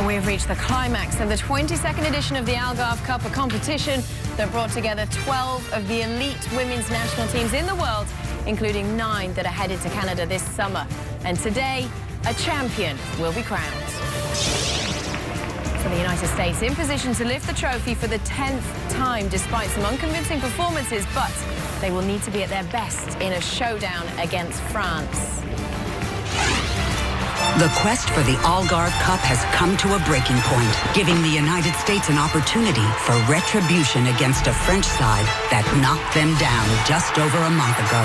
And we've reached the climax of the 22nd edition of the Algarve Cup, a competition that brought together 12 of the elite women's national teams in the world, including 9 that are headed to Canada this summer. And today, a champion will be crowned. For the United States, in position to lift the trophy for the 10th time, despite some unconvincing performances, but they will need to be at their best in a showdown against France. The quest for the Algarve Cup has come to a breaking point, giving the United States an opportunity for retribution against a French side that knocked them down just over a month ago.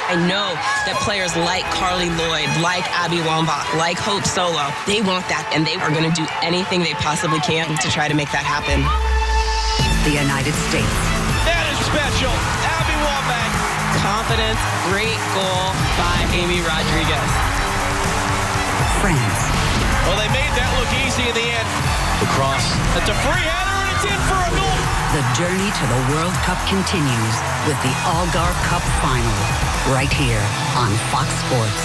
I know that players like Carly Lloyd, like Abby Wambach, like Hope Solo, they want that, and they are going to do anything they possibly can to try to make that happen. The United States. That is special. Abby Wambach. Confidence, great goal by Amy Rodriguez. France. Well, they made that look easy in the end. The cross. It's a free header, and it's in for a goal. The journey to the World Cup continues with the Algarve Cup final, right here on Fox Sports.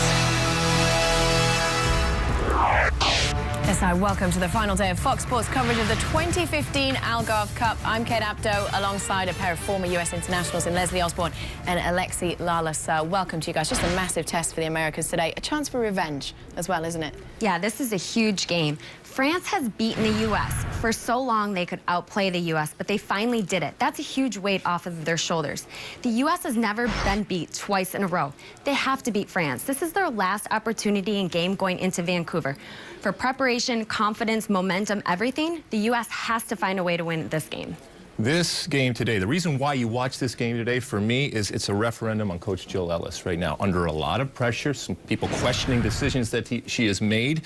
Yes, hi, welcome to the final day of Fox Sports coverage of the 2015 Algarve Cup. I'm Kate Apto, alongside a pair of former US internationals in Leslie Osborne and Alexi Lalas. Welcome to you guys. Just a massive test for the Americans today. A chance for revenge as well, isn't it? Yeah, this is a huge game. France has beaten the U.S. For so long they could outplay the U.S., but they finally did it. That's a huge weight off of their shoulders. The U.S. has never been beat twice in a row. They have to beat France. This is their last opportunity in game going into Vancouver. For preparation, confidence, momentum, everything, the U.S. has to find a way to win this game. This game today, the reason why you watch this game today, for me, is it's a referendum on Coach Jill Ellis right now. Under a lot of pressure, some people questioning decisions that she has made.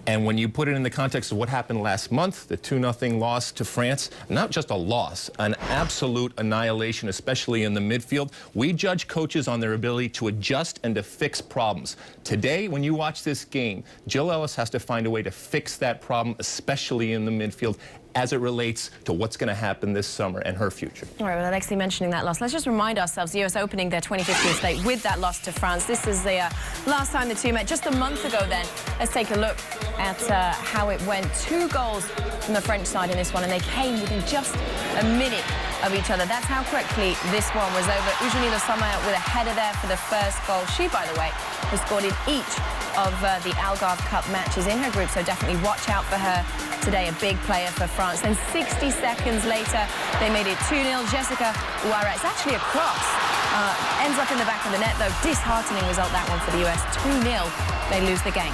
And when you put it in the context of what happened last month, the 2-0 loss to France, not just a loss, an absolute annihilation, especially in the midfield. We judge coaches on their ability to adjust and to fix problems. Today, when you watch this game, Jill Ellis has to find a way to fix that problem, especially in the midfield, as it relates to what's going to happen this summer and her future. All right, well, Alexi mentioning that loss, let's just remind ourselves, the US opening their 2015 slate with that loss to France. This is the last time the two met, just a month ago then. Let's take a look at how it went. 2 goals from the French side in this one, and they came within just a minute of each other. That's how quickly this one was over. Eugenie Le Sommer with a header there for the first goal. She, by the way, has scored in each of the Algarve Cup matches in her group, so definitely watch out for her today. A big player for France. Then 60 seconds later, they made it 2-0. Jessica Ouara, it's actually a cross. Ends up in the back of the net, though. Disheartening result, that one, for the US. 2-0, they lose the game.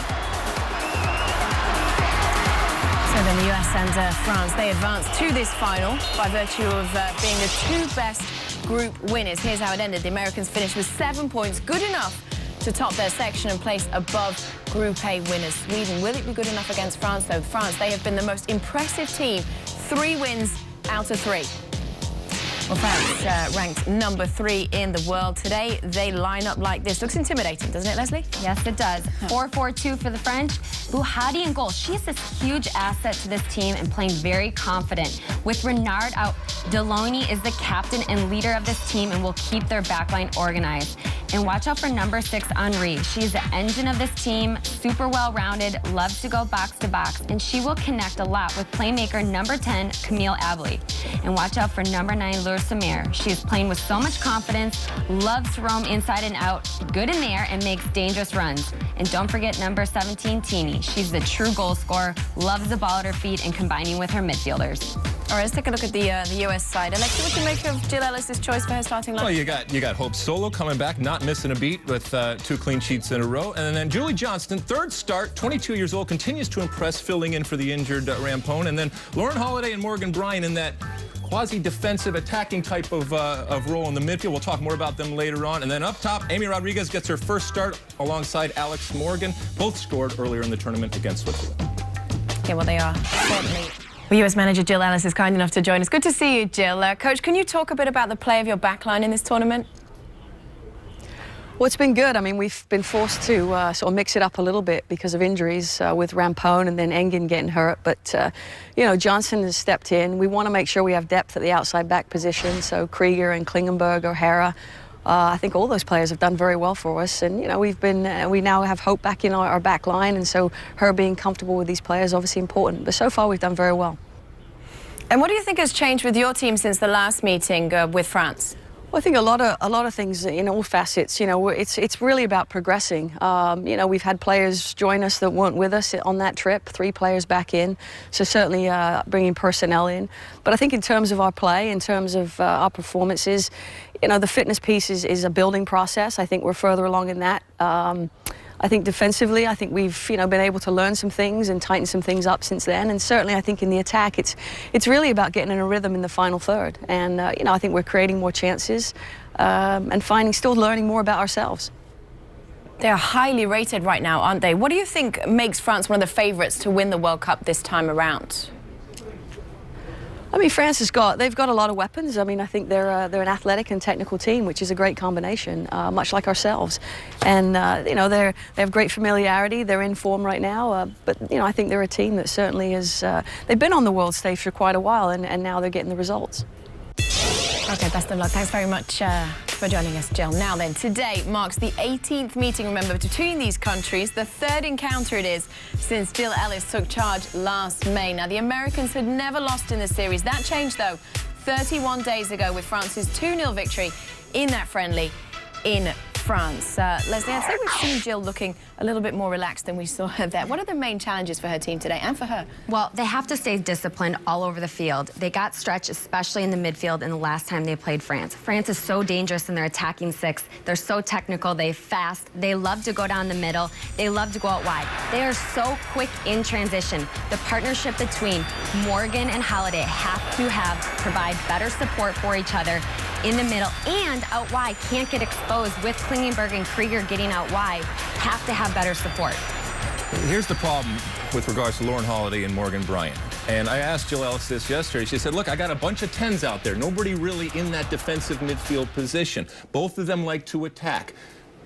So then the US and France, they advance to this final by virtue of being the 2 best group winners. Here's how it ended. The Americans finished with 7 points, good enough to top their section and place above Group A winners. Sweden, will it be good enough against France, though? France, they have been the most impressive team. 3 wins out of 3. Well, France ranked number 3 in the world today. They line up like this. Looks intimidating, doesn't it, Leslie? Yes, it does. 4-4-2 for the French. Bouhadi in goal. She's this huge asset to this team and playing very confident. With Renard out, Deloney is the captain and leader of this team and will keep their backline organized. And watch out for number 6, Henri. She's the engine of this team, super well-rounded, loves to go box to box, and she will connect a lot with playmaker number 10, Camille Abley. And watch out for number 9, Lourdes Samir. She is playing with so much confidence, loves to roam inside and out, good in there, and makes dangerous runs. And don't forget number 17, Teeny. She's the true goal scorer, loves the ball at her feet and combining with her midfielders. All right, let's take a look at the US side. Alexi, what do you make of Jill Ellis' choice for her starting line? Well, you got Hope Solo coming back, not missing a beat with 2 clean sheets in a row. And then Julie Johnston, 3rd start, 22 years old, continues to impress, filling in for the injured Rampone. And then Lauren Holiday and Morgan Bryan in that quasi-defensive, attacking type of role in the midfield. We'll talk more about them later on. And then up top, Amy Rodriguez gets her first start alongside Alex Morgan. Both scored earlier in the tournament against Switzerland. Okay, well, they are certainly. Well, US manager Jill Ellis is kind enough to join us. Good to see you, Jill. Coach, can you talk a bit about the play of your backline in this tournament? Well, it's been good. I mean, we've been forced to sort of mix it up a little bit because of injuries with Rampone and then Engen getting hurt. But, you know, Johnson has stepped in. We want to make sure we have depth at the outside back position. So Krieger and Klingenberg, O'Hara, I think all those players have done very well for us, and you know we now have hope back in our back line, and so her being comfortable with these players is obviously important. But so far we've done very well. And what do you think has changed with your team since the last meeting with France? Well, I think a lot of things in all facets. You know, it's really about progressing. You know, we've had players join us that weren't with us on that trip. 3 players back in, so certainly bringing personnel in. But I think in terms of our play, in terms of our performances, you know, the fitness piece is a building process. I think we're further along in that. I think defensively, I think we've been able to learn some things and tighten some things up since then. And certainly, I think in the attack, it's really about getting in a rhythm in the final third. And I think we're creating more chances and still learning more about ourselves. They're highly rated right now, aren't they? What do you think makes France one of the favourites to win the World Cup this time around? I mean, France they've got a lot of weapons. I mean, I think they're an athletic and technical team, which is a great combination, much like ourselves. And they have great familiarity. They're in form right now. But I think they're a team that certainly they've been on the world stage for quite a while, and now they're getting the results. Okay, best of luck. Thanks very much for joining us, Jill. Now then, today marks the 18th meeting, remember, between these countries. The 3rd encounter it is since Jill Ellis took charge last May. Now, the Americans had never lost in the series. That changed, though, 31 days ago with France's 2-0 victory in that friendly in France. Leslie, I'd say we've seen Jill looking a little bit more relaxed than we saw her there. What are the main challenges for her team today and for her? Well, they have to stay disciplined all over the field. They got stretched, especially in the midfield, in the last time they played France. France is so dangerous in their attacking 6. They're so technical. They're fast. They love to go down the middle. They love to go out wide. They are so quick in transition. The partnership between Morgan and Holiday have to provide better support for each other in the middle and out wide. Can't get exposed with Klingenberg and Krieger getting out wide. Have to have better support. Here's the problem with regards to Lauren Holiday and Morgan Bryant. And I asked Jill Ellis this yesterday. She said, look, I got a bunch of 10s out there. Nobody really in that defensive midfield position. Both of them like to attack.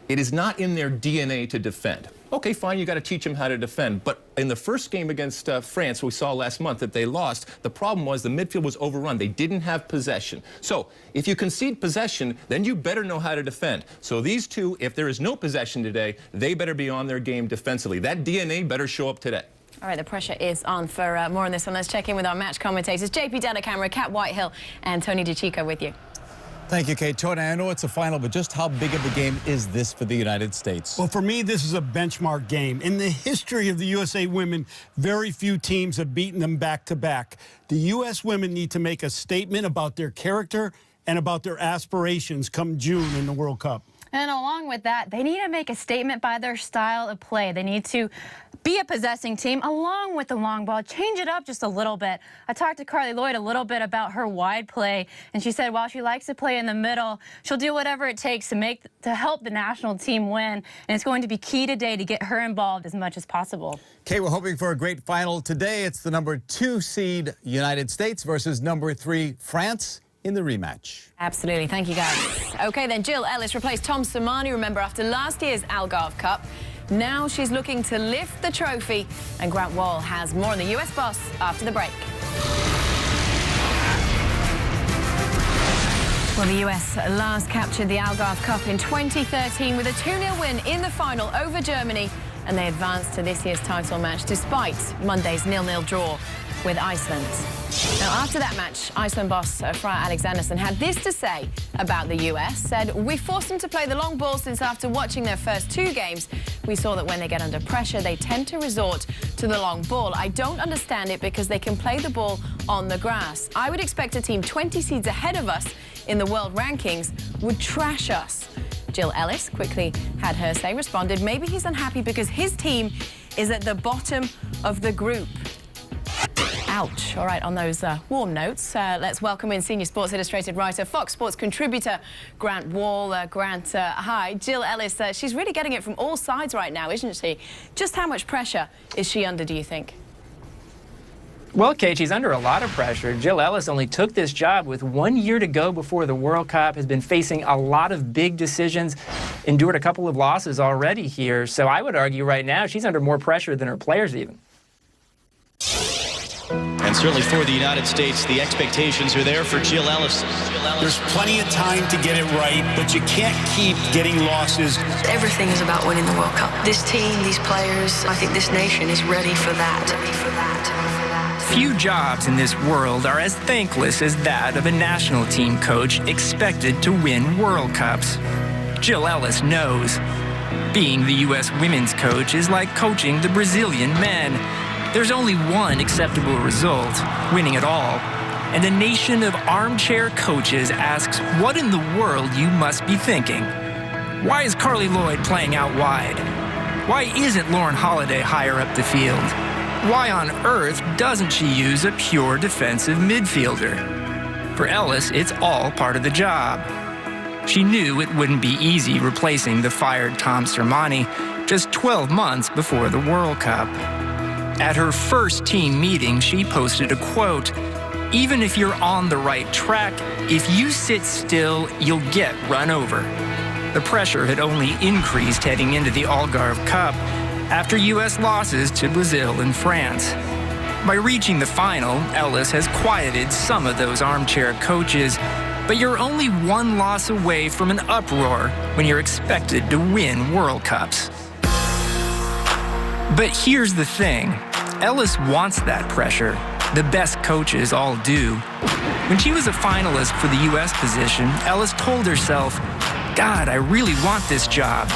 It is not in their DNA to defend. Okay, fine, you got to teach them how to defend. But in the first game against France, we saw last month that they lost. The problem was the midfield was overrun. They didn't have possession. So if you concede possession, then you better know how to defend. So these two, if there is no possession today, they better be on their game defensively. That DNA better show up today. All right, the pressure is on. For more on this one, let's check in with our match commentators, JP Delacamera, Kat Whitehill, and Tony DeChico with you. Thank you, Kate. Tony, I know it's a final, but just how big of a game is this for the United States? Well, for me, this is a benchmark game. In the history of the USA women, very few teams have beaten them back-to-back. The U.S. women need to make a statement about their character and about their aspirations come June in the World Cup. And along with that, they need to make a statement by their style of play. They need to be a possessing team along with the long ball, change it up just a little bit. I talked to Carly Lloyd a little bit about her wide play, and she said while she likes to play in the middle, she'll do whatever it takes to help the national team win, and it's going to be key today to get her involved as much as possible. Kate, we're hoping for a great final today. It's the number 2 seed United States versus number 3 France in the rematch. Absolutely. Thank you, guys. Okay, then Jill Ellis replaced Tom Sermanni, remember, after last year's Algarve Cup. Now she's looking to lift the trophy, and Grant Wall has more on the U.S. boss after the break. Well, the U.S. last captured the Algarve Cup in 2013 with a 2-0 win in the final over Germany, and they advanced to this year's title match despite Monday's 0-0 draw with Iceland. Now, after that match, Iceland boss Freyr Alexandersson had this to say about the US. Said, we forced them to play the long ball since after watching their first 2 games, we saw that when they get under pressure, they tend to resort to the long ball. I don't understand it because they can play the ball on the grass. I would expect a team 20 seeds ahead of us in the world rankings would trash us. Jill Ellis quickly had her say, responded, maybe he's unhappy because his team is at the bottom of the group. Ouch. All right, on those warm notes, let's welcome in Senior Sports Illustrated writer, Fox Sports contributor, Grant Wall. Grant, hi. Jill Ellis, she's really getting it from all sides right now, isn't she? Just how much pressure is she under, do you think? Well, Kate, she's under a lot of pressure. Jill Ellis only took this job with 1 year to go before the World Cup, has been facing a lot of big decisions, endured a couple of losses already here. So I would argue right now she's under more pressure than her players even. And certainly for the United States, the expectations are there for Jill Ellis. There's plenty of time to get it right, but you can't keep getting losses. Everything is about winning the World Cup. This team, these players, I think this nation is ready for that. Few jobs in this world are as thankless as that of a national team coach expected to win World Cups. Jill Ellis knows. Being the U.S. women's coach is like coaching the Brazilian men. There's only one acceptable result, winning it all. And a nation of armchair coaches asks what in the world you must be thinking. Why is Carly Lloyd playing out wide? Why isn't Lauren Holiday higher up the field? Why on earth doesn't she use a pure defensive midfielder? For Ellis, it's all part of the job. She knew it wouldn't be easy replacing the fired Tom Sermanni just 12 months before the World Cup. At her first team meeting, she posted a quote, "Even if you're on the right track, if you sit still, you'll get run over." The pressure had only increased heading into the Algarve Cup after U.S. losses to Brazil and France. By reaching the final, Ellis has quieted some of those armchair coaches, but you're only one loss away from an uproar when you're expected to win World Cups. But here's the thing, Ellis wants that pressure. The best coaches all do. When she was a finalist for the U.S. position, Ellis told herself, "God, I really want this job."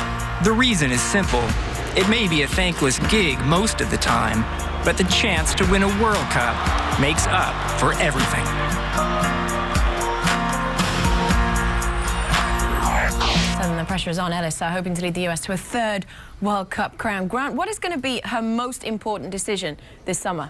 The reason is simple. It may be a thankless gig most of the time, but the chance to win a World Cup makes up for everything. And the pressure is on Ellis, hoping to lead the US to a third World Cup crown. Grant, what is going to be her most important decision this summer?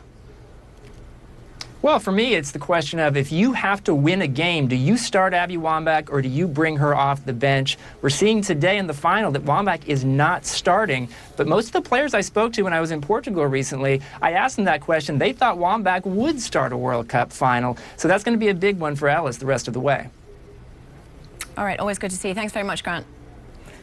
Well, for me, it's the question of if you have to win a game, do you start Abby Wambach or do you bring her off the bench? We're seeing today in the final that Wambach is not starting, but most of the players I spoke to when I was in Portugal recently, I asked them that question. They thought Wambach would start a World Cup final, so that's going to be a big one for Ellis the rest of the way. All right, always good to see you. Thanks very much, Grant.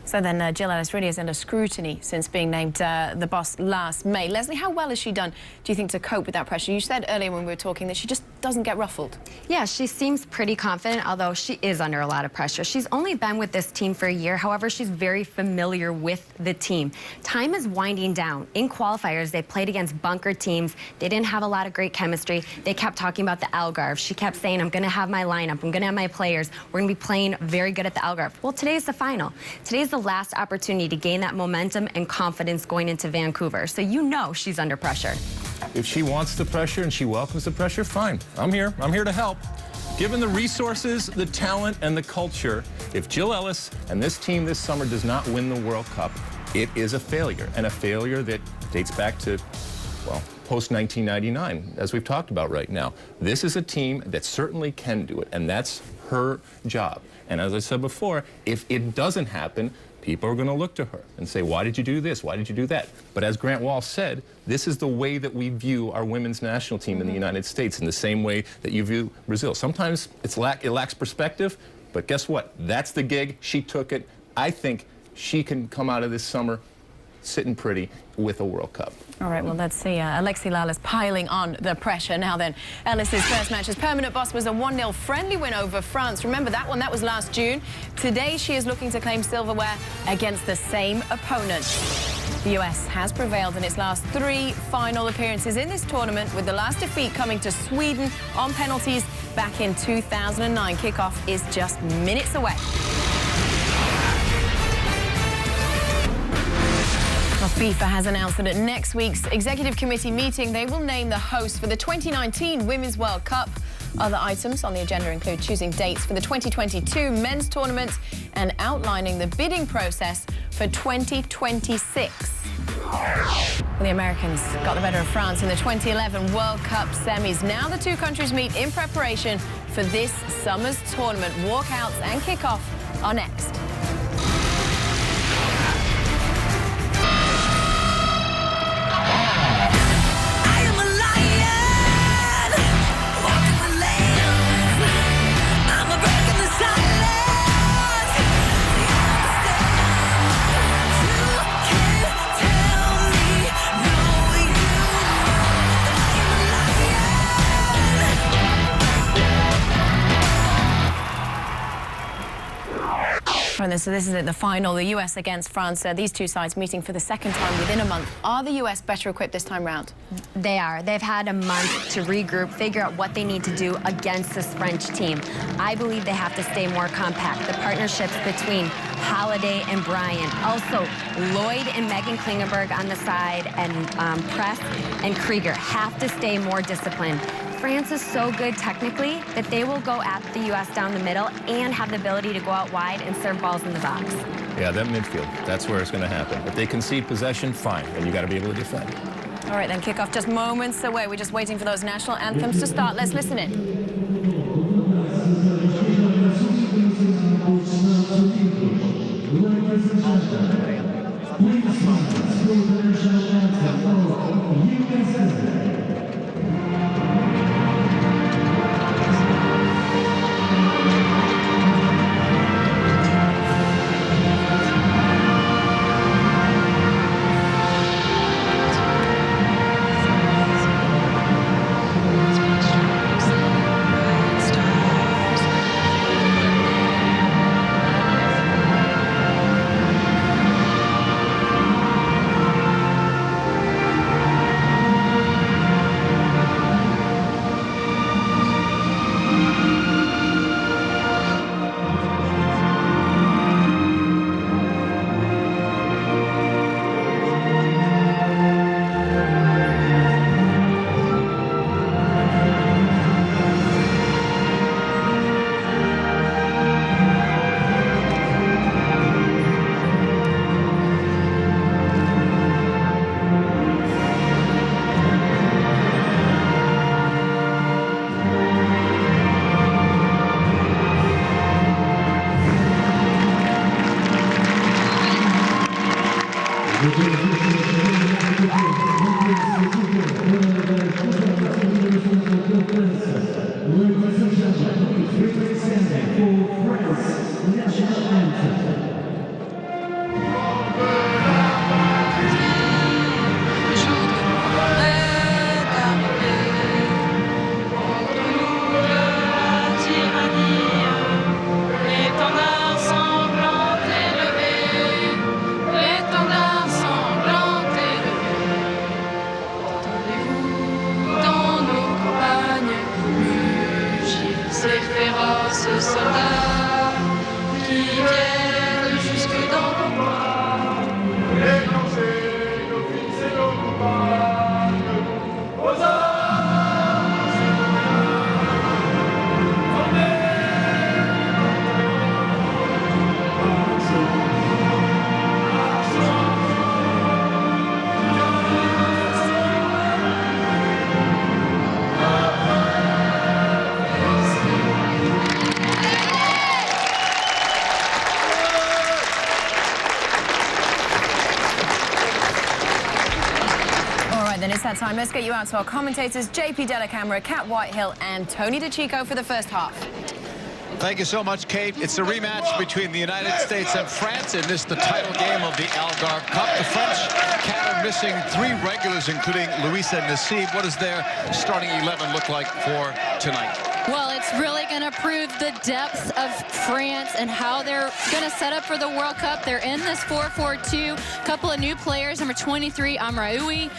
So then Jill Ellis really is under scrutiny since being named the boss last May. Leslie, how well has she done, do you think, to cope with that pressure? You said earlier when we were talking that she just doesn't get ruffled. Yeah, she seems pretty confident, although she is under a lot of pressure. She's only been with this team for a year. However, she's very familiar with the team. Time is winding down. In qualifiers, they played against bunker teams. They didn't have a lot of great chemistry. They kept talking about the Algarve. She kept saying, I'm going to have my lineup. I'm going to have my players. We're going to be playing very good at the Algarve. Well, today's the final. Today's the last opportunity to gain that momentum and confidence going into Vancouver. So you know she's under pressure. If she wants the pressure and she welcomes the pressure, fine. I'm here. I'm here to help. Given the resources, the talent, and the culture, if Jill Ellis and this team this summer does not win the World Cup, it is a failure, and a failure that dates back to, well, post-1999, as we've talked about right now. This is a team that certainly can do it, and that's her job. And as I said before, if it doesn't happen, people are going to look to her and say, why did you do this? Why did you do that? But as Grant Wall said, this is the way that we view our women's national team in the United States, in the same way that you view Brazil. Sometimes it lacks perspective, but guess what? That's the gig. She took it. I think she can come out of this summer sitting pretty with a World Cup. All right, well, let's see. Alexi Lalas piling on the pressure. Now then, Ellis's first match as permanent boss was a 1-0 friendly win over France. Remember that one? That was last June. Today, she is looking to claim silverware against the same opponent. The US has prevailed in its last 3 final appearances in this tournament, with the last defeat coming to Sweden on penalties back in 2009. Kickoff is just minutes away. Well, FIFA has announced that at next week's Executive Committee meeting, they will name the host for the 2019 Women's World Cup. Other items on the agenda include choosing dates for the 2022 men's tournament and outlining the bidding process for 2026. Well, the Americans got the better of France in the 2011 World Cup semis. Now the two countries meet in preparation for this summer's tournament. Walkouts and kickoff are next. Catherine, so this is it, the final, the US against France. These two sides meeting for the second time within a month. Are the US better equipped this time round? They are. They've had a month to regroup, figure out what they need to do against this French team. I believe they have to stay more compact. The partnerships between Holiday and Bryant. Also, Lloyd and Megan Klingenberg on the side, and Press and Krieger have to stay more disciplined. France is so good technically that they will go at the U.S. down the middle and have the ability to go out wide and serve balls in the box. Yeah, that midfield, that's where it's going to happen. If they concede possession, fine, and you got to be able to defend. All right, then kickoff just moments away. We're just waiting for those national anthems to start. Let's listen in. Then it's that time. Let's get you out to our commentators, JP Delacamera, Kat Whitehill, and Tony DeChico for the first half. Thank you so much, Kate. It's a rematch between the United States and France in this, the title game of the Algarve Cup. The French are missing 3 regulars, including Louisa Nassib. What does their starting 11 look like for tonight? Well, it's really going to prove the depth of France and how they're going to set up for the World Cup. They're in this 4-4-2. A couple of new players, number 23, Amraoui.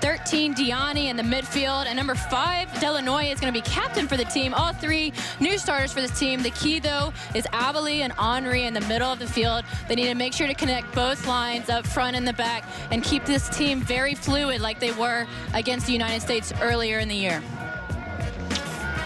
13, Diani in the midfield, and number 5, Delanoy is going to be captain for the team. All 3 new starters for this team. The key, though, is Abeille and Henry in the middle of the field. They need to make sure to connect both lines up front and the back and keep this team very fluid like they were against the United States earlier in the year.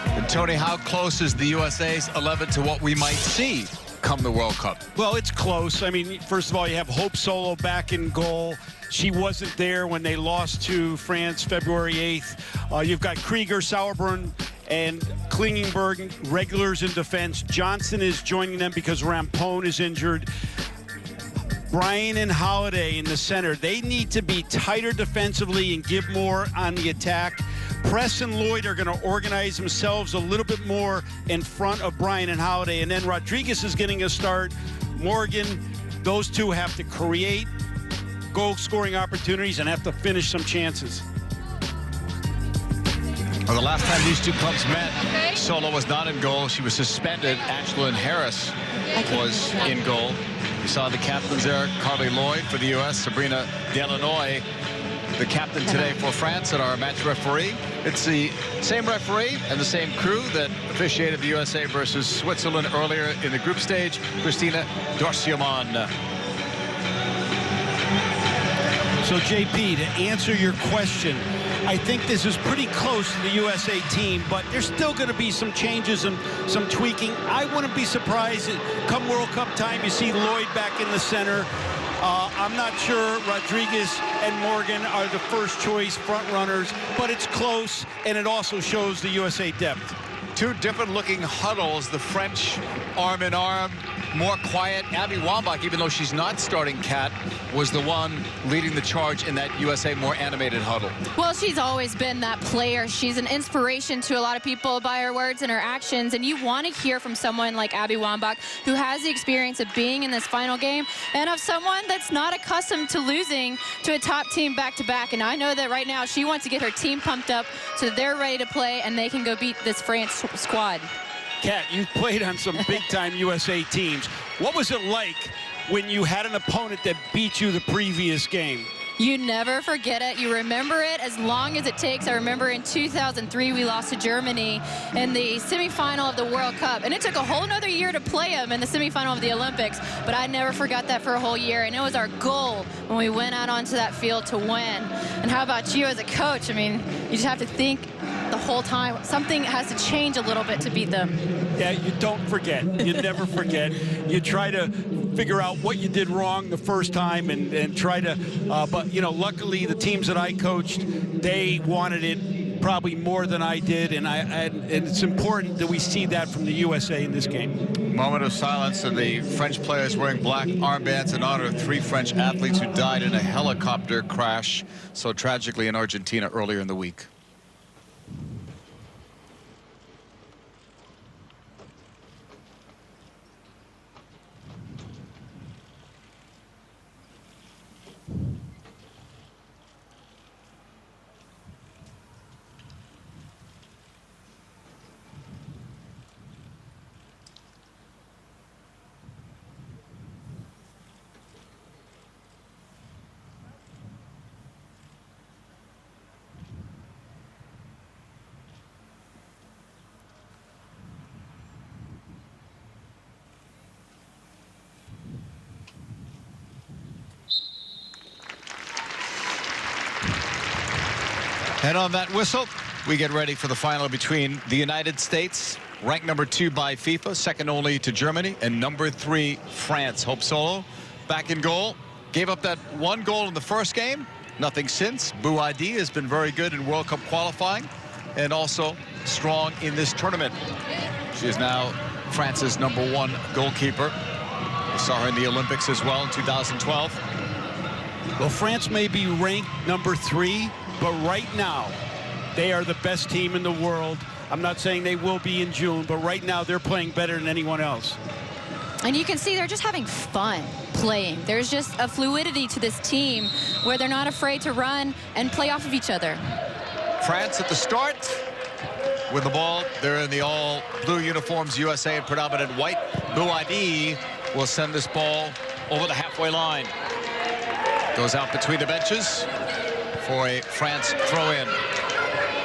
And Tony, how close is the USA's 11 to what we might see come the World Cup? Well, it's close. I mean, first of all, you have Hope Solo back in goal. She wasn't there when they lost to France February 8th. You've got Krieger, Sauerbrunn, and Klingenberg, regulars in defense. Johnson is joining them because Rampone is injured. Bryant and Holiday in the center. They need to be tighter defensively and give more on the attack. Press and Lloyd are going to organize themselves a little bit more in front of Bryant and Holiday. And then Rodriguez is getting a start. Morgan, those two have to create goal-scoring opportunities and have to finish some chances. Well, the last time these two clubs met, Solo was not in goal. She was suspended. Ashlyn Harris was in goal. You saw the captains there, Carly Lloyd for the U.S., Sabrina Delanoy, the captain today for France, and our match referee. It's the same referee and the same crew that officiated the USA versus Switzerland earlier in the group stage, Christina Dorsiaman. So, JP, to answer your question, I think this is pretty close to the USA team, but there's still going to be some changes and some tweaking. I wouldn't be surprised that come World Cup time, you see Lloyd back in the center. I'm not sure Rodriguez and Morgan are the first choice front runners, but it's close, and it also shows the USA depth. Two different looking huddles, the French arm in arm, more quiet. Abby Wambach, even though she's not starting Cat, was the one leading the charge in that USA more animated huddle. Well, she's always been that player. She's an inspiration to a lot of people by her words and her actions, and you want to hear from someone like Abby Wambach, who has the experience of being in this final game and of someone that's not accustomed to losing to a top team back-to-back. And I know that right now she wants to get her team pumped up so they're ready to play and they can go beat this France squad. Kat, you've played on some big-time USA teams. What was it like when you had an opponent that beat you the previous game? You never forget it. You remember it as long as it takes. I remember in 2003 we lost to Germany in the semifinal of the World Cup, and it took a whole nother year to play them in the semifinal of the Olympics, but I never forgot that for a whole year, and it was our goal when we went out onto that field to win. And how about you as a coach? I mean, you just have to think the whole time something has to change a little bit to beat them. Yeah, you don't forget. You never forget. You try to figure out what you did wrong the first time and try to, but, you know, luckily the teams that I coached, they wanted it probably more than I did, and it's important that we see that from the USA in this game. Moment of silence, and the French players wearing black armbands in honor of 3 French athletes who died in a helicopter crash so tragically in Argentina earlier in the week. And on that whistle, we get ready for the final between the United States, ranked number 2 by FIFA, second only to Germany, and number 3, France. Hope Solo back in goal. Gave up that 1 goal in the first game. Nothing since. Bouadi has been very good in World Cup qualifying and also strong in this tournament. She is now France's number 1 goalkeeper. We saw her in the Olympics as well in 2012. Well, France may be ranked number 3, but right now, they are the best team in the world. I'm not saying they will be in June, but right now they're playing better than anyone else. And you can see they're just having fun playing. There's just a fluidity to this team where they're not afraid to run and play off of each other. France at the start with the ball. They're in the all blue uniforms, USA in predominant white. Bouadi will send this ball over the halfway line. Goes out between the benches for a France throw-in.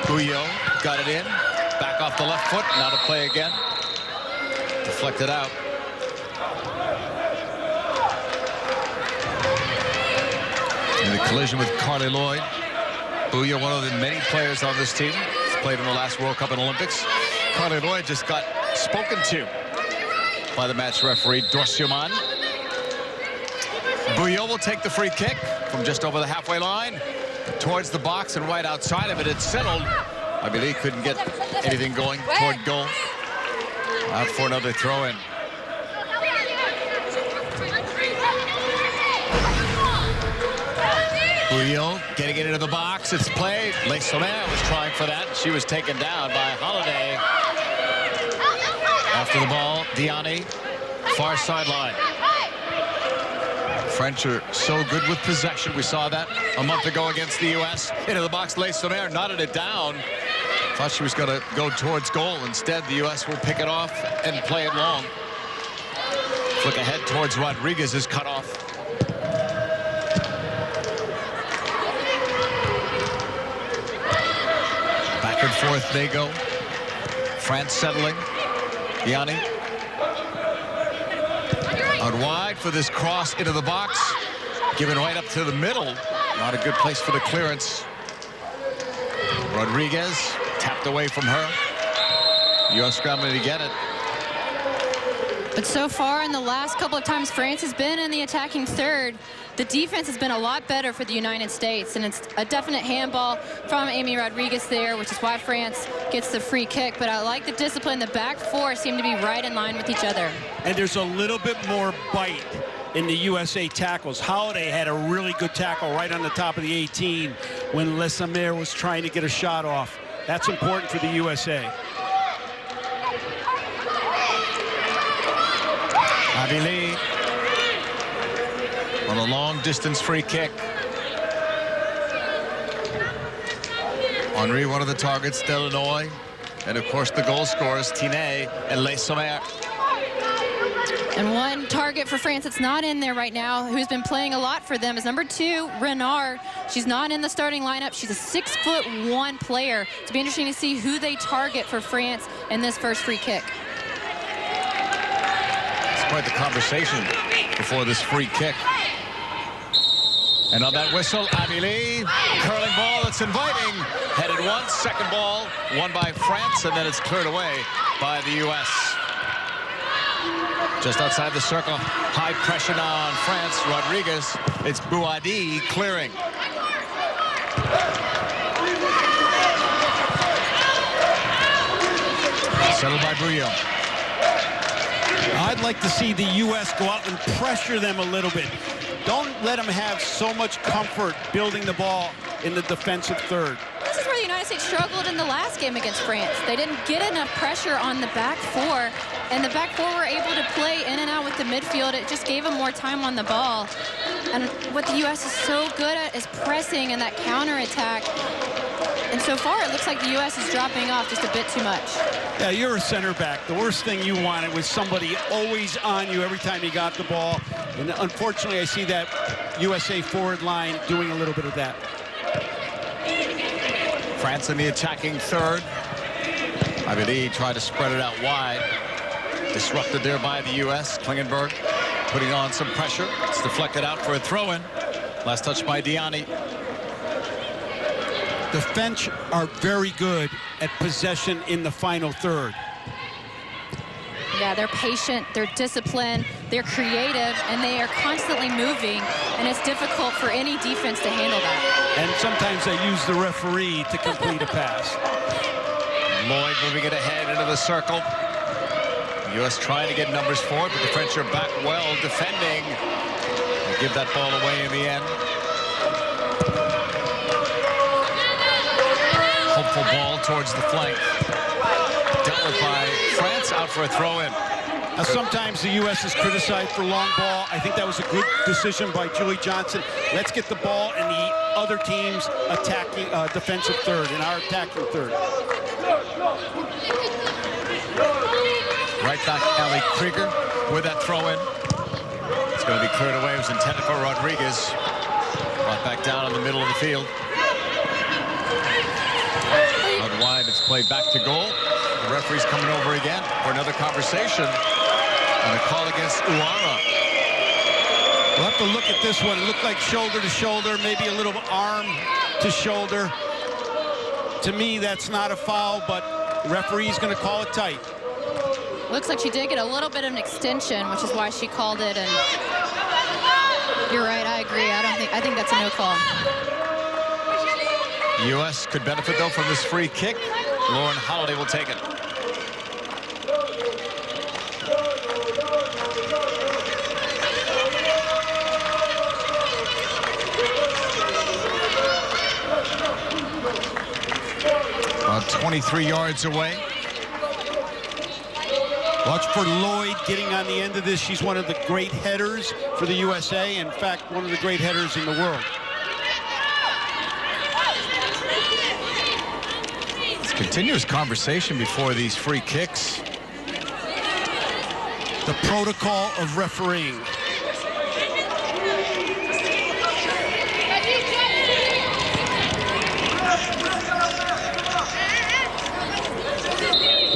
Bouillot got it in, back off the left foot, now to play again. Deflected out. In the collision with Carly Lloyd. Bouillot, one of the many players on this team. He's played in the last World Cup and Olympics. Carly Lloyd just got spoken to by the match referee, Dorsiaman. Bouillot will take the free kick from just over the halfway line towards the box and right outside of it. It's settled. I mean, he couldn't get anything going toward goal. Out for another throw-in. Bouillot getting it into the box. It's played. Le Sommer was trying for that. She was taken down by Holiday. After the ball, Diani, far sideline. French are so good with possession. We saw that a month ago against the U.S. Into the box, Le Sommer knotted it down. Thought she was going to go towards goal. Instead, the U.S. will pick it off and play it long. Flick ahead towards Rodriguez is cut off. Back and forth they go. France settling. Yanni. Out wide for this cross into the box. Given right up to the middle. Not a good place for the clearance. Rodriguez tapped away from her. U.S. scrambling to get it. But so far in the last couple of times France has been in the attacking third, the defense has been a lot better for the United States, and it's a definite handball from Amy Rodriguez there, which is why France gets the free kick. But I like the discipline. The back four seem to be right in line with each other. And there's a little bit more bite in the USA tackles. Holiday had a really good tackle right on the top of the 18 when Lesamere was trying to get a shot off. That's important for the USA. Abili on a long distance free kick. Henry, one of the targets, Illinois. And of course the goal scorers, Tinet and Lesamere. And one target for France that's not in there right now, who's been playing a lot for them, is number 2, Renard. She's not in the starting lineup. She's a 6'1" player. It's be interesting to see who they target for France in this first free kick. It's quite the conversation before this free kick. And on that whistle, Abili, curling ball that's inviting. Headed once, second ball, won by France, and then it's cleared away by the U.S. Just outside the circle, high pressure now on France. Rodriguez, it's Bouadi clearing. Settled by Bouillon. I'd like to see the U.S. go out and pressure them a little bit. Don't let them have so much comfort building the ball in the defensive third. This is where the United States struggled in the last game against France. They didn't get enough pressure on the back four, and the back four were able to play in and out with the midfield. It just gave them more time on the ball. And what the U.S. is so good at is pressing and that counterattack. And so far, it looks like the U.S. is dropping off just a bit too much. Yeah, you're a center back. The worst thing you wanted was somebody always on you every time you got the ball. And unfortunately, I see that USA forward line doing a little bit of that. France in the attacking third. Abili tried to spread it out wide. Disrupted there by the U.S. Klingenberg putting on some pressure. It's deflected out for a throw-in. Last touch by Diani. The French are very good at possession in the final third. Yeah, they're patient, they're disciplined, they're creative, and they are constantly moving, and it's difficult for any defense to handle that. And sometimes they use the referee to complete a pass. Lloyd moving it ahead into the circle. The U.S. trying to get numbers forward, but the French are back well defending. They give that ball away in the end. Hopeful ball towards the flank. Dealt with by France, out for a throw-in. Now, sometimes the U.S. is criticized for long ball. I think that was a good decision by Julie Johnson. Let's get the ball in the other team's attacking defensive third, in our attacking third. Right back, Ellie Krieger with that throw-in. It's going to be cleared away. It was intended for Rodriguez. Brought back down in the middle of the field. Out wide, it's played back to goal. The referee's coming over again for another conversation. And a call against Uara. We'll have to look at this one. It looked like shoulder to shoulder, maybe a little arm to shoulder. To me, that's not a foul, but the referee's going to call it tight. Looks like she did get a little bit of an extension, which is why she called it. And you're right, I agree. I think that's a no call. The U.S. could benefit, though, from this free kick. Lauren Holiday will take it. About 23 yards away. Watch for Lloyd getting on the end of this. She's one of the great headers for the USA. In fact, one of the great headers in the world. Continuous conversation before these free kicks. The protocol of refereeing.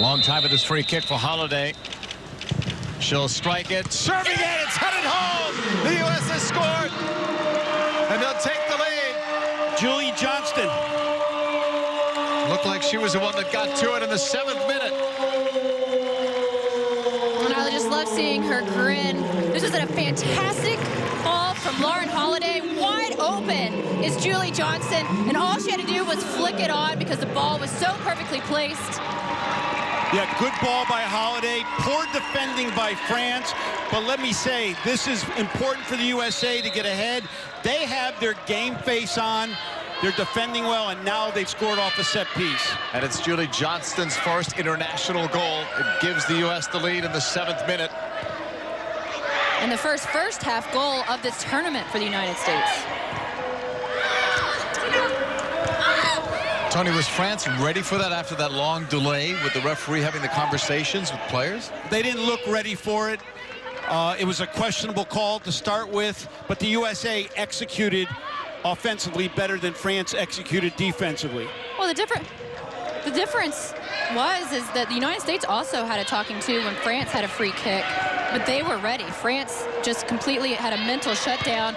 Long time with this free kick for Holiday. She'll strike it, serving it, it's headed home. The U.S. has scored, and they'll take the lead. Julie Johnston. Looked like she was the one that got to it in the 7th minute. And I just love seeing her grin. This was a fantastic ball from Lauren Holiday. Wide open is Julie Johnston, and all she had to do was flick it on because the ball was so perfectly placed. Yeah, good ball by Holiday, poor defending by France, but let me say, this is important for the USA to get ahead. They have their game face on, they're defending well, and now they've scored off a set piece. And it's Julie Johnston's first international goal. It gives the U.S. the lead in the 7th minute. And the first half goal of this tournament for the United States. Tony, was France ready for that after that long delay with the referee having the conversations with players? They didn't look ready for it. It was a questionable call to start with, but the USA executed offensively better than France executed defensively. Well, the difference is that the United States also had a talking to when France had a free kick, but they were ready. France just completely had a mental shutdown,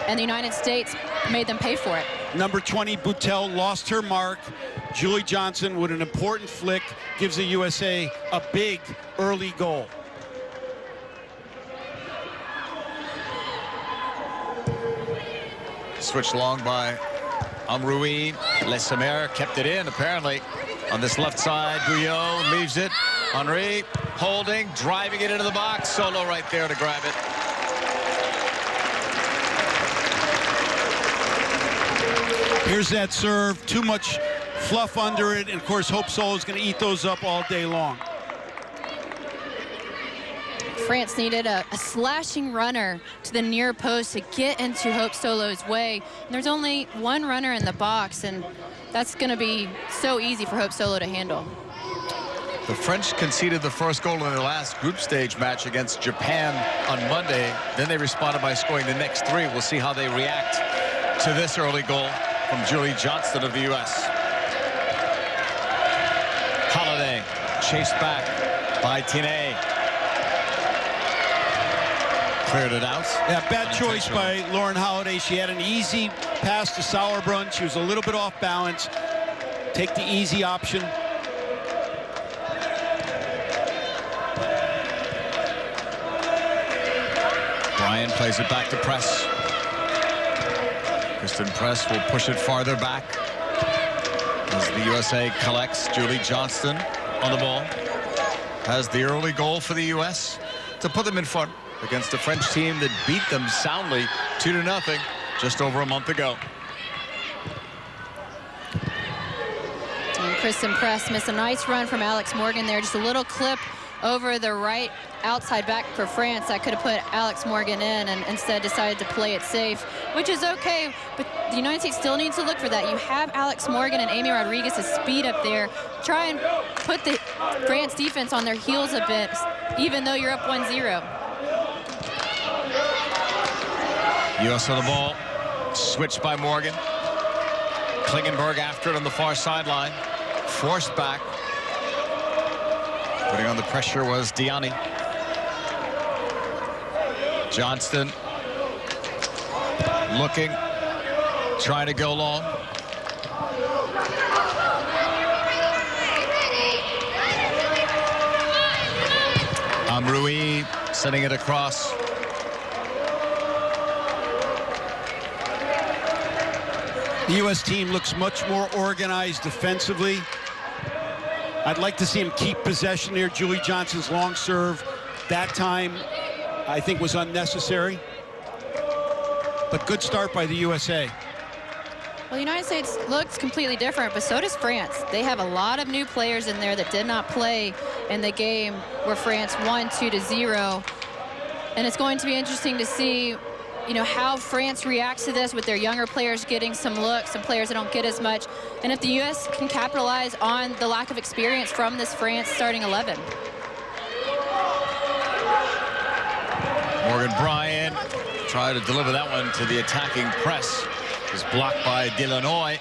and the United States made them pay for it. Number 20, Boutel, lost her mark. Julie Johnston with an important flick gives the USA a big early goal. Switched long by Amroui. Lesemer kept it in, apparently. On this left side, Bouillot leaves it. Henry holding, driving it into the box. Solo right there to grab it. Here's that serve, too much fluff under it, and of course Hope Solo is going to eat those up all day long. France needed a slashing runner to the near post to get into Hope Solo's way. And there's only one runner in the box, and that's going to be so easy for Hope Solo to handle. The French conceded the first goal in their last group stage match against Japan on Monday. Then they responded by scoring the next 3. We'll see how they react to this early goal from Julie Johnston of the U.S. Holiday chased back by Tiné. Cleared it out. Yeah, bad choice by Lauren Holiday. She had an easy pass to Sauerbrunn. She was a little bit off balance. Take the easy option. Bryan plays it back to Press. Kristen Press will push it farther back as the USA collects. Julie Johnston on the ball. Has the early goal for the U.S. to put them in front against a French team that beat them soundly 2-0 just over a month ago. And Kristen Press missed a nice run from Alex Morgan there. Just a little clip over the right outside back for France that could have put Alex Morgan in, and instead decided to play it safe, which is okay, but the United States still needs to look for that. You have Alex Morgan and Amy Rodriguez's speed up there. Try and put the France defense on their heels a bit, even though you're up 1-0. U.S. on the ball, switched by Morgan. Klingenberg after it on the far sideline, forced back. Putting on the pressure was Diani. Johnston looking, trying to go long. Amroui sending it across. The U.S. team looks much more organized defensively. I'd like to see him keep possession here. Julie Johnston's long serve that time, I think, was unnecessary. But good start by the USA. Well, the United States looks completely different, but so does France. They have a lot of new players in there that did not play in the game where France won 2-0. And it's going to be interesting to see you know, how France reacts to this with their younger players getting some looks, some players that don't get as much, and if the U.S. can capitalize on the lack of experience from this France starting 11. Morgan Bryant tried to deliver that one to the attacking press. It was blocked by Delanoy.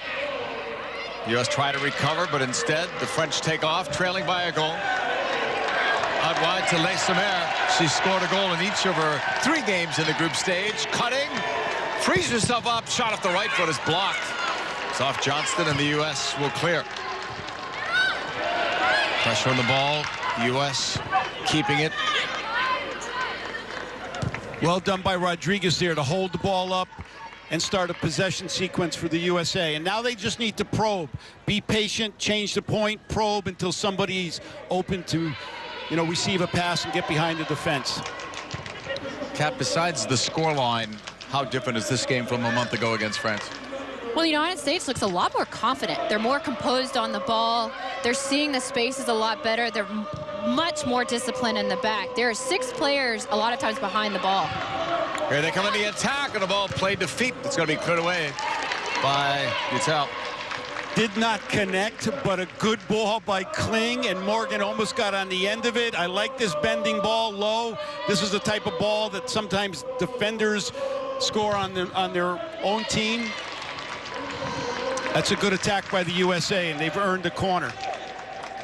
The U.S. try to recover, but instead the French take off, trailing by a goal. Out wide to Leissemer. She scored a goal in each of her 3 games in the group stage. Cutting, frees herself up, shot off the right foot is blocked. It's off Johnston, and the U.S. will clear. Pressure on the ball. The U.S. keeping it. Well done by Rodriguez there to hold the ball up and start a possession sequence for the USA. And now they just need to probe. Be patient, change the point, probe until somebody's open to, you know, receive a pass and get behind the defense. Kat, besides the scoreline, how different is this game from a month ago against France? Well, the United States looks a lot more confident. They're more composed on the ball. They're seeing the spaces a lot better. They're much more disciplined in the back. There are 6 players a lot of times behind the ball. Here they come in the attack, and the ball played to feet. It's going to be cleared away by Utel. Did not connect, but a good ball by Kling, and Morgan almost got on the end of it. I like this bending ball low. This is the type of ball that sometimes defenders score on their own team. That's a good attack by the USA, and they've earned a corner.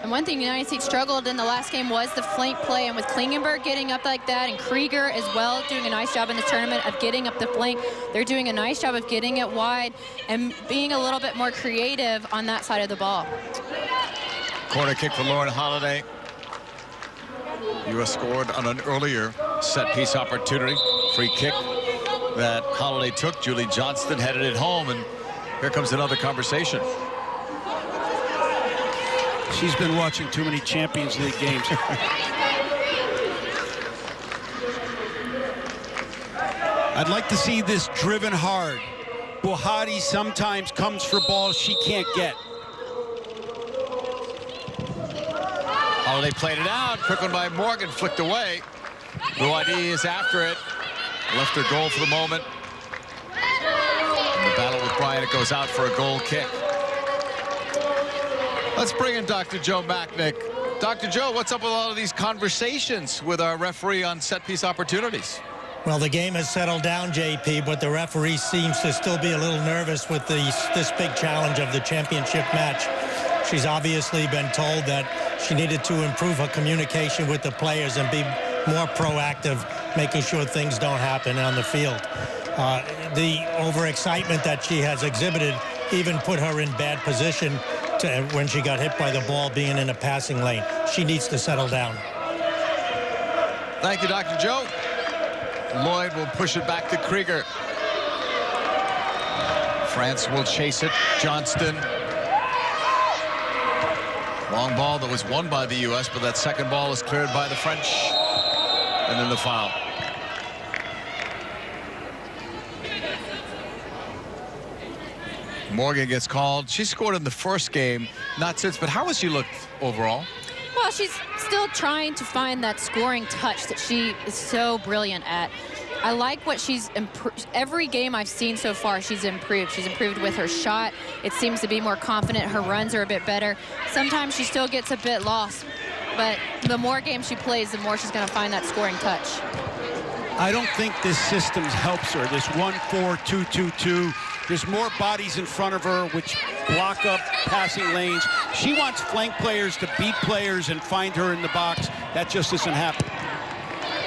And one thing the United States struggled in the last game was the flank play, and with Klingenberg getting up like that, and Krieger as well doing a nice job in this tournament of getting up the flank, they're doing a nice job of getting it wide and being a little bit more creative on that side of the ball. Corner kick for Lauren Holiday. U.S. scored on an earlier set-piece opportunity. Free kick that Holiday took. Julie Johnston headed it home, and here comes another conversation. She's been watching too many Champions League games. I'd like to see this driven hard. Buhati sometimes comes for balls she can't get. Holiday played it out. Quick one by Morgan, flicked away. Buhati is after it. Left her goal for the moment. In the battle with Bryant, it goes out for a goal kick. Let's bring in Dr. Joe Macknick. Dr. Joe, what's up with all of these conversations with our referee on set-piece opportunities? Well, the game has settled down, JP, but the referee seems to still be a little nervous with this big challenge of the championship match. She's obviously been told that she needed to improve her communication with the players and be more proactive, making sure things don't happen on the field. The overexcitement that she has exhibited even put her in bad position when she got hit by the ball being in a passing lane. She needs to settle down. Thank you, Dr. Joe. Lloyd will push it back to Krieger. France will chase it. Johnston. Long ball that was won by the U.S., but that second ball is cleared by the French. And then the foul. Morgan gets called. She scored in the first game, not since, but how has she looked overall? Well, she's still trying to find that scoring touch that she is so brilliant at. I like what she's improved. Every game I've seen so far, she's improved. She's improved with her shot. It seems to be more confident. Her runs are a bit better. Sometimes she still gets a bit lost, but the more games she plays, the more she's going to find that scoring touch. I don't think this system helps her. This 1-4-2-2-2. There's more bodies in front of her which block up passing lanes. She wants flank players to beat players and find her in the box. That just isn't happening.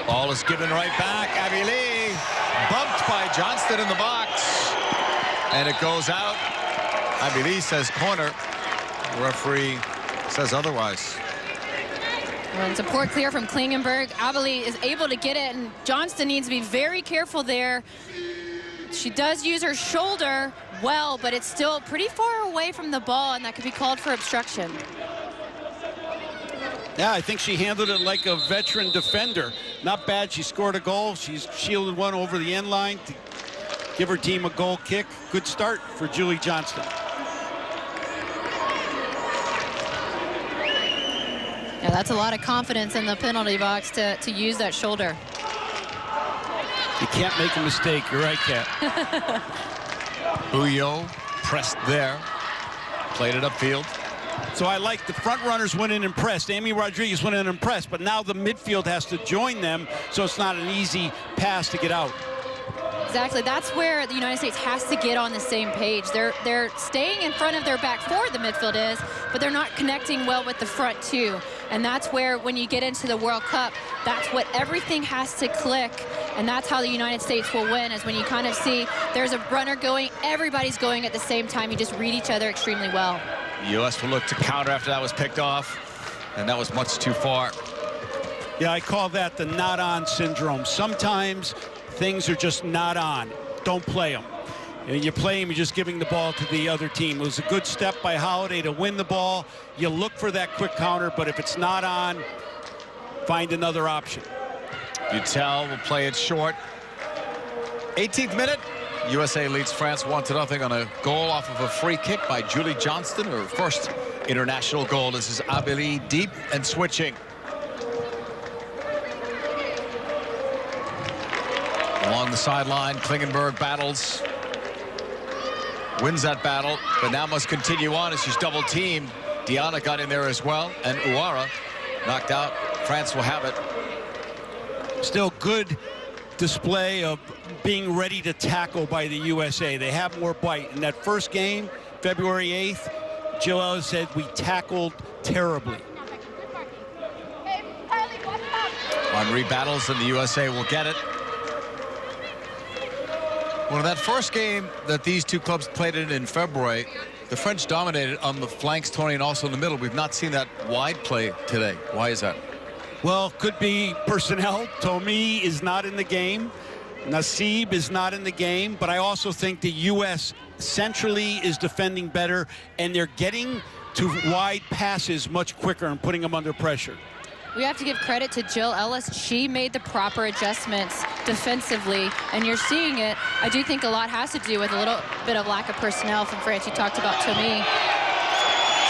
Ball is given right back. Abby Lee bumped by Johnston in the box. And it goes out. Abby Lee says corner. The referee says otherwise. Well, it's a poor clear from Klingenberg. Abeli is able to get it, and Johnston needs to be very careful there. She does use her shoulder well, but it's still pretty far away from the ball, and that could be called for obstruction. Yeah, I think she handled it like a veteran defender. Not bad. She scored a goal. She's shielded one over the end line to give her team a goal kick. Good start for Julie Johnston. Yeah, that's a lot of confidence in the penalty box to use that shoulder. You can't make a mistake. You're right, Kat. Uyo pressed there. Played it upfield. So I like the front runners went in and pressed. Amy Rodriguez went in and pressed, but now the midfield has to join them, so it's not an easy pass to get out. Exactly. That's where the United States has to get on the same page. They're staying in front of their back four, the midfield is, but they're not connecting well with the front two. And that's where, when you get into the World Cup, that's what everything has to click. And that's how the United States will win, is when you kind of see there's a runner going, everybody's going at the same time. You just read each other extremely well. The U.S. will look to counter after that was picked off, and that was much too far. Yeah, I call that the not on syndrome. Sometimes things are just not on. Don't play them. You play them, you're just giving the ball to the other team. It was a good step by Holiday to win the ball. You look for that quick counter, but if it's not on, find another option. Butel will play it short. 18th minute. USA leads France 1-0 on a goal off of a free kick by Julie Johnston, her first international goal. This is Abeli deep and switching. Along the sideline, Klingenberg battles. Wins that battle, but now must continue on as she's double teamed. Diana got in there as well, and Uara knocked out. France will have it. Still good display of being ready to tackle by the USA. They have more bite. In that first game, February 8th, Jill Ellis said we tackled terribly. Henri battles, and the USA will get it. Well, that first game that these two clubs played in February, the French dominated on the flanks, Tony, and also in the middle. We've not seen that wide play today. Why is that? Well, could be personnel. Tomi is not in the game. Nassib is not in the game. But I also think the U.S. centrally is defending better, and they're getting to wide passes much quicker and putting them under pressure. We have to give credit to Jill Ellis. She made the proper adjustments defensively, and you're seeing it. I do think a lot has to do with a little bit of lack of personnel from France. You talked about Tomi.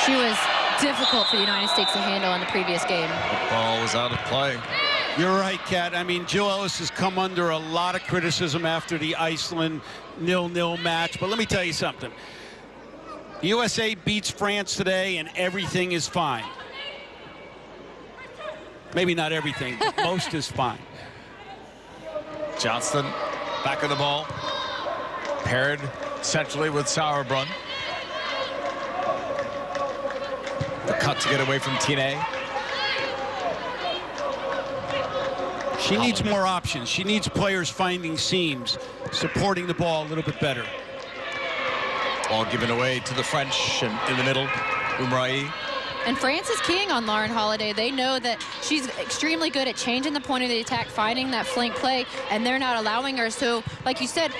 She was difficult for the United States to handle in the previous game. The ball was out of play. You're right, Kat. I mean, Jill Ellis has come under a lot of criticism after the Iceland 0-0 match. But let me tell you something. The USA beats France today, and everything is fine. Maybe not everything, but most is fine. Johnston back of the ball. Paired centrally with Sauerbrunn. The cut to get away from Tine. She needs more options. She needs players finding seams, supporting the ball a little bit better. Ball given away to the French, and in the middle, Umrai. And France is keying on Lauren Holiday. They know that she's extremely good at changing the point of the attack, finding that flank play, and they're not allowing her. So, like you said,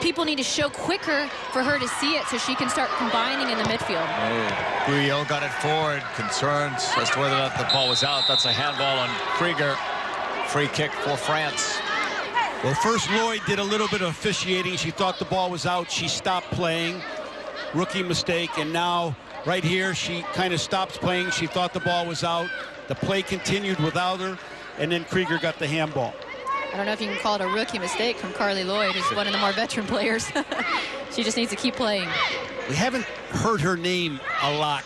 people need to show quicker for her to see it so she can start combining in the midfield. Guyot got it forward. Concerns as to whether or not the ball was out. That's a handball on Krieger. Free kick for France. Well, first Lloyd did a little bit of officiating. She thought the ball was out. She stopped playing. Rookie mistake, and now right here, she kind of stops playing. She thought the ball was out. The play continued without her, and then Krieger got the handball. I don't know if you can call it a rookie mistake from Carly Lloyd, who's one of the more veteran players. She just needs to keep playing. We haven't heard her name a lot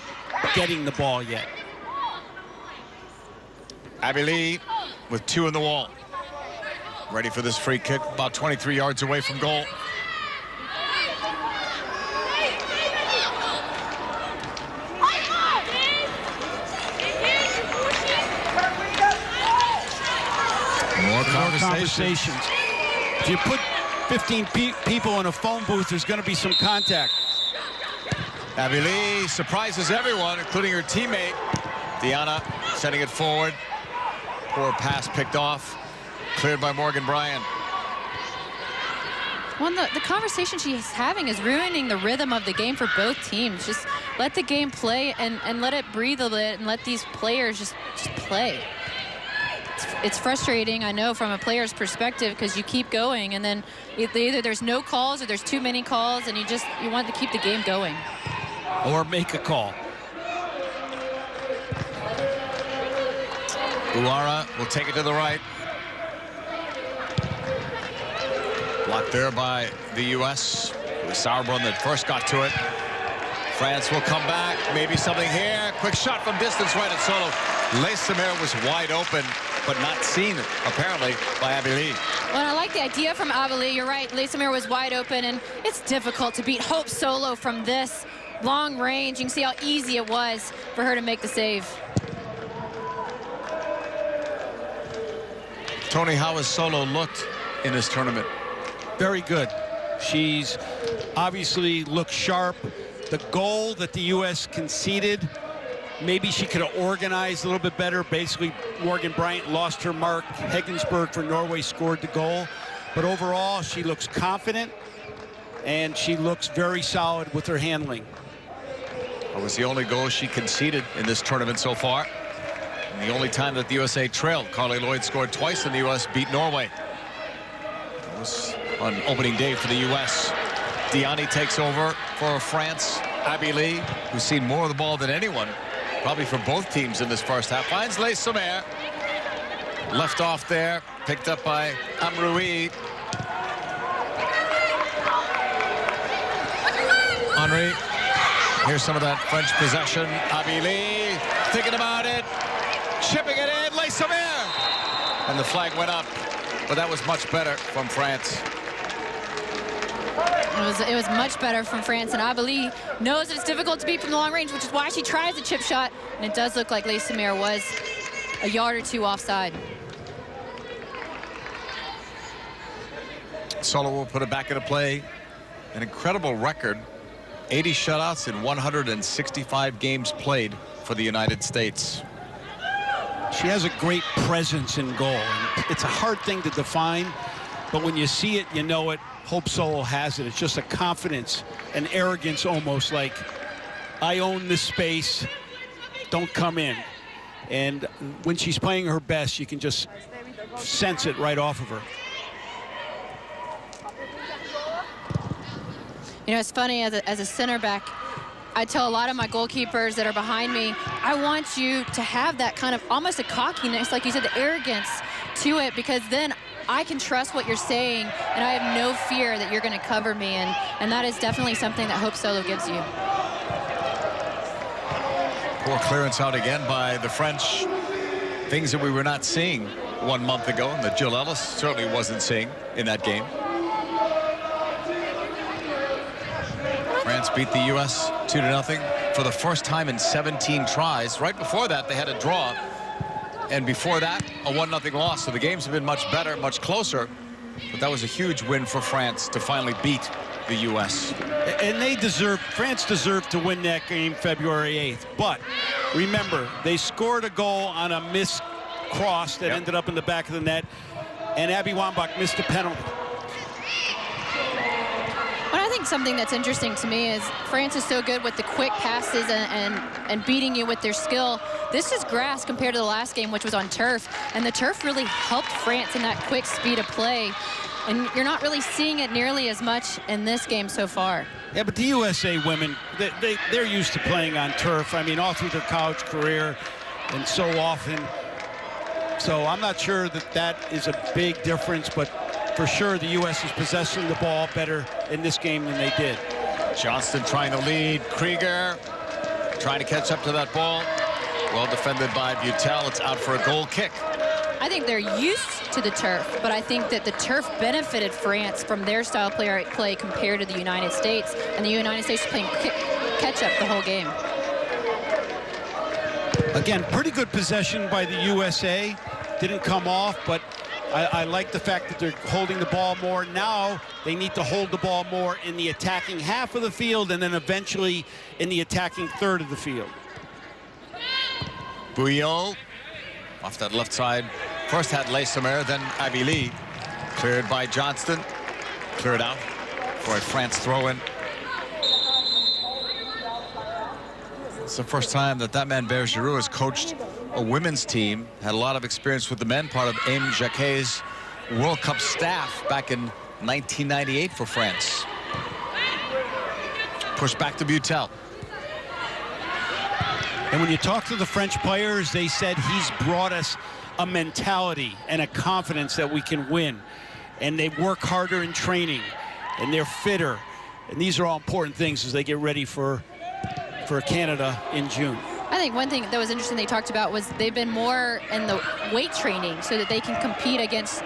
getting the ball yet. Abeli with two in the wall. Ready for this free kick, about 23 yards away from goal. More conversations. If you put 15 people in a phone booth, there's going to be some contact. Abeli surprises everyone, including her teammate. Diana sending it forward. Poor pass picked off. Cleared by Morgan Bryan. Well, the conversation she's having is ruining the rhythm of the game for both teams. Just let the game play and let it breathe a bit and let these players just play. It's frustrating, I know, from a player's perspective, because you keep going and then either there's no calls or there's too many calls, and you want to keep the game going. Or make a call. Uara will take it to the right. Blocked there by the U.S. It was Sauerbrunn that first got to it. France will come back. Maybe something here. Quick shot from distance right at Solo. Leissemer was wide open, but not seen, apparently, by Abili. Well, I like the idea from Abili. You're right. Leissemer was wide open, and it's difficult to beat Hope Solo from this long range. You can see how easy it was for her to make the save. Tony, how has Solo looked in this tournament? Very good. She's obviously looked sharp. The goal that the U.S. conceded, maybe she could have organized a little bit better. Basically, Morgan Bryant lost her mark. Hegensberg for Norway scored the goal. But overall, she looks confident, and she looks very solid with her handling. That was the only goal she conceded in this tournament so far. And the only time that the USA trailed. Carly Lloyd scored twice, and the U.S. beat Norway. That was on opening day for the U.S. Diani takes over for France. Abili, who's seen more of the ball than anyone, probably for both teams in this first half, finds Leissemer. Left off there, picked up by Amroui. Henry. Here's some of that French possession. Abili thinking about it, chipping it in. Leissemer, and the flag went up, but that was much better from France. It was much better from France, and Abili knows that it's difficult to beat from the long range, which is why she tries the chip shot, and it does look like Leissemer was a yard or two offside. Solo will put it back into play. An incredible record. 80 shutouts in 165 games played for the United States. She has a great presence in goal. And it's a hard thing to define, but when you see it, you know it. Hope Solo has it. It's just a confidence, an arrogance almost, like, I own this space, don't come in. And when she's playing her best, you can just sense it right off of her. You know, it's funny, as a center back, I tell a lot of my goalkeepers that are behind me, I want you to have that kind of almost a cockiness, like you said, the arrogance to it, because then I can trust what you're saying, and I have no fear that you're going to cover me, and that is definitely something that Hope Solo gives you. Poor clearance out again by the French. Things that we were not seeing 1 month ago, and that Jill Ellis certainly wasn't seeing in that game. France beat the U.S. 2-0 for the first time in 17 tries. Right before that, they had a draw. And before that, a 1-0 loss. So the games have been much better, much closer. But that was a huge win for France to finally beat the U.S. And France deserved to win that game February 8th. But remember, they scored a goal on a missed cross that ended up in the back of the net. And Abby Wambach missed a penalty. But I think something that's interesting to me is France is so good with the quick passes and beating you with their skill. This is grass compared to the last game, which was on turf. And the turf really helped France in that quick speed of play. And you're not really seeing it nearly as much in this game so far. Yeah, but the USA women, they're used to playing on turf. I mean, all through their college career and so often. So I'm not sure that is a big difference, but for sure the U.S. is possessing the ball better in this game than they did. Johnston trying to lead. Krieger trying to catch up to that ball. Well defended by Butel. It's out for a goal kick. I think they're used to the turf, but I think that the turf benefited France from their style of play compared to the United States, and the United States playing catch-up the whole game. Again, pretty good possession by the USA. Didn't come off, but I like the fact that they're holding the ball more. Now they need to hold the ball more in the attacking half of the field and then eventually in the attacking third of the field. Bouillon off that left side. First had Leissemer, then Abili. Cleared by Johnston. Cleared out for a France throw-in. It's the first time that man Bergerou has coached a women's team. Had a lot of experience with the men, part of Aime Jacquet's World Cup staff back in 1998 for France. Push back to Butel. And when you talk to the French players, they said he's brought us a mentality and a confidence that we can win. and they work harder in training, and they're fitter. And these are all important things as they get ready for Canada in June. I think one thing that was interesting they talked about was they've been more in the weight training so that they can compete against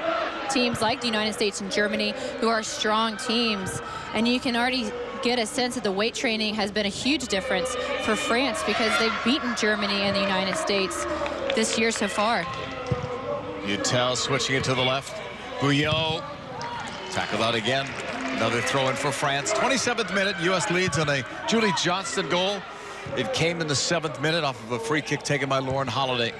teams like the United States and Germany, who are strong teams. And you can already get a sense that the weight training has been a huge difference for France because they've beaten Germany and the United States this year so far. Utel switching it to the left. Bouillot tackled out again. Another throw in for France. 27th minute, U.S. leads on a Julie Johnston goal. It came in the 7th minute off of a free kick taken by Lauren Holiday.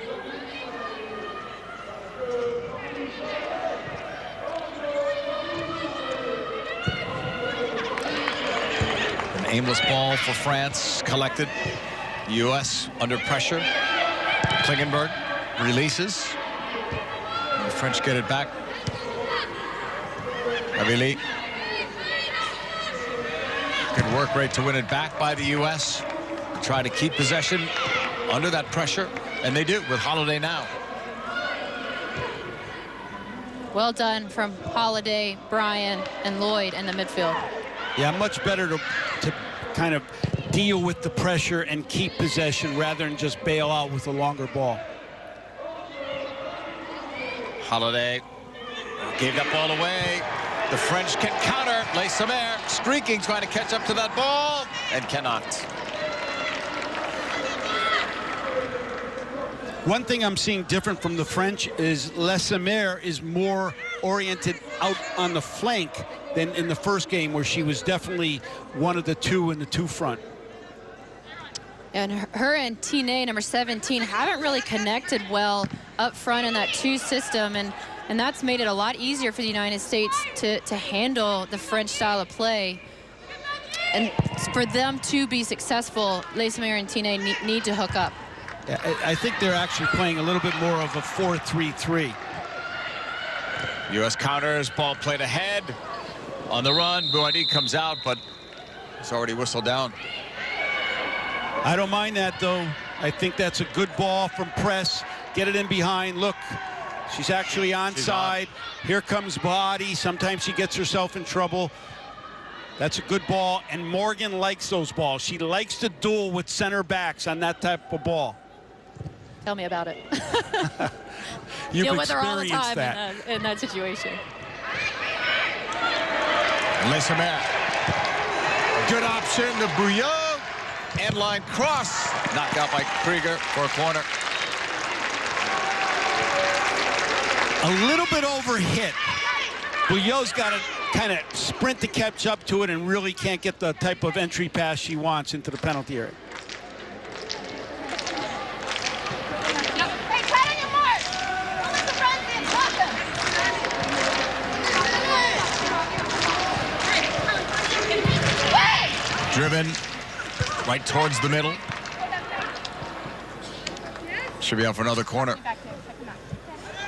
An aimless ball for France, collected. U.S. under pressure. Klingenberg releases. And the French get it back. Avili. Good work rate to win it back by the U.S. Try to keep possession under that pressure, and they do with Holiday now. Well done from Holiday, Bryan, and Lloyd in the midfield. Yeah, much better to kind of deal with the pressure and keep possession rather than just bail out with a longer ball. Holiday gave that ball away. The French can counter. Le Sommer streaking, trying to catch up to that ball, and cannot. One thing I'm seeing different from the French is Le Sommer is more oriented out on the flank than in the first game, where she was definitely one of the two in the two front. And her and Tine, number 17, haven't really connected well up front in that two system, and that's made it a lot easier for the United States to handle the French style of play. And for them to be successful, Le Sommer and Tine need to hook up. Yeah, I think they're actually playing a little bit more of a 4-3-3. U.S. counters, ball played ahead. On the run, Bouhaddi comes out, but it's already whistled down. I don't mind that, though. I think that's a good ball from press. Get it in behind. Look, she's actually onside. Here comes Bouhaddi. Sometimes she gets herself in trouble. That's a good ball, and Morgan likes those balls. She likes to duel with center backs on that type of ball. Tell me about it. You've Deal with her all the experienced time that. in that situation. Le Sommer. Good option to Bouillot. End line cross. Knocked out by Krieger for a corner. A little bit overhit. Bouillot's got to kind of sprint to catch up to it and really can't get the type of entry pass she wants into the penalty area. Driven right towards the middle. Should be out for another corner.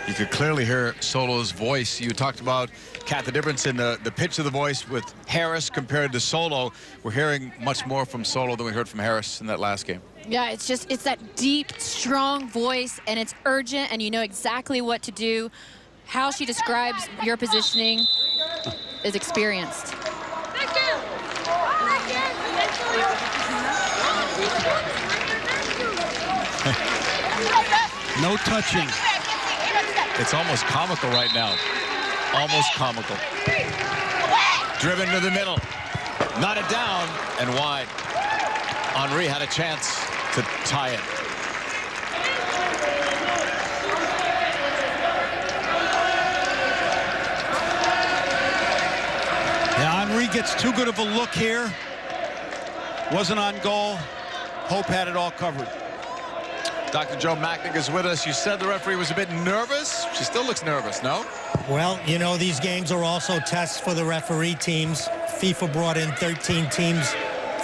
You could clearly hear Solo's voice. You talked about, Kat, the difference in the pitch of the voice with Harris compared to Solo. We're hearing much more from Solo than we heard from Harris in that last game. Yeah, it's that deep, strong voice, and it's urgent, and you know exactly what to do. How she describes your positioning is experienced. No touching. It's almost comical right now. Almost comical. Driven to the middle. Knotted down and wide. Henry had a chance to tie it. Yeah, Henry gets too good of a look here. Wasn't on goal. Hope had it all covered. Dr. Joe Machnik is with us. You said the referee was a bit nervous. She still looks nervous, no? Well, you know, these games are also tests for the referee teams. FIFA brought in 13 teams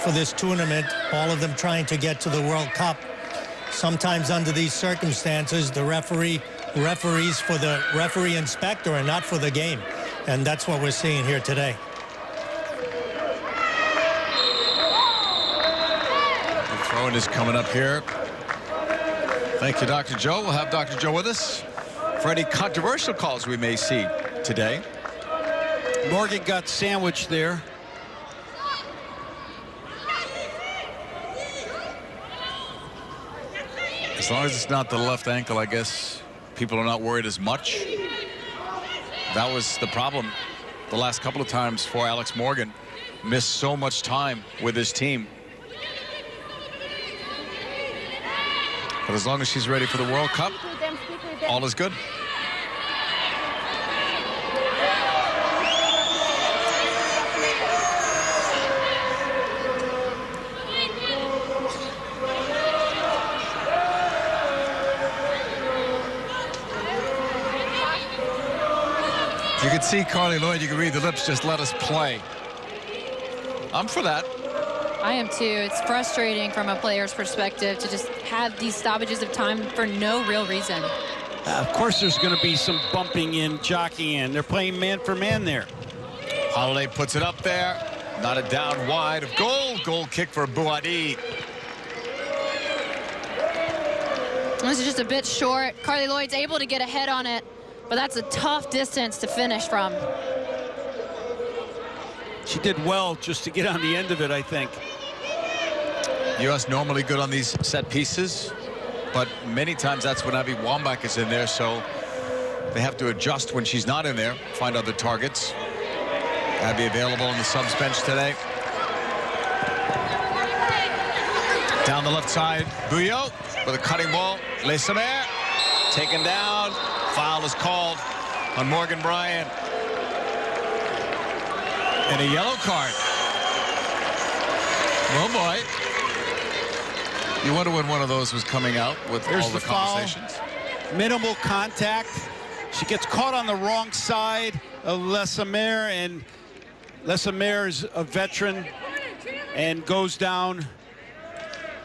for this tournament, all of them trying to get to the World Cup. Sometimes under these circumstances, the referees for the referee inspector and not for the game. And that's what we're seeing here today. The throw-in is coming up here. Thank you, Dr. Joe. We'll have Dr. Joe with us for any controversial calls we may see today. Morgan got sandwiched there. As long as it's not the left ankle, I guess people are not worried as much. That was the problem the last couple of times for Alex Morgan. Missed so much time with his team. But as long as she's ready for the World Cup, all is good. You can see Carly Lloyd, you can read the lips, just let us play. I'm for that. I am too. It's frustrating from a player's perspective to just have these stoppages of time for no real reason. Of course there's going to be some bumping in, jockeying in. They're playing man for man there. Holiday puts it up there. Not a down wide of goal. Goal kick for Bouhaddi. This is just a bit short. Carly Lloyd's able to get ahead on it, but that's a tough distance to finish from. She did well just to get on the end of it, I think. U.S. normally good on these set pieces, but many times that's when Abby Wambach is in there, so they have to adjust when she's not in there, find other targets. Abby available on the subs bench today. Down the left side, Bouillot with a cutting ball. Les Sommer taken down. Foul is called on Morgan Bryant. And a yellow card. Oh boy. You wonder when one of those was coming out with all the conversations. Foul. Minimal contact. She gets caught on the wrong side of Les Sommer, and Les Sommer is a veteran and goes down,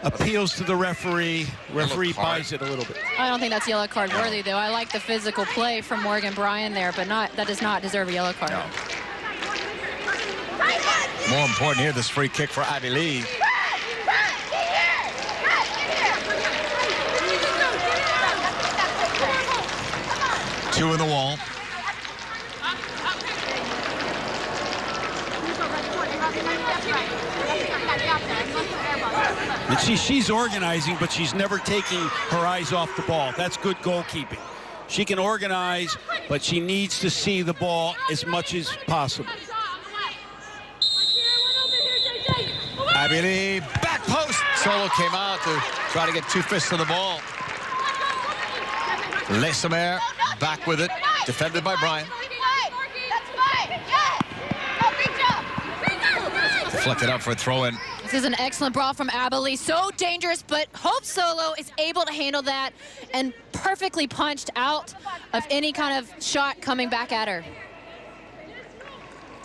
appeals to the referee. Referee buys it a little bit. I don't think that's yellow card worthy, though. I like the physical play from Morgan Bryant there, but that does not deserve a yellow card. No. More important here, this free kick for Abby Lee. Two in the wall. And she's organizing, but she's never taking her eyes off the ball. That's good goalkeeping. She can organize, but she needs to see the ball as much as possible. Abby Lee, back post. Solo came out to try to get two fists on the ball. Les Sommer back with it, defended by Bryant. Deflected out for a throw-in. This is an excellent ball from Abby Lee. So dangerous, but Hope Solo is able to handle that and perfectly punched out of any kind of shot coming back at her.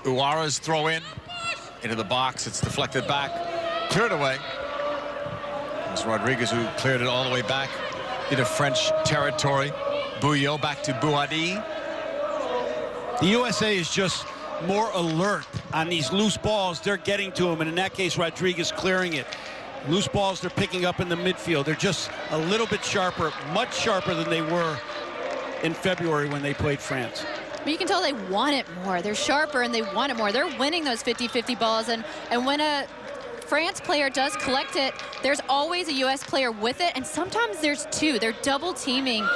Uwara's throw in into the box. It's deflected back, cleared away. It was Rodriguez who cleared it all the way back into French territory. Bouillot back to Bouhaddi. The USA is just more alert on these loose balls. They're getting to them, and in that case, Rodriguez clearing it. Loose balls they're picking up in the midfield. They're just a little bit sharper, much sharper than they were in February when they played France. But you can tell they want it more. They're sharper and they want it more. They're winning those 50-50 balls, and when a France player does collect it, there's always a U.S. player with it, and sometimes there's two. They're double teaming,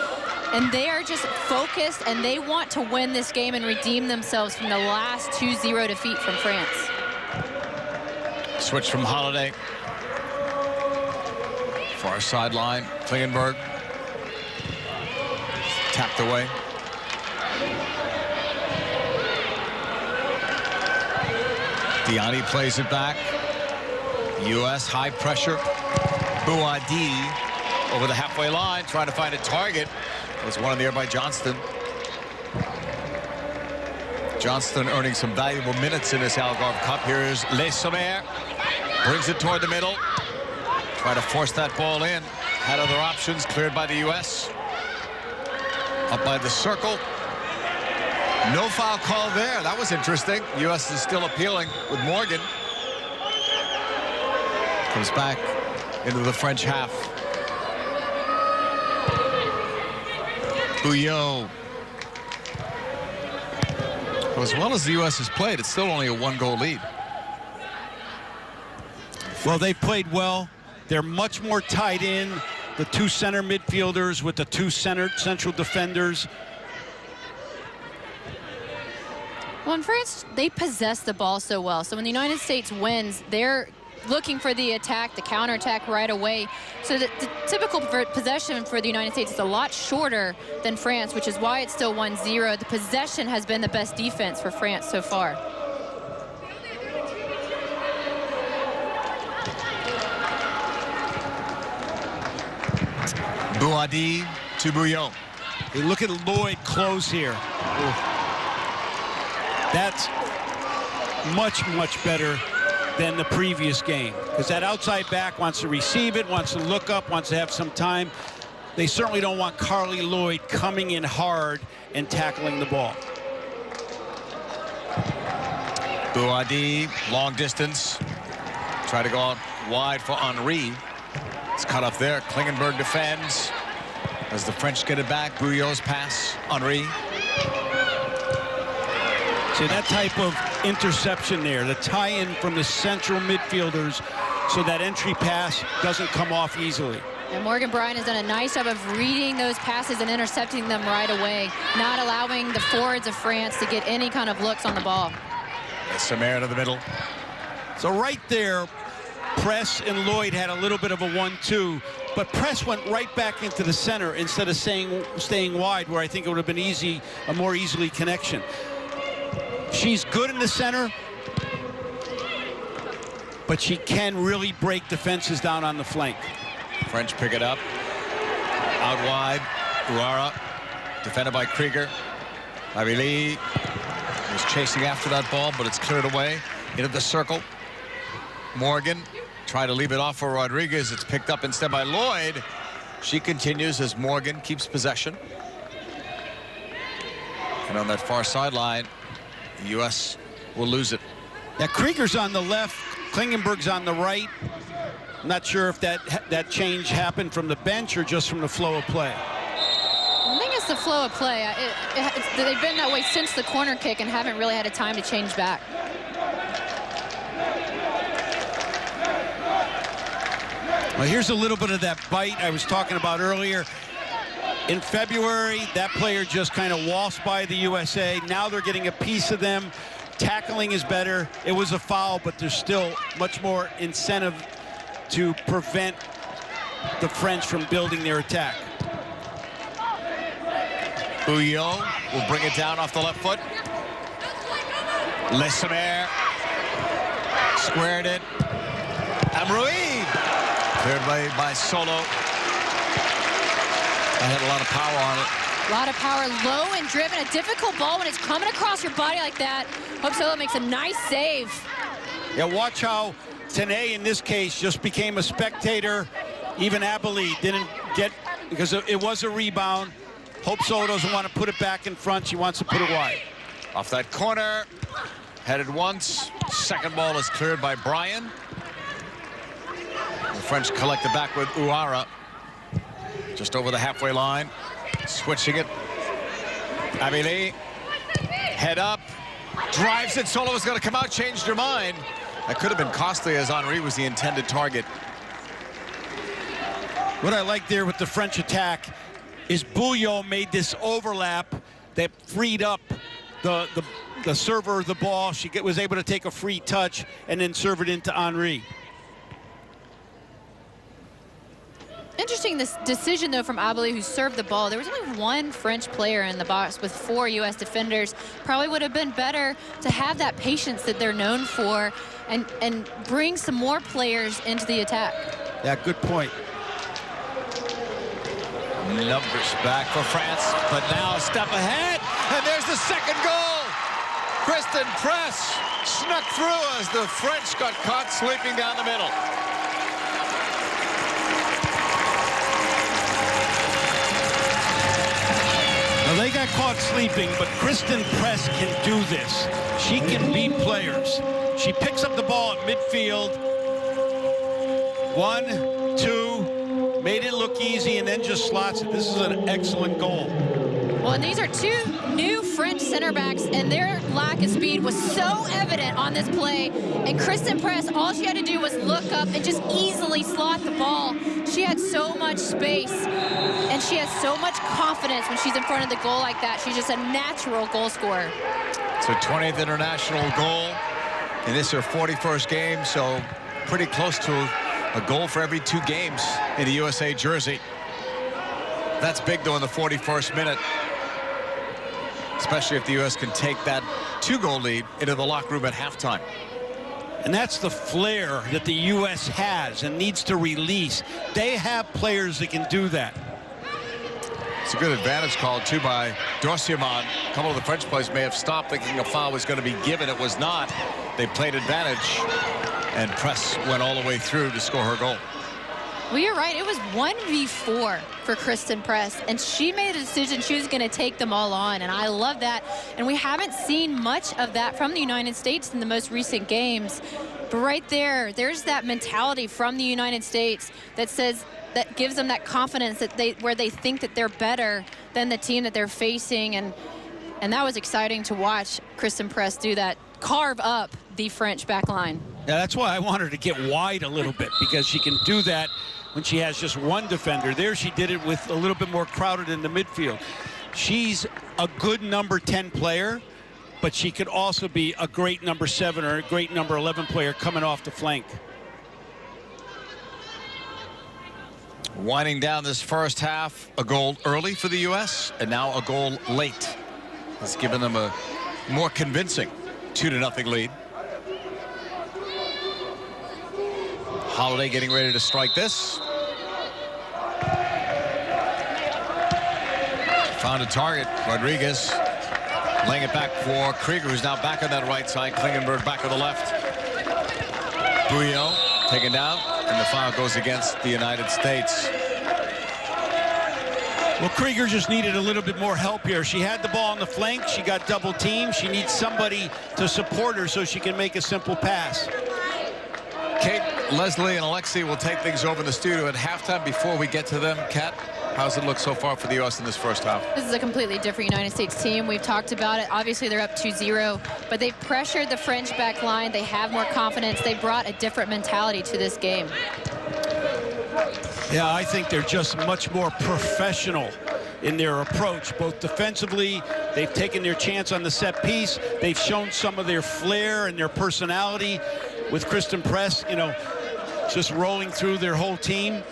and they are just focused, and they want to win this game and redeem themselves from the last 2-0 defeat from France. Switch from Holiday. Far sideline, Klingenberg. Tapped away. Diani plays it back. U.S. high pressure. Bouhaddi over the halfway line, trying to find a target. There's one in the air by Johnston. Johnston earning some valuable minutes in this Algarve Cup. Here's Les Sommer. Brings it toward the middle. Try to force that ball in. Had other options, cleared by the U.S. Up by the circle. No foul call there. That was interesting. U.S. is still appealing with Morgan. Comes back into the French half. Bouillot. Well, as well as the U.S. has played, it's still only a 1-goal lead. Well, they've played well. They're much more tied in. The two center midfielders with the two central defenders. Well, in France, they possess the ball so well. So when the United States wins, they're looking for the attack, the counterattack right away. So the typical possession for the United States is a lot shorter than France, which is why it's still 1-0. The possession has been the best defense for France so far. Bouhaddi to Bouillon. Hey, look at Lloyd close here. Ooh. That's much, much better than the previous game, because that outside back wants to receive it, wants to look up, wants to have some time. They certainly don't want Carly Lloyd coming in hard and tackling the ball. Bouhaddi, long distance. Try to go out wide for Henry. It's cut off there. Klingenberg defends. As the French get it back, Bouillon's pass, Henry. See, that type of interception there, the tie-in from the central midfielders so that entry pass doesn't come off easily. And Morgan Bryan has done a nice job of reading those passes and intercepting them right away, not allowing the forwards of France to get any kind of looks on the ball. Samara to the middle. So right there, Press and Lloyd had a little bit of a 1-2, but Press went right back into the center instead of staying wide, where I think it would have been a more easily connection. She's good in the center, but she can really break defenses down on the flank. French pick it up. Out wide, Uara, defended by Krieger. Abili was chasing after that ball, but it's cleared away into the circle. Morgan tried to leave it off for Rodriguez. It's picked up instead by Lloyd. She continues as Morgan keeps possession. And on that far sideline, the U.S. will lose it. Now, Krieger's on the left, Klingenberg's on the right. I'm not sure if that change happened from the bench or just from the flow of play. I think it's the flow of play. They've been that way since the corner kick and haven't really had a time to change back. Well, here's a little bit of that bite I was talking about earlier. In February, that player just kind of waltzed by the USA. Now they're getting a piece of them. Tackling is better. It was a foul, but there's still much more incentive to prevent the French from building their attack. Bouillon will bring it down off the left foot. Lessemer squared it. Amroui cleared by Solo. I had a lot of power on it. A lot of power, low and driven, a difficult ball when it's coming across your body like that. Hope Solo makes a nice save. Yeah, watch how Tenay in this case just became a spectator. Even Abili didn't get, because it was a rebound. Hope Solo doesn't want to put it back in front. She wants to put it wide. Off that corner, headed once. Second ball is cleared by Bryan. The French collect it back with Uara. Just over the halfway line. Switching it. Abili. Head up. Drives it. Solo was going to come out, changed her mind. That could have been costly as Henry was the intended target. What I like there with the French attack is Bouillon made this overlap that freed up the server of the ball. She was able to take a free touch and then serve it into Henry. Interesting, this decision, though, from Abili, who served the ball. There was only one French player in the box with 4 U.S. defenders. Probably would have been better to have that patience that they're known for and bring some more players into the attack. Yeah, good point. Numbers back for France, but now a step ahead, and there's the second goal. Kristen Press snuck through as the French got caught sleeping down the middle. Now, they got caught sleeping, but Kristen Press can do this. She can beat players. She picks up the ball at midfield. 1, 2, made it look easy and then just slots it. This is an excellent goal. Well, and these are two new French center backs, and their lack of speed was so evident on this play. And Kristen Press, all she had to do was look up and just easily slot the ball. She had so much space, and she has so much confidence when she's in front of the goal like that. She's just a natural goal scorer. It's her 20th international goal, and this is her 41st game, so pretty close to a goal for every 2 games in the USA jersey. That's big, though, in the 41st minute, especially if the U.S. can take that 2-goal lead into the locker room at halftime. And that's the flair that the U.S. has and needs to release. They have players that can do that. It's a good advantage call, too, by Dorseyman. A couple of the French players may have stopped thinking a foul was going to be given. It was not. They played advantage, and Press went all the way through to score her goal. Well, you're right. It was 1v4 for Kristen Press, and she made a decision she was going to take them all on, and I love that. And we haven't seen much of that from the United States in the most recent games. But right there, there's that mentality from the United States that says, that gives them that confidence that where they think that they're better than the team that they're facing, and that was exciting to watch Kristen Press do that, carve up the French back line. Yeah, that's why I want her to get wide a little bit, because she can do that when she has just one defender. There she did it with a little bit more crowded in the midfield. She's a good number 10 player, but she could also be a great number 7 or a great number 11 player coming off the flank. Winding down this first half, a goal early for the U.S. and now a goal late. It's given them a more convincing 2-0 lead. Holiday getting ready to strike this. Found a target. Rodriguez laying it back for Krieger, who's now back on that right side. Klingenberg back on the left. Bouillon taken down, and the foul goes against the United States. Well, Krieger just needed a little bit more help here. She had the ball on the flank. She got double teamed. She needs somebody to support her so she can make a simple pass. Kate, Leslie, and Alexi will take things over in the studio at halftime. Before we get to them, Kat, how's it look so far for the U.S. in this first half? This is a completely different United States team. We've talked about it. Obviously, they're up 2-0, but they've pressured the French back line. They have more confidence. They brought a different mentality to this game. Yeah, I think they're just much more professional in their approach, both defensively. They've taken their chance on the set piece. They've shown some of their flair and their personality with Kristen Press, you know, just rolling through their whole team.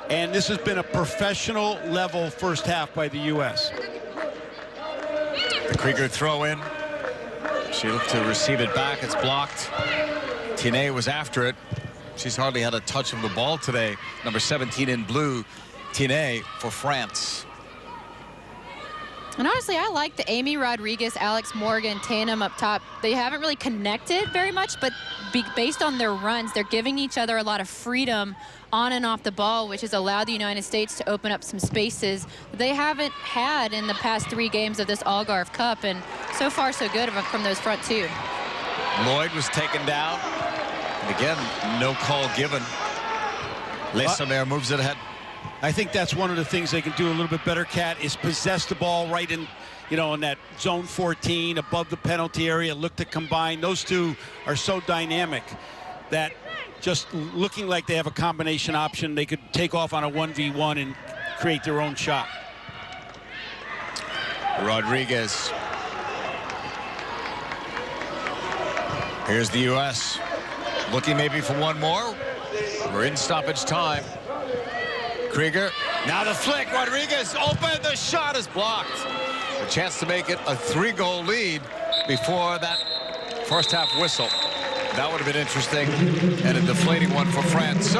And this has been a professional level first half by the U.S. The Krieger throw in. She looked to receive it back. It's blocked. Tiné was after it. She's hardly had a touch of the ball today. Number 17 in blue, Tiné for France. And honestly, I like the Amy Rodriguez, Alex Morgan tandem up top. They haven't really connected very much, but based on their runs, they're giving each other a lot of freedom on and off the ball, which has allowed the United States to open up some spaces that they haven't had in the past 3 games of this Algarve Cup. And so far, so good from those front 2. Lloyd was taken down. And again, no call given. Lesamer moves it ahead. I think that's one of the things they can do a little bit better, Kat, is possess the ball right in, you know, in that zone 14 above the penalty area, look to combine. Those two are so dynamic that just looking like they have a combination option, they could take off on a 1v1 and create their own shot. Rodriguez. Here's the U.S. looking maybe for one more. We're in stoppage time. Krieger, now the flick, Rodriguez open, the shot is blocked. A chance to make it a 3-goal lead before that first half whistle. That would have been interesting, and a deflating one for France. So,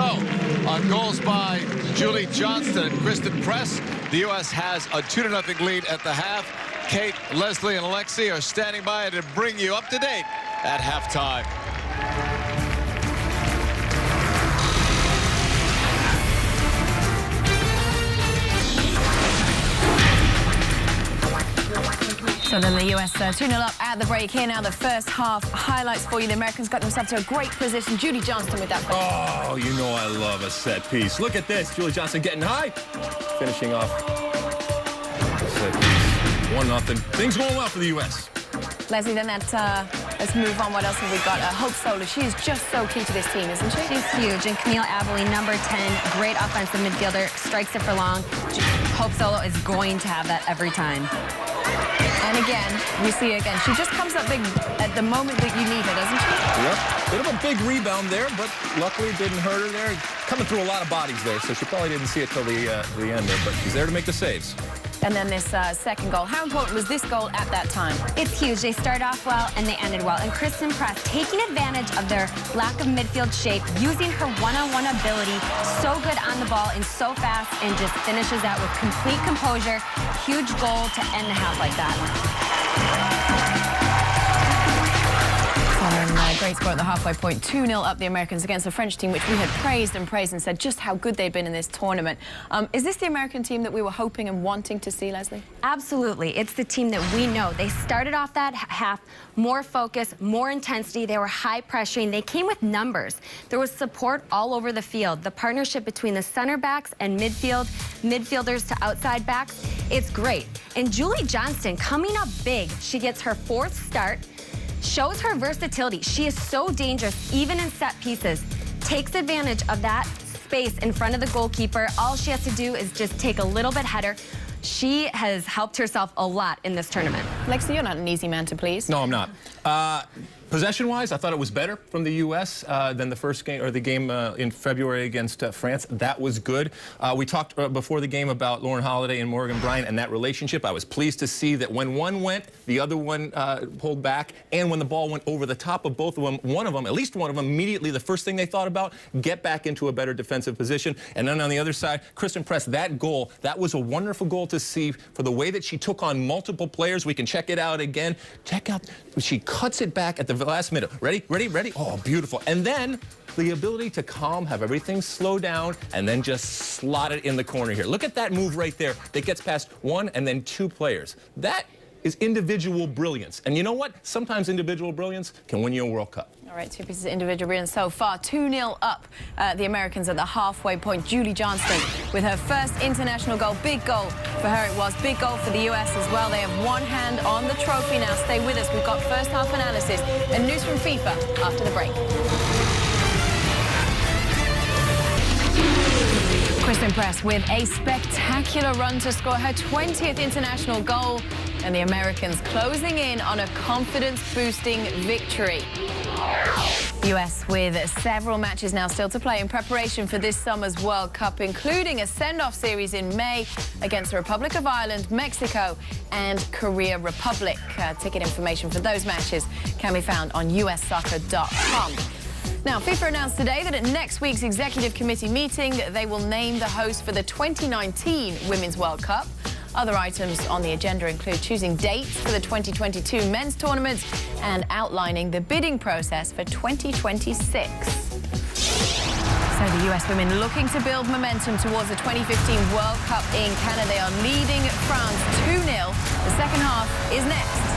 on goals by Julie Johnston and Kristen Press, the U.S. has a 2-0 lead at the half. Kate, Leslie, and Alexi are standing by to bring you up to date at halftime. So then the U.S. 2-0 up at the break. Here now the first half highlights for you. The Americans got themselves to a great position. Julie Johnston with that finish. Oh, you know I love a set piece. Look at this. Julie Johnston getting high. Finishing off the set piece. 1-0. Things going well for the U.S. Leslie, then let's move on. What else have we got? Hope Solo. She is just so key to this team, isn't she? She's huge. And Camille Abilene, number 10, great offensive midfielder, strikes it for long. Hope Solo is going to have that every time. And again, we see again, she just comes up big at the moment that you need her, doesn't she? Yep. Bit of a big rebound there, but luckily it didn't hurt her there. Coming through a lot of bodies there, so she probably didn't see it till the end there, but she's there to make the saves. And then this second goal. How important was this goal at that time? It's huge. They started off well and they ended well. And Kristen Press taking advantage of their lack of midfield shape, using her one-on-one ability, so good on the ball and so fast, and just finishes out with complete composure. Huge goal to end the half like that. Great score at the halfway point. 2-0 up the Americans against the French team, which we had praised and said just how good they'd been in this tournament. Is this the American team that we were hoping and wanting to see, Leslie? Absolutely. It's the team that we know. They started off that half more focus, more intensity. They were high pressuring. They came with numbers. There was support all over the field. The partnership between the center backs and midfielders to outside backs, it's great. And Julie Johnston coming up big. She gets her 4th start. Shows her versatility. She is so dangerous, even in set pieces. Takes advantage of that space in front of the goalkeeper. All she has to do is just take a little bit header. She has helped herself a lot in this tournament. Lexi, you're not an easy man to please. No, I'm not. Possession-wise, I thought it was better from the U.S. Than the first game, or the game in February against France. That was good. We talked before the game about Lauren Holiday and Morgan Bryant and that relationship. I was pleased to see that when one went, the other one pulled back, and when the ball went over the top of both of them, at least one of them, immediately the first thing they thought about, get back into a better defensive position. And then on the other side, Kristen Press, that goal, that was a wonderful goal to see for the way that she took on multiple players. We can check it out again. Check out, she cuts it back at the last minute. Ready, ready, ready. Oh, beautiful. And then the ability to calm, have everything slow down, and then just slot it in the corner here. Look at that move right there that gets past 1 and then 2 players. That is individual brilliance. And you know what? Sometimes individual brilliance can win you a World Cup. All right, 2 pieces of individual brilliance so far. 2-0 up the Americans at the halfway point. Julie Johnston with her first international goal. Big goal for her it was. Big goal for the U.S. as well. They have one hand on the trophy now. Stay with us. We've got first half analysis and news from FIFA after the break. Kristen Press with a spectacular run to score her 20th international goal, and the Americans closing in on a confidence-boosting victory. The U.S. with several matches now still to play in preparation for this summer's World Cup, including a send-off series in May against the Republic of Ireland, Mexico and Korea Republic. Ticket information for those matches can be found on ussoccer.com. Now, FIFA announced today that at next week's Executive Committee meeting, they will name the host for the 2019 Women's World Cup. Other items on the agenda include choosing dates for the 2022 men's tournaments and outlining the bidding process for 2026. So the U.S. women looking to build momentum towards the 2015 World Cup in Canada. They are leading France 2-0. The second half is next.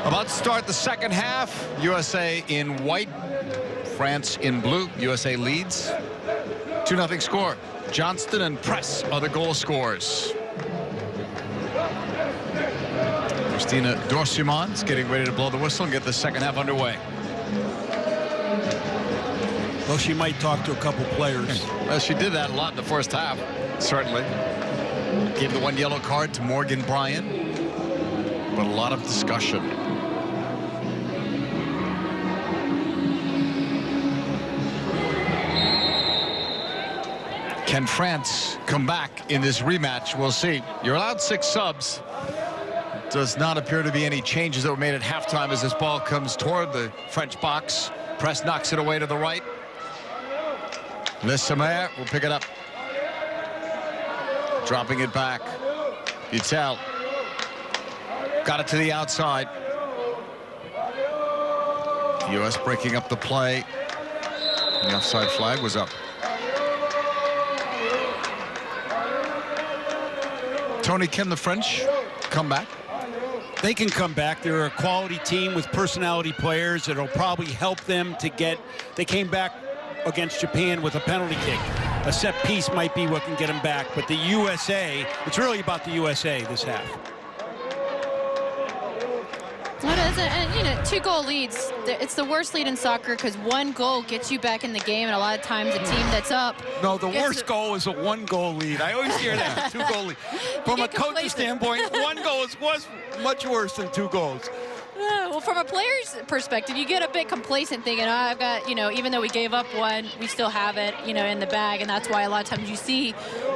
About to start the second half. USA in white, France in blue. USA leads. 2-0 score. Johnston and Press are the goal scorers. Christina Dorsimans getting ready to blow the whistle and get the second half underway. Well, she might talk to a couple players. Well, she did that a lot in the first half, certainly. Gave the 1 yellow card to Morgan Bryant, but a lot of discussion. Can France come back in this rematch? We'll see. You're allowed 6 subs. Does not appear to be any changes that were made at halftime as this ball comes toward the French box. Press knocks it away to the right. Lessemer will pick it up. Dropping it back. Utel. Got it to the outside. The U.S. breaking up the play. The offside flag was up. Tony, can the French come back? They can come back. They're a quality team with personality players. It'll probably help them to get. They came back against Japan with a penalty kick. A set piece might be what can get them back. But the USA, it's really about the USA this half. What is it? And, you know, 2-goal leads, it's the worst lead in soccer because 1 goal gets you back in the game, and a lot of times a team that's up. No, the worst goal is a 1-goal lead. I always hear that, 2-goal lead. From a coach's standpoint, 1 goal was much worse than 2 goals. Well, from a player's perspective, you get a bit complacent thinking, oh, I've got, you know, even though we gave up 1, we still have it, you know, in the bag. And that's why a lot of times you see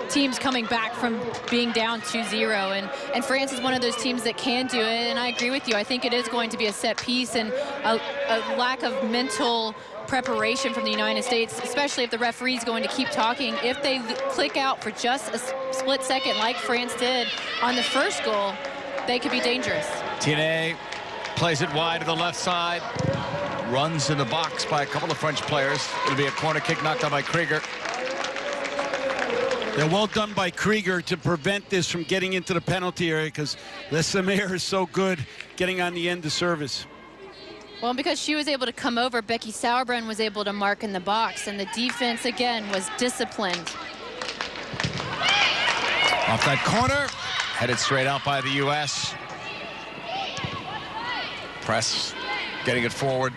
teams coming back from being down 2-0. And France is one of those teams that can do it. And I agree with you. I think it is going to be a set piece and a lack of mental preparation from the United States, especially if the referee is going to keep talking. If they click out for just a split second like France did on the first goal, they could be dangerous. Tiene plays it wide to the left side. Runs in the box by a couple of French players. It'll be a corner kick knocked out by Krieger. They're well done by Krieger to prevent this from getting into the penalty area because Lesamaire is so good getting on the end of service. Well, because she was able to come over, Becky Sauerbrunn was able to mark in the box, and the defense, again, was disciplined. Off that corner, headed straight out by the U.S. Press, getting it forward.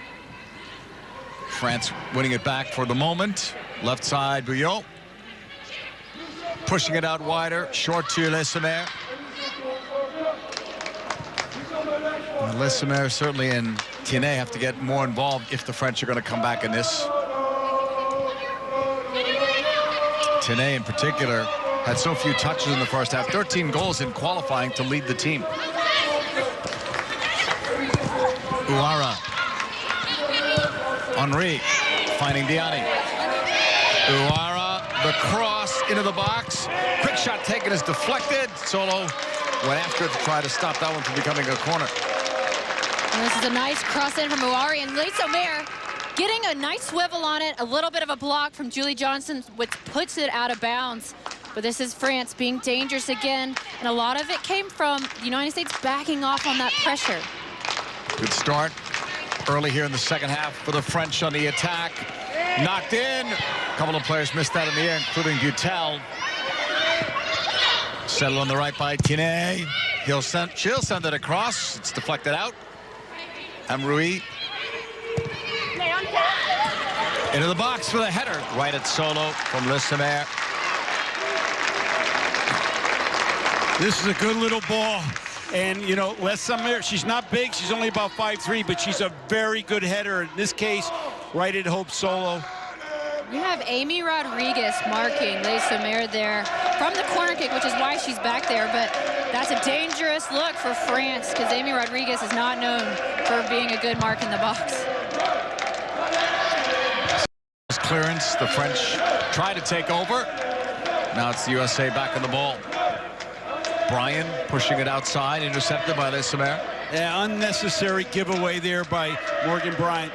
France winning it back for the moment. Left side, Bouillot. Pushing it out wider, short to Lesamaire. Lesamaire certainly and Tiene have to get more involved if the French are going to come back in this. Tiene in particular had so few touches in the first half. 13 goals in qualifying to lead the team. Ouara. Henry finding Diani. Ouara, the cross into the box. Quick shot taken is deflected. Solo went after it to try to stop that one from becoming a corner. And this is a nice cross in from Ouari, and Lesamaire getting a nice swivel on it. A little bit of a block from Julie Johnson, which puts it out of bounds. But this is France being dangerous again, and a lot of it came from the United States backing off on that pressure. Good start early here in the second half for the French on the attack. Knocked in. A couple of players missed that in the air, including Butel. Settled on the right by Tiene. She'll send it across. It's deflected out. Amroui. Into the box for the header. Right at Solo from Lesamaire. This is a good little ball. And, you know, Lesamaire, she's not big. She's only about 5'3", but she's a very good header. In this case, right at Hope Solo. You have Amy Rodriguez marking Lesamaire there from the corner kick, which is why she's back there. But that's a dangerous look for France because Amy Rodriguez is not known for being a good mark in the box. Clearance, the French try to take over. Now it's the USA back on the ball. Bryan pushing it outside, intercepted by Lesamaire. Yeah, unnecessary giveaway there by Morgan Bryant.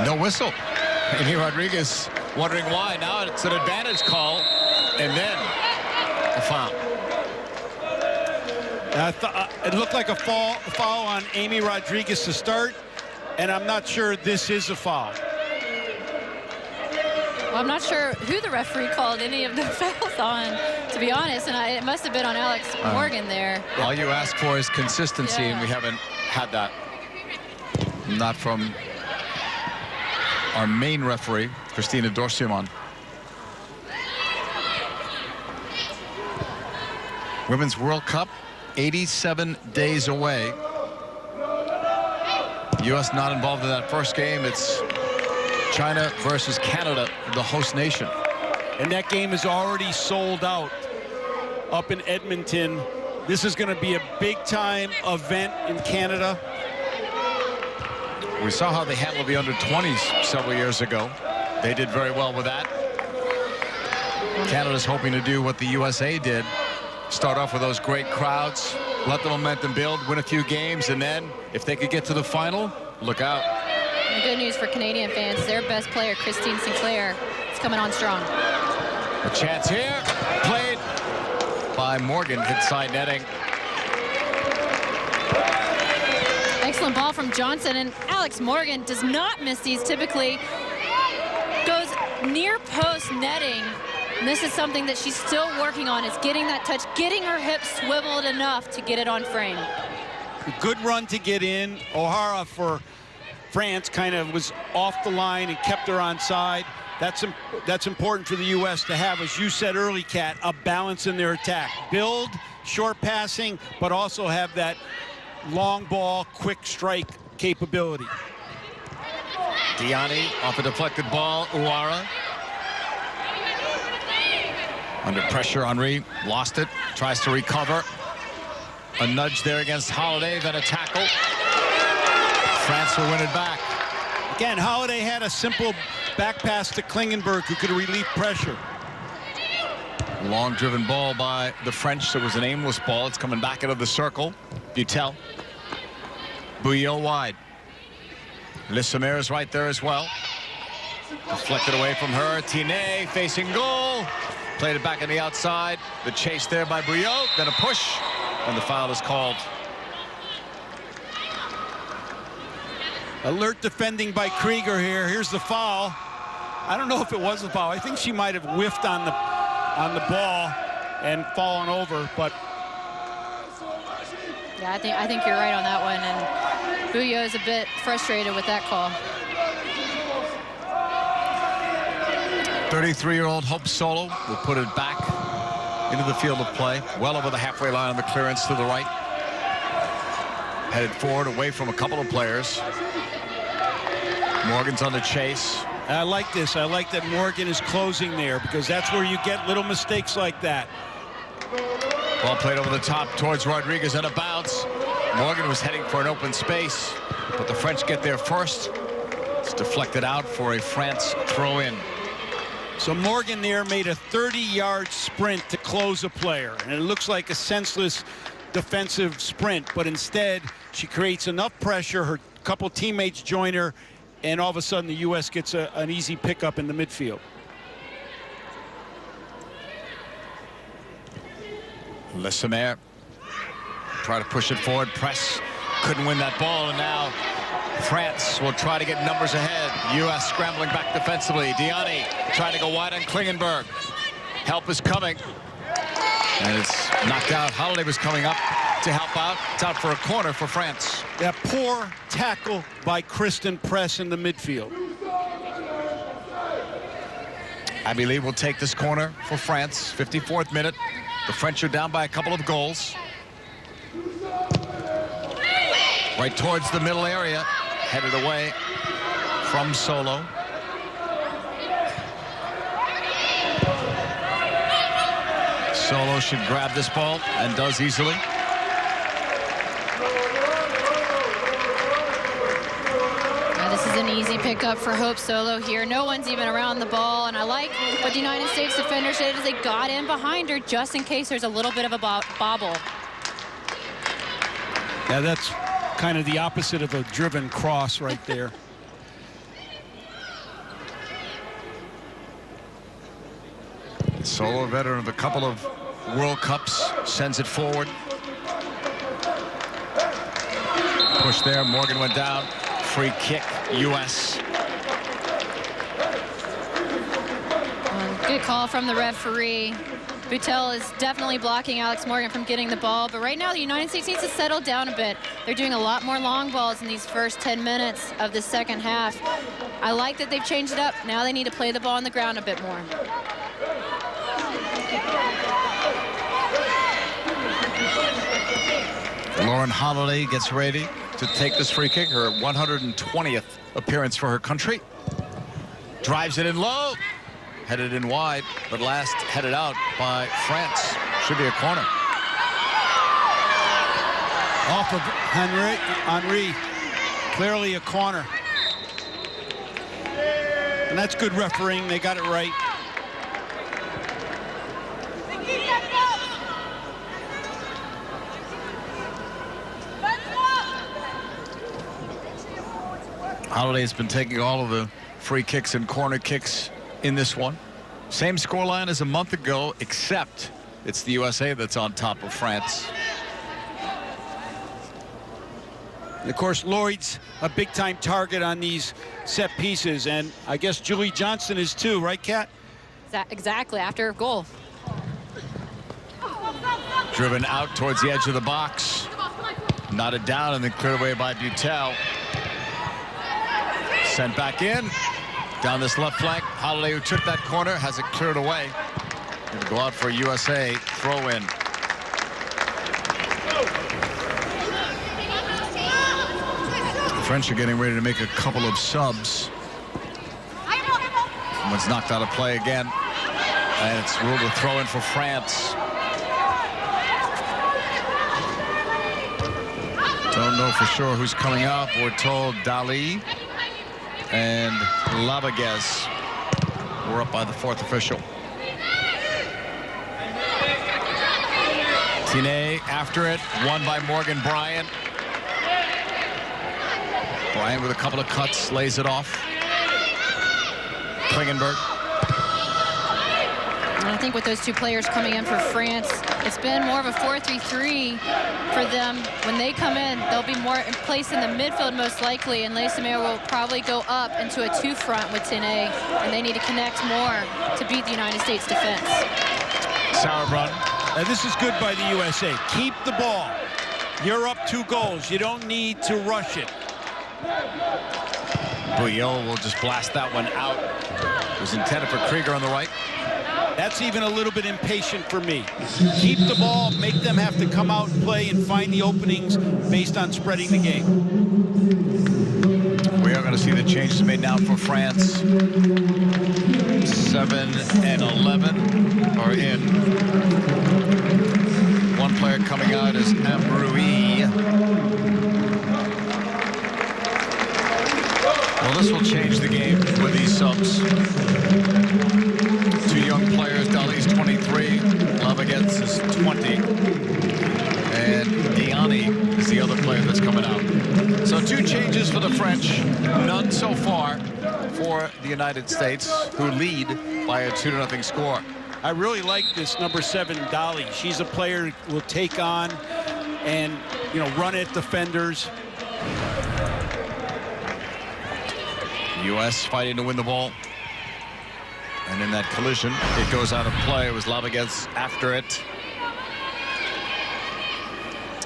No whistle. Amy Rodriguez wondering why. Now it's an advantage call, and then a foul. It looked like a foul on Amy Rodriguez to start, and I'm not sure this is a foul. Well, I'm not sure who the referee called any of the fouls on, to be honest, and it must have been on Alex Morgan there. All you ask for is consistency, and we haven't had that. Not from our main referee, Christina Dorsimon. Women's World Cup, 87 days away. U.S. not involved in that first game. It's China versus Canada, the host nation. And that game is already sold out up in Edmonton. This is going to be a big-time event in Canada. We saw how they handled the under-20s several years ago. They did very well with that. Canada's hoping to do what the USA did. Start off with those great crowds, let the momentum build, win a few games, and then if they could get to the final, look out. And the good news for Canadian fans, their best player, Christine Sinclair, is coming on strong. A chance here, played by by Morgan, hit side netting. Excellent ball from Johnson, and Alex Morgan does not miss these typically. Goes near post netting. And this is something that she's still working on, is getting that touch, getting her hips swiveled enough to get it on frame. Good run to get in. O'Hara for France kind of was off the line and kept her on side. That's important for the U.S. to have, as you said early, Kat, a balance in their attack. Build, short passing, but also have that long ball, quick strike capability. Diani off a deflected ball. Uwara. Under pressure, Henry lost it, tries to recover. A nudge there against Holiday, then a tackle. France will win it back. Again, Holiday had a simple back pass to Klingenberg, who could relieve pressure. Long driven ball by the French. It was an aimless ball. It's coming back into the circle. Butel. Bouillot wide. Lissamer is right there as well. Deflected away from her. Tiné facing goal. Played it back on the outside. The chase there by Bouillot. Then a push. And the foul is called. Alert defending by Krieger here. Here's the foul. I don't know if it was a foul. I think she might have whiffed on the ball and fallen over, but Yeah, I think you're right on that one, and Bouillot is a bit frustrated with that call. 33-year-old Hope Solo will put it back into the field of play, well over the halfway line on the clearance to the right. Headed forward away from a couple of players. Morgan's on the chase. I like this. I like that Morgan is closing there, because that's where you get little mistakes like that. Ball played over the top towards Rodriguez and a bounce. Morgan was heading for an open space, but the French get there first. It's deflected out for a France throw-in. So Morgan there made a 30-yard sprint to close a player, and it looks like a senseless defensive sprint, but instead she creates enough pressure, her couple teammates join her, and all of a sudden the U.S. gets an easy pickup in the midfield. Lissamer try to push it forward, press, couldn't win that ball, and now France will try to get numbers ahead. U.S. scrambling back defensively. Diani trying to go wide on Klingenberg. Help is coming, and it's knocked out. Holiday was coming up to help out. It's out for a corner for France. That poor tackle by Kristen Press in the midfield. Abby Lee will take this corner for France. 54th minute. The French are down by a couple of goals. Right towards the middle area. Headed away from Solo. Solo should grab this ball and does easily. This is an easy pickup for Hope Solo here. No one's even around the ball, and I like what the United States defenders did is they got in behind her just in case there's a little bit of a bobble. Yeah, that's kind of the opposite of a driven cross right there. Solo, veteran of a couple of World Cups, sends it forward. Push there, Morgan went down. Free kick, U.S. Good call from the referee. Butel is definitely blocking Alex Morgan from getting the ball, but right now the United States needs to settle down a bit. They're doing a lot more long balls in these first 10 minutes of the second half. I like that they've changed it up. Now they need to play the ball on the ground a bit more. Lauren Holiday gets ready to take this free kick, her 120th appearance for her country. Drives it in low. Headed in wide, but last headed out by France. Should be a corner. Off of Henry. Clearly a corner. And that's good refereeing. They got it right. Holiday's been taking all of the free kicks and corner kicks in this one. Same scoreline as a month ago, except it's the USA that's on top of France. And of course, Lloyd's a big-time target on these set pieces, and I guess Julie Johnston is too, right, Kat? Exactly, after a goal. Driven out towards the edge of the box. Knotted down and then cleared away by Butel. Sent back in. Down this left flank. Holiday, who took that corner, has it cleared away. Going to go out for a USA throw-in. The French are getting ready to make a couple of subs. Someone's knocked out of play again. And it's ruled a throw-in for France. Don't know for sure who's coming up. We're told Dali and Labaguez. We're up by the fourth official. Tine after it, won by Morgan Bryant. Bryant with a couple of cuts, lays it off. Klingenberg. I think with those two players coming in for France, it's been more of a 4-3-3 for them. When they come in, they'll be more in place in the midfield most likely, and Leismer will probably go up into a two-front with Tine, and they need to connect more to beat the United States defense. Sauerbrunn. And this is good by the USA. Keep the ball. You're up 2 goals. You don't need to rush it. Bouillot will just blast that one out. It was intended for Krieger on the right. That's even a little bit impatient for me. Keep the ball, make them have to come out and play and find the openings based on spreading the game. We are going to see the changes made now for France. 7 and 11 are in. One player coming out is Ambrui. Well, this will change the game with these subs. 2 young players. Dali's 23. Labaguez is 20. And Diani is the other player that's coming out. So 2 changes for the French. None so far for the United States, who lead by a 2-0 score. I really like this number 7, Dali. She's a player who will take on and, run at defenders. U.S. fighting to win the ball. And in that collision, it goes out of play. It was Labaguez after it.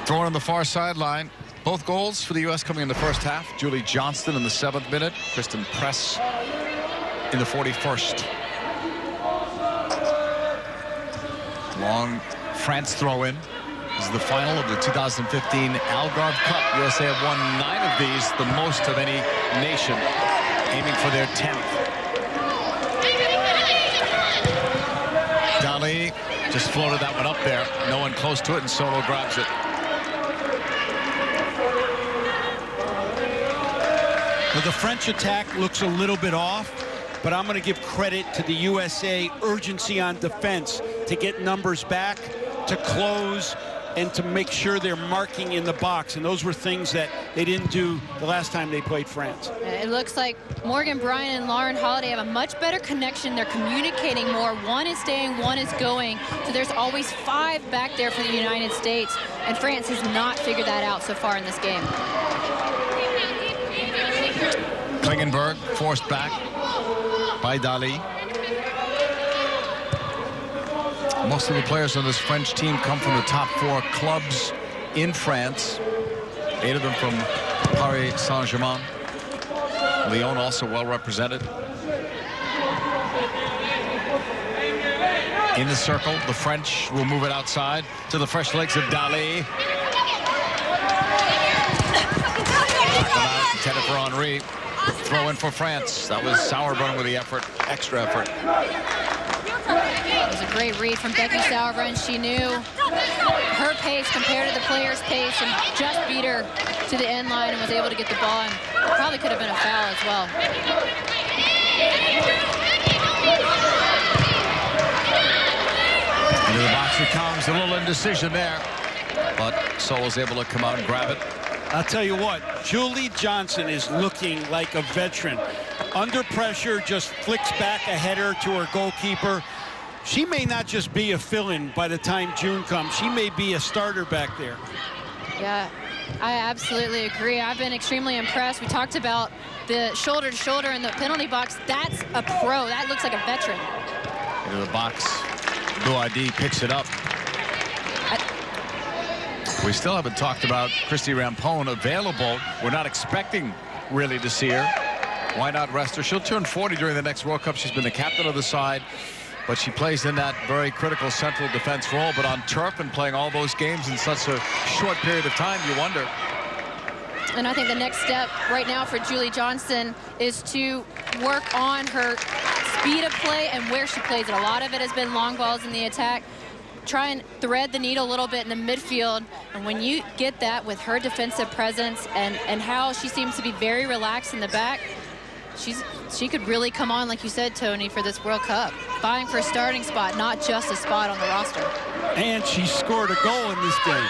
Thrown on the far sideline. Both goals for the U.S. coming in the first half. Julie Johnston in the 7th minute. Kristen Press in the 41st. Long France throw-in. This is the final of the 2015 Algarve Cup. USA have won 9 of these, the most of any nation, aiming for their 10th. Dali just floated that one up there. No one close to it, and Solo grabs it. Well, the French attack looks a little bit off, but I'm going to give credit to the USA urgency on defense to get numbers back, to close, and to make sure they're marking in the box. And those were things that they didn't do the last time they played France. It looks like Morgan Bryant and Lauren Holiday have a much better connection. They're communicating more. One is staying, one is going. So there's always 5 back there for the United States. And France has not figured that out so far in this game. Klingenberg forced back by Dali. Most of the players on this French team come from the top 4 clubs in France. 8 of them from Paris Saint-Germain. Lyon also well represented. In the circle, the French will move it outside to the fresh legs of Dali. Intended for Henry. Throw in for France. That was Sauerbrunn with the effort, extra effort. It was a great read from Becky Sauerbrunn. She knew her pace compared to the player's pace and just beat her to the end line and was able to get the ball, and probably could have been a foul as well. Into the box it comes. A little indecision there, but Solo's able to come out and grab it. I'll tell you what, Julie Johnston is looking like a veteran. Under pressure, just flicks back a header to her goalkeeper. she may not just be a fill-in by the time June comes. She may be a starter back there. Yeah, I absolutely agree. I've been extremely impressed. We talked about the shoulder-to-shoulder in the penalty box. That's a pro. That looks like a veteran. Into the box. Bouadi picks it up. We still haven't talked about Christy Rampone available. We're not expecting really to see her. Why not rest her? She'll turn 40 during the next World Cup. She's been the captain of the side, but she plays in that very critical central defense role. But on turf and playing all those games in such a short period of time, you wonder. And I think the next step right now for Julie Johnston is to work on her speed of play and where she plays it. A lot of it has been long balls in the attack. Try and thread the needle a little bit in the midfield, and when you get that with her defensive presence and how she seems to be very relaxed in the back, she could really come on, like you said, Tony, for this World Cup, vying for a starting spot, not just a spot on the roster. And she scored a goal in this game.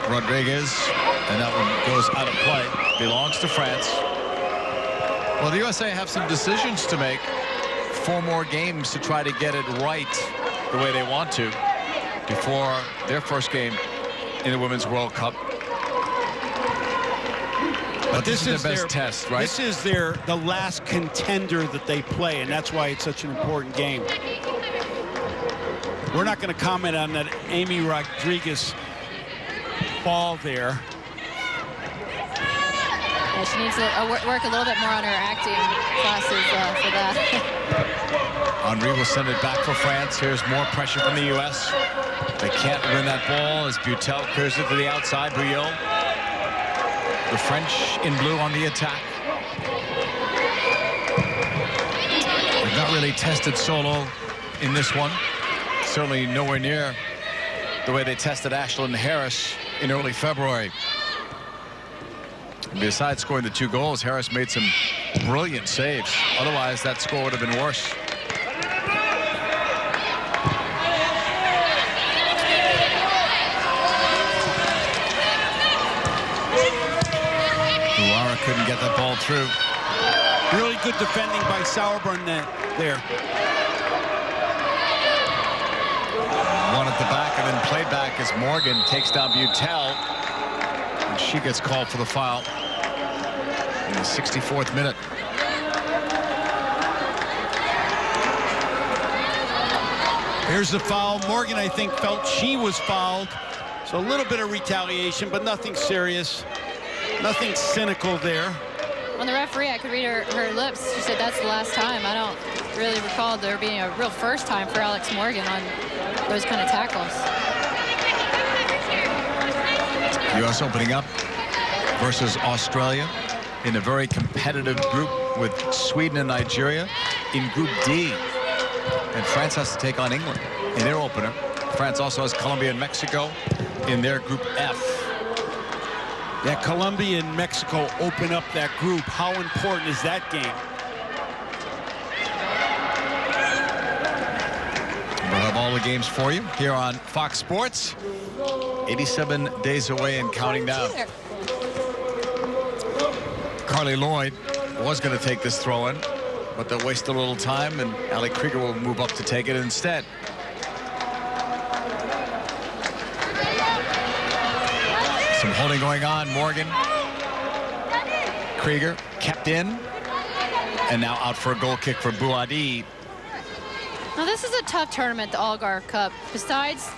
Rodriguez, and that one goes out of play. Belongs to France. Well, the USA have some decisions to make. 4 more games to try to get it right the way they want to before their first game in the Women's World Cup. But this is their best test, right? This is the last contender that they play, and that's why it's such an important game. We're not going to comment on that Amy Rodriguez fall there. Yeah, she needs to work a little bit more on her acting classes for that. Henry will send it back for France. Here's more pressure from the U.S. They can't win that ball as Butel clears it to the outside. Bouillot. The French in blue on the attack. They've not really tested Solo in this one. Certainly nowhere near the way they tested Ashlyn Harris in early February. Besides scoring the 2 goals, Harris made some brilliant saves. Otherwise, that score would have been worse. Luara couldn't get that ball through. Really good defending by Sauerbrunn there. One at the back and then played back as Morgan takes down Butel. And she gets called for the foul in the 64th minute. Here's the foul. Morgan, I think, felt she was fouled. So a little bit of retaliation, but nothing serious. Nothing cynical there. On the referee, I could read her lips. She said that's the last time. I don't really recall there being a real first time for Alex Morgan on those kind of tackles. U.S. opening up versus Australia in a very competitive group with Sweden and Nigeria in Group D. And France has to take on England in their opener. France also has Colombia and Mexico in their Group F. Yeah, Colombia and Mexico open up that group. How important is that game? We'll have all the games for you here on Fox Sports. 87 days away and counting down. Carly Lloyd was going to take this throw-in, but they'll waste a little time, and Ali Krieger will move up to take it instead. Some holding going on. Morgan. Krieger kept in, and now out for a goal kick for Bouadi. Now, this is a tough tournament, the Algarve Cup. Besides,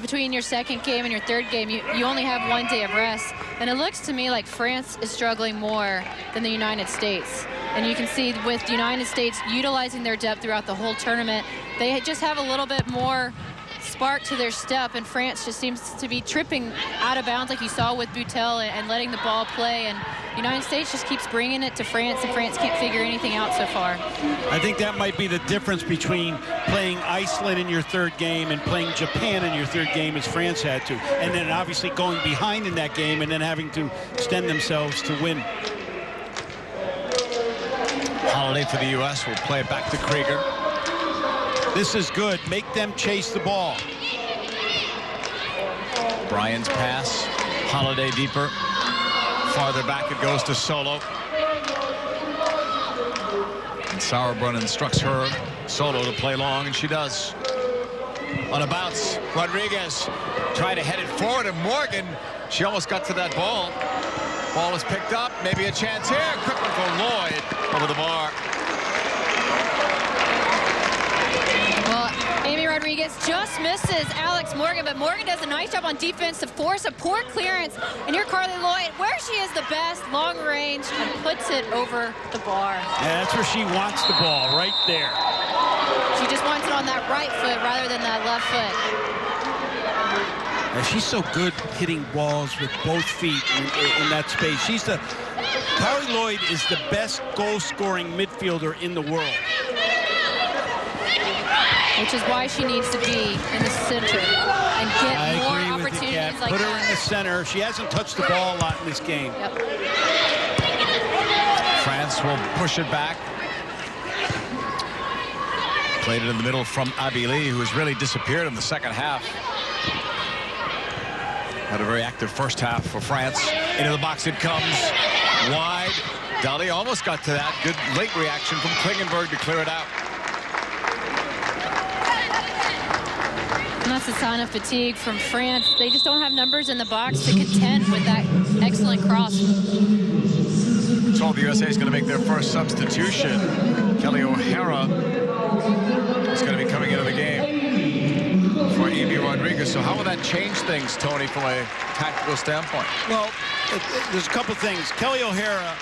between your second game and your third game, you only have 1 day of rest. And it looks to me like France is struggling more than the United States. And you can see with the United States utilizing their depth throughout the whole tournament, they just have a little bit more spark to their step, and France just seems to be tripping out of bounds like you saw with Butel and letting the ball play. And the United States just keeps bringing it to France, and France can't figure anything out so far. I think that might be the difference between playing Iceland in your third game and playing Japan in your third game, as France had to. And then obviously going behind in that game and then having to extend themselves to win. Holiday for the U.S. will play it back to Krieger. This is good. Make them chase the ball. Bryan's pass. Holiday deeper. Farther back it goes to Solo. And Sauerbrunn instructs her solo to play long, and she does. On a bounce, Rodriguez tried to head it forward, and Morgan, she almost got to that ball. Ball is picked up, maybe a chance here. Quick one for Lloyd over the bar. Well, Amy Rodriguez just misses Alex Morgan, but Morgan does a nice job on defense to force a poor clearance. And here Carly Lloyd, where she is the best, long range, and puts it over the bar. Yeah, that's where she wants the ball, right there. She just wants it on that right foot rather than that left foot. And she's so good hitting balls with both feet in that space. Carly Lloyd is the best goal-scoring midfielder in the world. Which is why she needs to be in the center and get more opportunities like that. Put her in the center. She hasn't touched the ball a lot in this game. Yep. France will push it back. Played it in the middle from Abby Lee, who has really disappeared in the second half. Had a very active first half for France. Into the box it comes. Wide. Dali almost got to that. Good late reaction from Klingenberg to clear it out. And that's a sign of fatigue from France. They just don't have numbers in the box to contend with that excellent cross. Told the USA is going to make their first substitution. Kelly O'Hara is going to be coming into the game for Amy Rodriguez. So how will that change things, Tony, from a tactical standpoint? Well, there's a couple things. Kelly O'Hara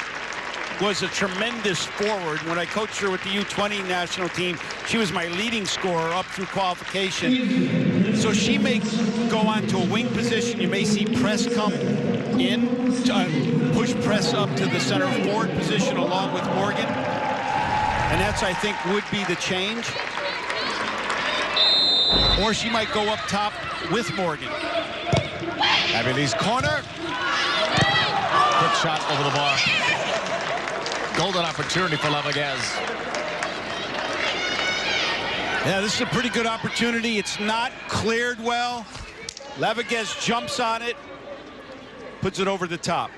was a tremendous forward. When I coached her with the U20 national team, she was my leading scorer up through qualification. So she may go on to a wing position. You may see press come in, push press up to the center forward position along with Morgan. And that's, I think, would be the change. Or she might go up top with Morgan. Abby Lee's corner. Good shot over the bar. Golden opportunity for Laviguez. Yeah, this is a pretty good opportunity. It's not cleared well. Laviguez jumps on it, puts it over the top.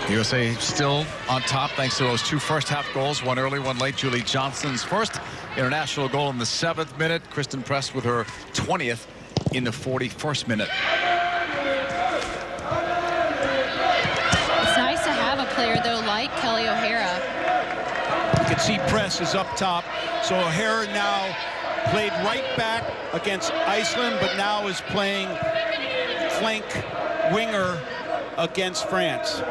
USA still on top thanks to those two first-half goals, one early, one late. Julie Johnston's first international goal in the 7th minute. Kristen Press with her 20th in the 41st minute. It's nice to have a player, though, like Kelly O'Hara. You can see Press is up top. So O'Hara now played right back against Iceland, but now is playing flank winger against France.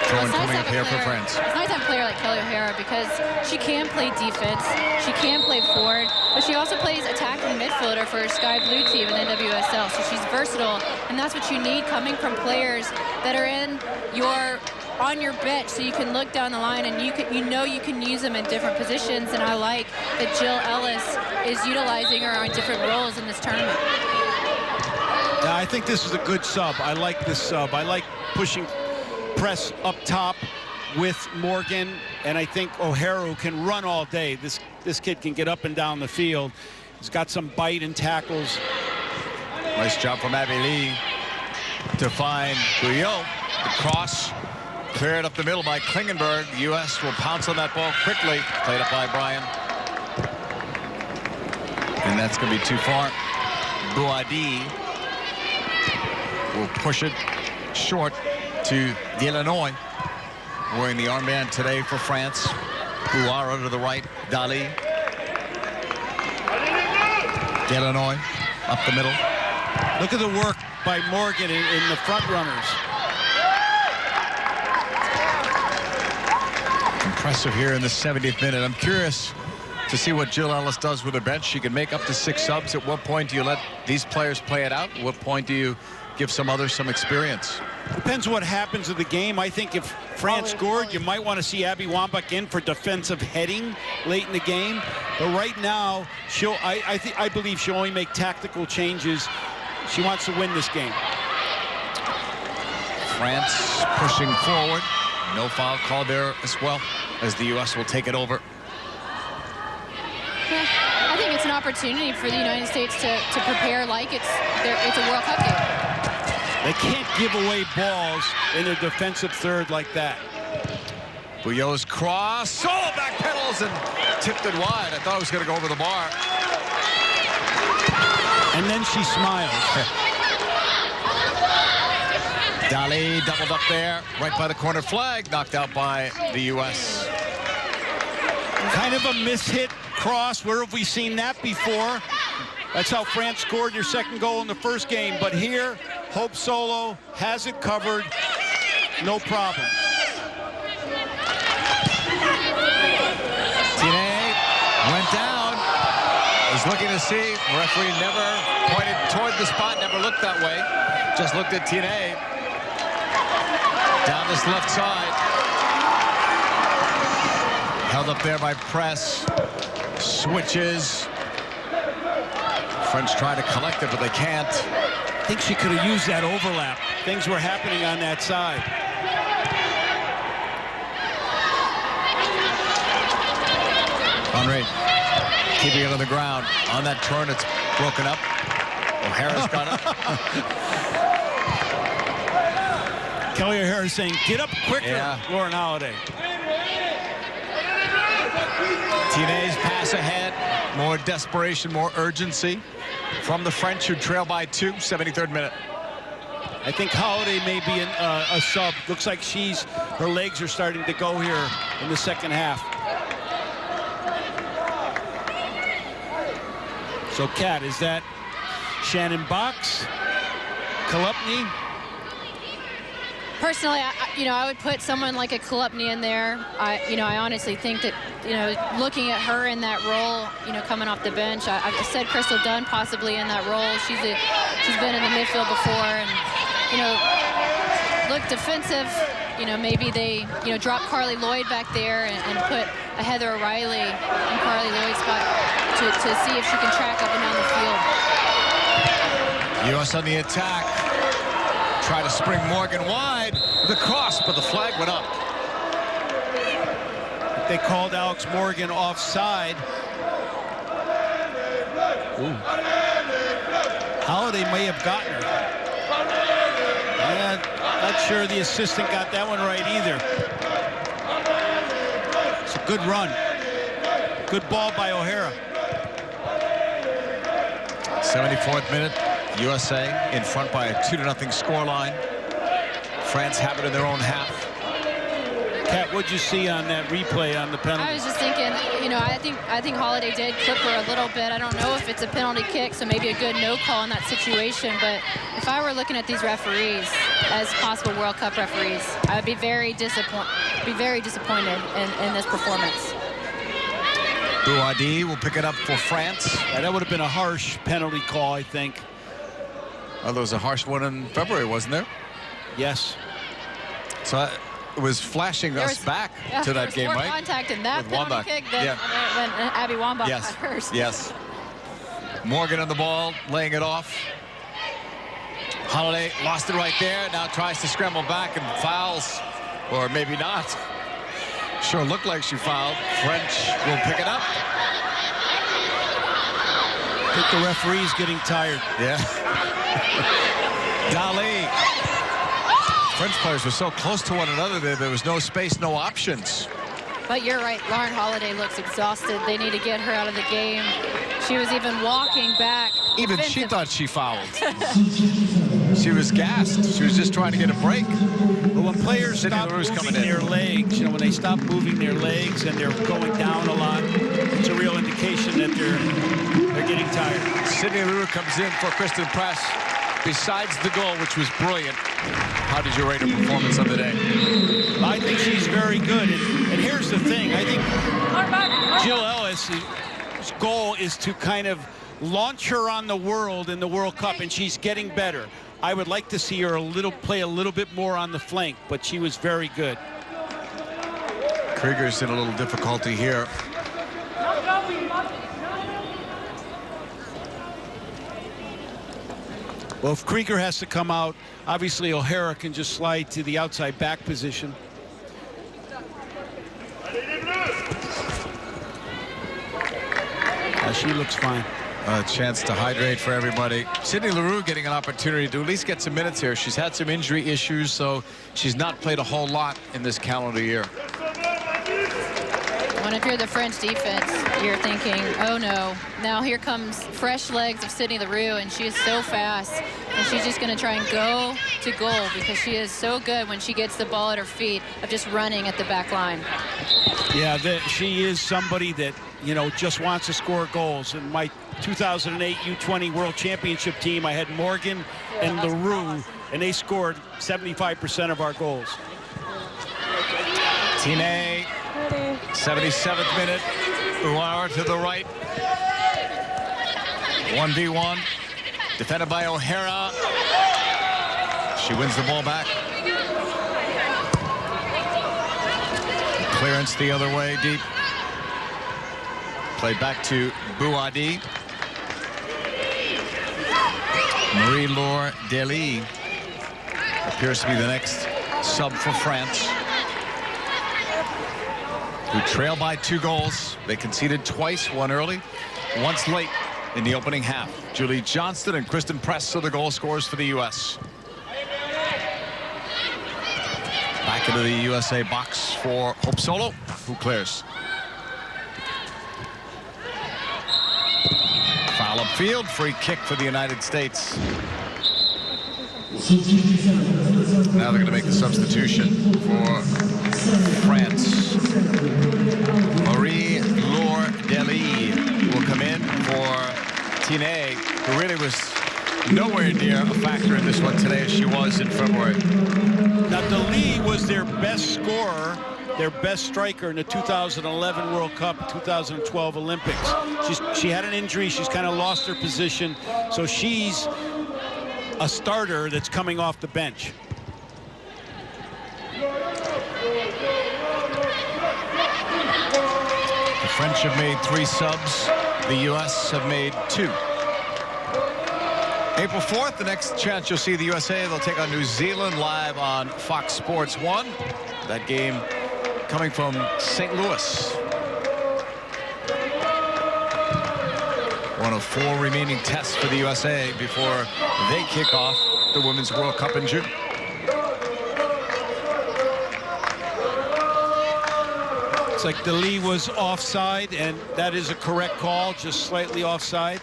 Throwing coming up here for France. It's nice to have a player like Kelly O'Hara because she can play defense, she can play forward, but she also plays attacking midfielder for her Sky Blue team in NWSL. So she's versatile, and that's what you need coming from players that are on your bench, so you can look down the line and you can use them in different positions. And I like that Jill Ellis is utilizing her on different roles in this tournament. Yeah, I think this is a good sub. I like this sub. I like pushing Press up top with Morgan, and I think O'Hara can run all day. This kid can get up and down the field. He's got some bite and tackles. Nice job from Abby Lee to find Guyot. The cross cleared up the middle by Klingenberg. The U.S. will pounce on that ball quickly. Played up by Bryan. And that's going to be too far. Boadi will push it short to Illinois, wearing the armband today for France. Bouara to the right, Dali. Illinois up the middle. Look at the work by Morgan in the front runners. Impressive here in the 70th minute. I'm curious to see what Jill Ellis does with her bench. She can make up to 6 subs. At what point do you let these players play it out? At what point do you give some others some experience? Depends what happens in the game. I think if France scored, you might want to see Abby Wambach in for defensive heading late in the game. But right now, I believe she'll only make tactical changes. She wants to win this game. France pushing forward. No foul call there as well, as the U.S. will take it over. Yeah, I think it's an opportunity for the United States to prepare like it's a World Cup game. They can't give away balls in their defensive third like that. Bouillot's cross, solo back pedals and tipped it wide. I thought it was going to go over the bar. And then she smiles. Dali doubled up there, right by the corner flag, knocked out by the U.S. Kind of a mishit cross. Where have we seen that before? That's how France scored their second goal in the first game. But here, Hope Solo has it covered. No problem. Tine went down. Was looking to see. The referee never pointed toward the spot, never looked that way. Just looked at Tine. Down this left side. Held up there by Press. Switches. French trying to collect it, but they can't. I think she could have used that overlap. Things were happening on that side. Henry keeping it on the ground. On that turn, it's broken up. O'Hara's got it. Kelly O'Hara saying, get up quicker, Yeah. Lauren Holiday. Tine's pass ahead. More desperation, more urgency from the French, who trail by 2, 73rd minute. I think Holiday may be a sub. Looks like her legs are starting to go here in the second half. So, Kat, is that Shannon Box, Kolupny? Personally, I would put someone like a Kolupny in there. I honestly think that, looking at her in that role, coming off the bench, I said Crystal Dunn possibly in that role. She's been in the midfield before, and look defensive. Maybe they drop Carly Lloyd back there and put a Heather O'Reilly in Carly Lloyd's spot to see if she can track up and down the field. U.S. on the attack. Try to spring Morgan wide. The cross, but the flag went up. They called Alex Morgan offside. Ooh. Holiday may have gotten her. Not sure the assistant got that one right either. It's a good run. Good ball by O'Hara. 74th minute. USA in front by a 2-0 scoreline. France have it in their own half. Kat, what'd you see on that replay on the penalty? I was just thinking, I think Holiday did clip her a little bit. I don't know if it's a penalty kick, so maybe a good no call in that situation. But if I were looking at these referees as possible World Cup referees, I would be very disappointed in this performance. Bouhaddi will pick it up for France. Yeah, that would have been a harsh penalty call, I think. Oh, there was a harsh one in February, wasn't there? Yes. So it was flashing us back to that game, right? More contact in that With penalty Wambach. kick than when Abby Wambach got hers. Yes. Morgan on the ball, laying it off. Holiday lost it right there. Now tries to scramble back and fouls, or maybe not. Sure looked like she fouled. French will pick it up. I think the referee's getting tired. Yeah. Dali. French players were so close to one another there was no space, no options. But you're right, Lauren Holiday looks exhausted. They need to get her out of the game. She was even walking back. Even she thought she fouled. She was gassed. She was just trying to get a break. But when players stop moving their legs, when they stop moving their legs and they're going down a lot, it's a real indication that they're getting tired. Sydney Leroux comes in for Kristen Press. Besides the goal, which was brilliant, how did you rate her performance of the day? I think she's very good. And here's the thing. I think Jill Ellis' goal is to kind of launch her on the world in the World Cup, and she's getting better. I would like to see her play a little bit more on the flank, but she was very good. Krieger's in a little difficulty here. Well, if Krieger has to come out, obviously O'Hara can just slide to the outside back position. She looks fine. A chance to hydrate for everybody. Sydney Leroux getting an opportunity to at least get some minutes here. She's had some injury issues, so she's not played a whole lot in this calendar year. When if you're the French defense, you're thinking, oh no, now here comes fresh legs of Sydney Leroux, and she is so fast, and she's just going to try and go to goal because she is so good when she gets the ball at her feet of just running at the back line. Yeah, she is somebody that, you know, just wants to score goals. In my 2008 U20 World Championship team, I had Morgan and LaRue, and they scored 75% of our goals. Tine, 77th minute. Uara to the right. 1v1. Defended by O'Hara. She wins the ball back. Clearance the other way, deep. Played back to Bouadi. Marie-Laure Dely appears to be the next sub for France, who trail by 2 goals. They conceded twice, one early, once late in the opening half. Julie Johnston and Kristen Press are the goal scorers for the U.S. Back into the USA box for Hope Solo, who clears. Foul upfield, free kick for the United States. Now they're going to make the substitution for France. Marie-Laure Dely will come in for Tine, who really was nowhere near a factor in this one today as she was in February. Now, Dely was their best scorer, their best striker in the 2011 World Cup, 2012 Olympics. She had an injury. She's kind of lost her position. So she's a starter that's coming off the bench. The French have made 3 subs. The U.S. have made 2. April 4th, the next chance you'll see the USA, they'll take on New Zealand live on Fox Sports 1. That game coming from St. Louis. One of 4 remaining tests for the USA before they kick off the Women's World Cup in June. It's like Dely was offside, and that is a correct call, just slightly offside.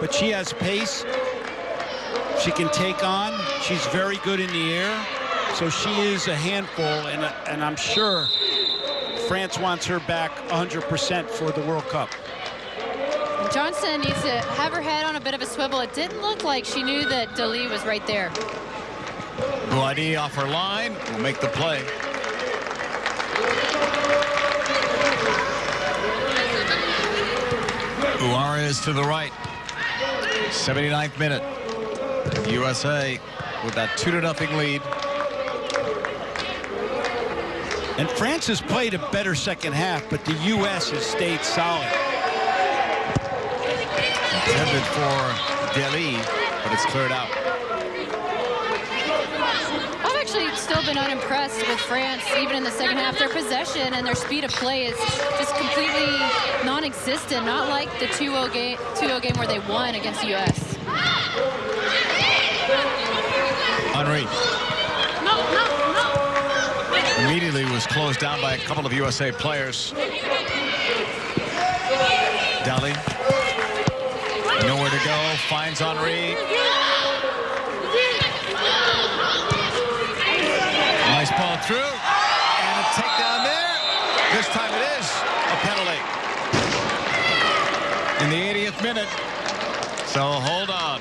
But she has pace. She can take on. She's very good in the air. So she is a handful, and I'm sure France wants her back 100% for the World Cup. Johnston needs to have her head on a bit of a swivel. It didn't look like she knew that Dely was right there. Bouadi off her line will make the play. Uara is to the right. 79th minute. USA with that 2-0 lead. And France has played a better second half, but the U.S. has stayed solid. Intended for Dely, but it's cleared out. I've actually still been unimpressed with France, even in the second half. Their possession and their speed of play is just completely non-existent, not like the 2-0 game where they won against the U.S. Henry. Immediately was closed down by a couple of USA players. Dely. Nowhere to go. Finds Henry. Nice ball through. And a takedown there. This time it is a penalty. In the 80th minute. So hold on.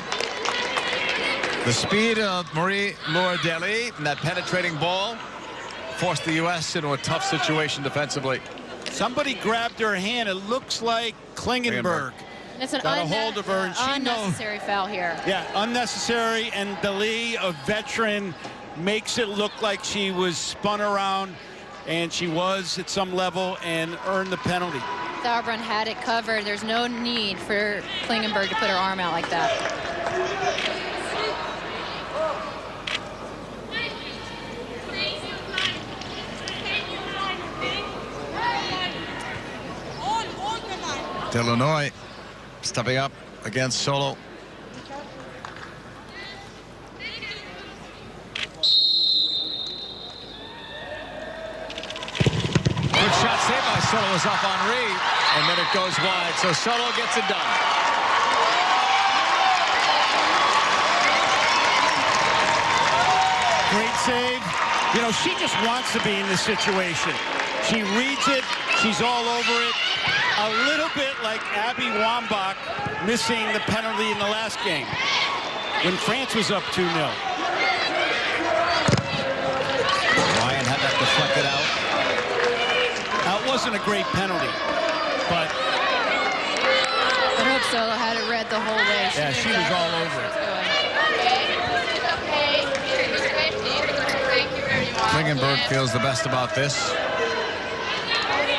The speed of Marie-Laure Dely and that penetrating ball forced the U.S. into a tough situation defensively. Somebody grabbed her hand. It looks like Klingenberg. It's an got a hold of her, and she unnecessary foul here. Yeah, unnecessary, and Dely, a veteran, makes it look like she was spun around, and she was at some level and earned the penalty. Sauerbrunn had it covered. There's no need for Klingenberg to put her arm out like that. Illinois stepping up against Solo. Good shot saved by Solo, was off Henri, and then it goes wide, so Solo gets it done. Great save. You know, she just wants to be in this situation. She reads it. She's all over it. A little bit like Abby Wambach missing the penalty in the last game when France was up 2-0. Ryan had that deflected out. That wasn't a great penalty, but I hope Solo had it read the whole way. yeah, she was all over it. Klingenberg feels the best about this.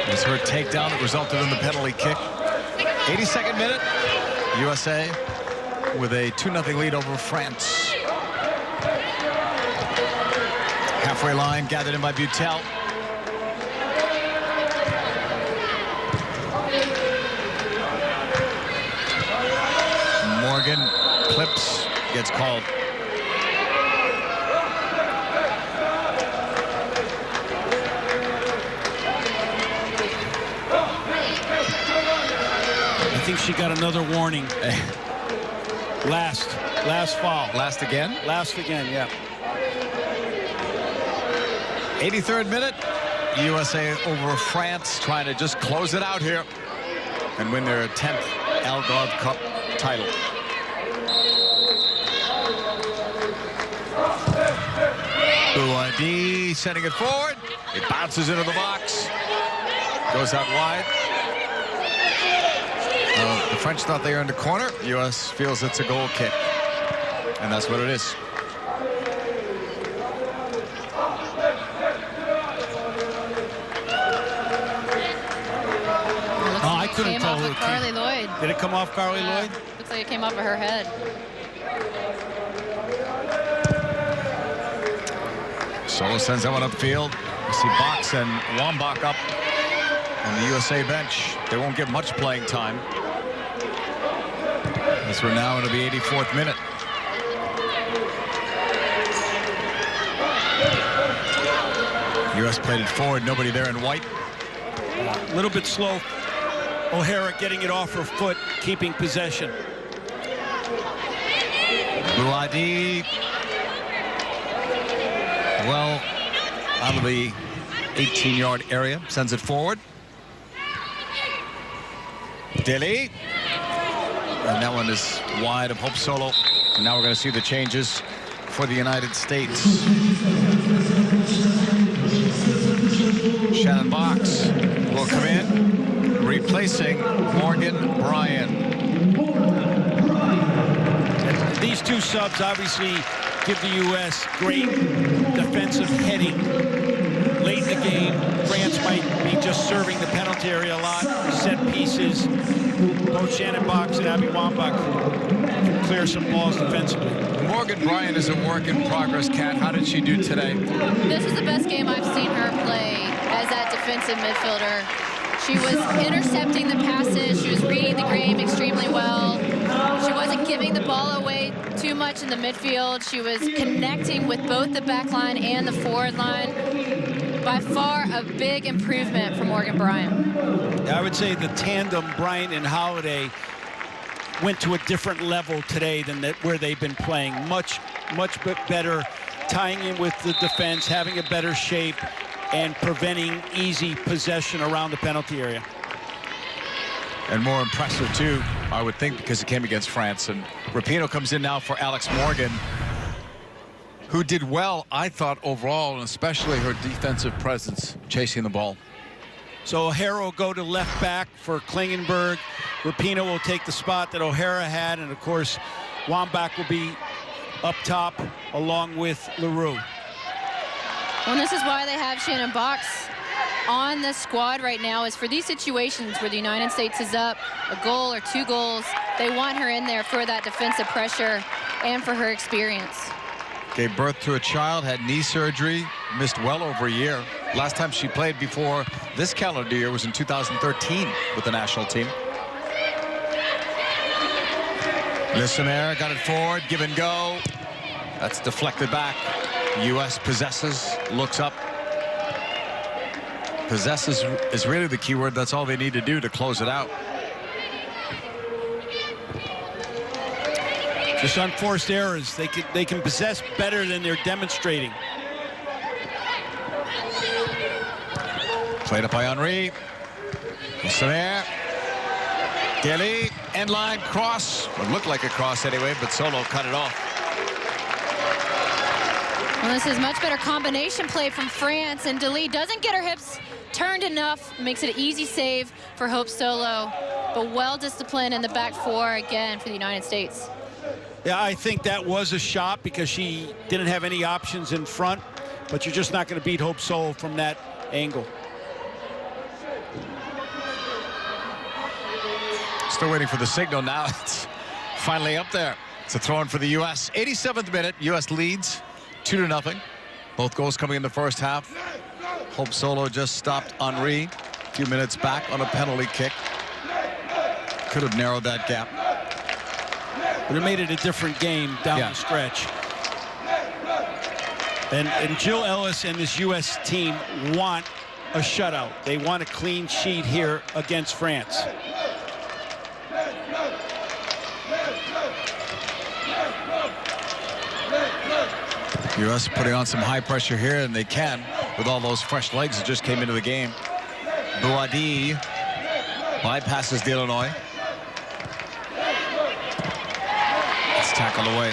It's her takedown that resulted in the penalty kick. 82nd minute. USA with a 2-0 lead over France. Halfway line gathered in by Butel. Morgan clips, gets called. I think she got another warning. Last foul. Last again? Last again, yeah. 83rd minute. USA over France, trying to just close it out here and win their 10th Algarve Cup title. Bouadi sending it forward. It bounces into the box. Goes out wide. The French thought they earned a corner. The U.S. feels it's a goal kick. And that's what it is. I couldn't tell who it Carly Lloyd. Did it come off Carly Lloyd? Looks like it came off of her head. Solo sends that one upfield. You see Box and Wambach up on the USA bench. They won't get much playing time. As we're now into the 84th minute. U.S. played it forward. Nobody there in white. A little bit slow. O'Hara getting it off her foot, keeping possession. Bouadi, well, out of the 18-yard area, sends it forward. Dilly. And that one is wide of Hope Solo. And now we're going to see the changes for the United States. Shannon Box will come in, replacing Morgan Bryan. These two subs obviously give the U.S. great defensive heading. Late in the game, France might be just serving the penalty area a lot, set pieces. Both Shannon Box and Abby Wambach clear some balls defensively. Morgan Bryan is a work in progress, Kat. How did she do today? This was the best game I've seen her play as that defensive midfielder. She was intercepting the passes. She was reading the game extremely well. She wasn't giving the ball away too much in the midfield. She was connecting with both the back line and the forward line. By far a big improvement for Morgan Bryan. I would say the tandem Bryant and Holiday went to a different level today than where they've been playing. Much better tying in with the defense, having a better shape, and preventing easy possession around the penalty area. And more impressive, too, I would think, because it came against France. And Rapinoe comes in now for Alex Morgan, who did well, I thought, overall, and especially her defensive presence chasing the ball. So O'Hara will go to left back for Klingenberg. Rapinoe will take the spot that O'Hara had, and of course, Wambach will be up top along with LaRue. Well, and this is why they have Shannon Box on the squad right now, is for these situations where the United States is up a goal or 2 goals. They want her in there for that defensive pressure and for her experience. Gave birth to a child, had knee surgery, missed well over a year. Last time she played before this calendar year was in 2013 with the national team. Lissomer got it forward, give and go. That's deflected back. U.S. possesses, looks up. Possesses is really the key word. That's all they need to do to close it out. Just unforced errors. They can possess better than they're demonstrating. Played up by Henry. Lissomer. Kelly, end line, cross. It looked like a cross anyway, but Solo cut it off. Well, this is much better combination play from France, and Dali doesn't get her hips turned enough. Makes it an easy save for Hope Solo, but well disciplined in the back four again for the United States. Yeah, I think that was a shot because she didn't have any options in front, but you're just not going to beat Hope Solo from that angle. Still waiting for the signal now. It's finally up there. It's a throw in for the U.S. 87th minute. U.S. leads 2-0. Both goals coming in the first half. Hope Solo just stopped Henry a few minutes back on a penalty kick. Could have narrowed that gap. But it made it a different game down the stretch. And Jill Ellis and this U.S. team want a shutout. They want a clean sheet here against France. U.S. putting on some high pressure here, and they can with all those fresh legs that just came into the game. Boadi bypasses the Illinois. It's tackled away.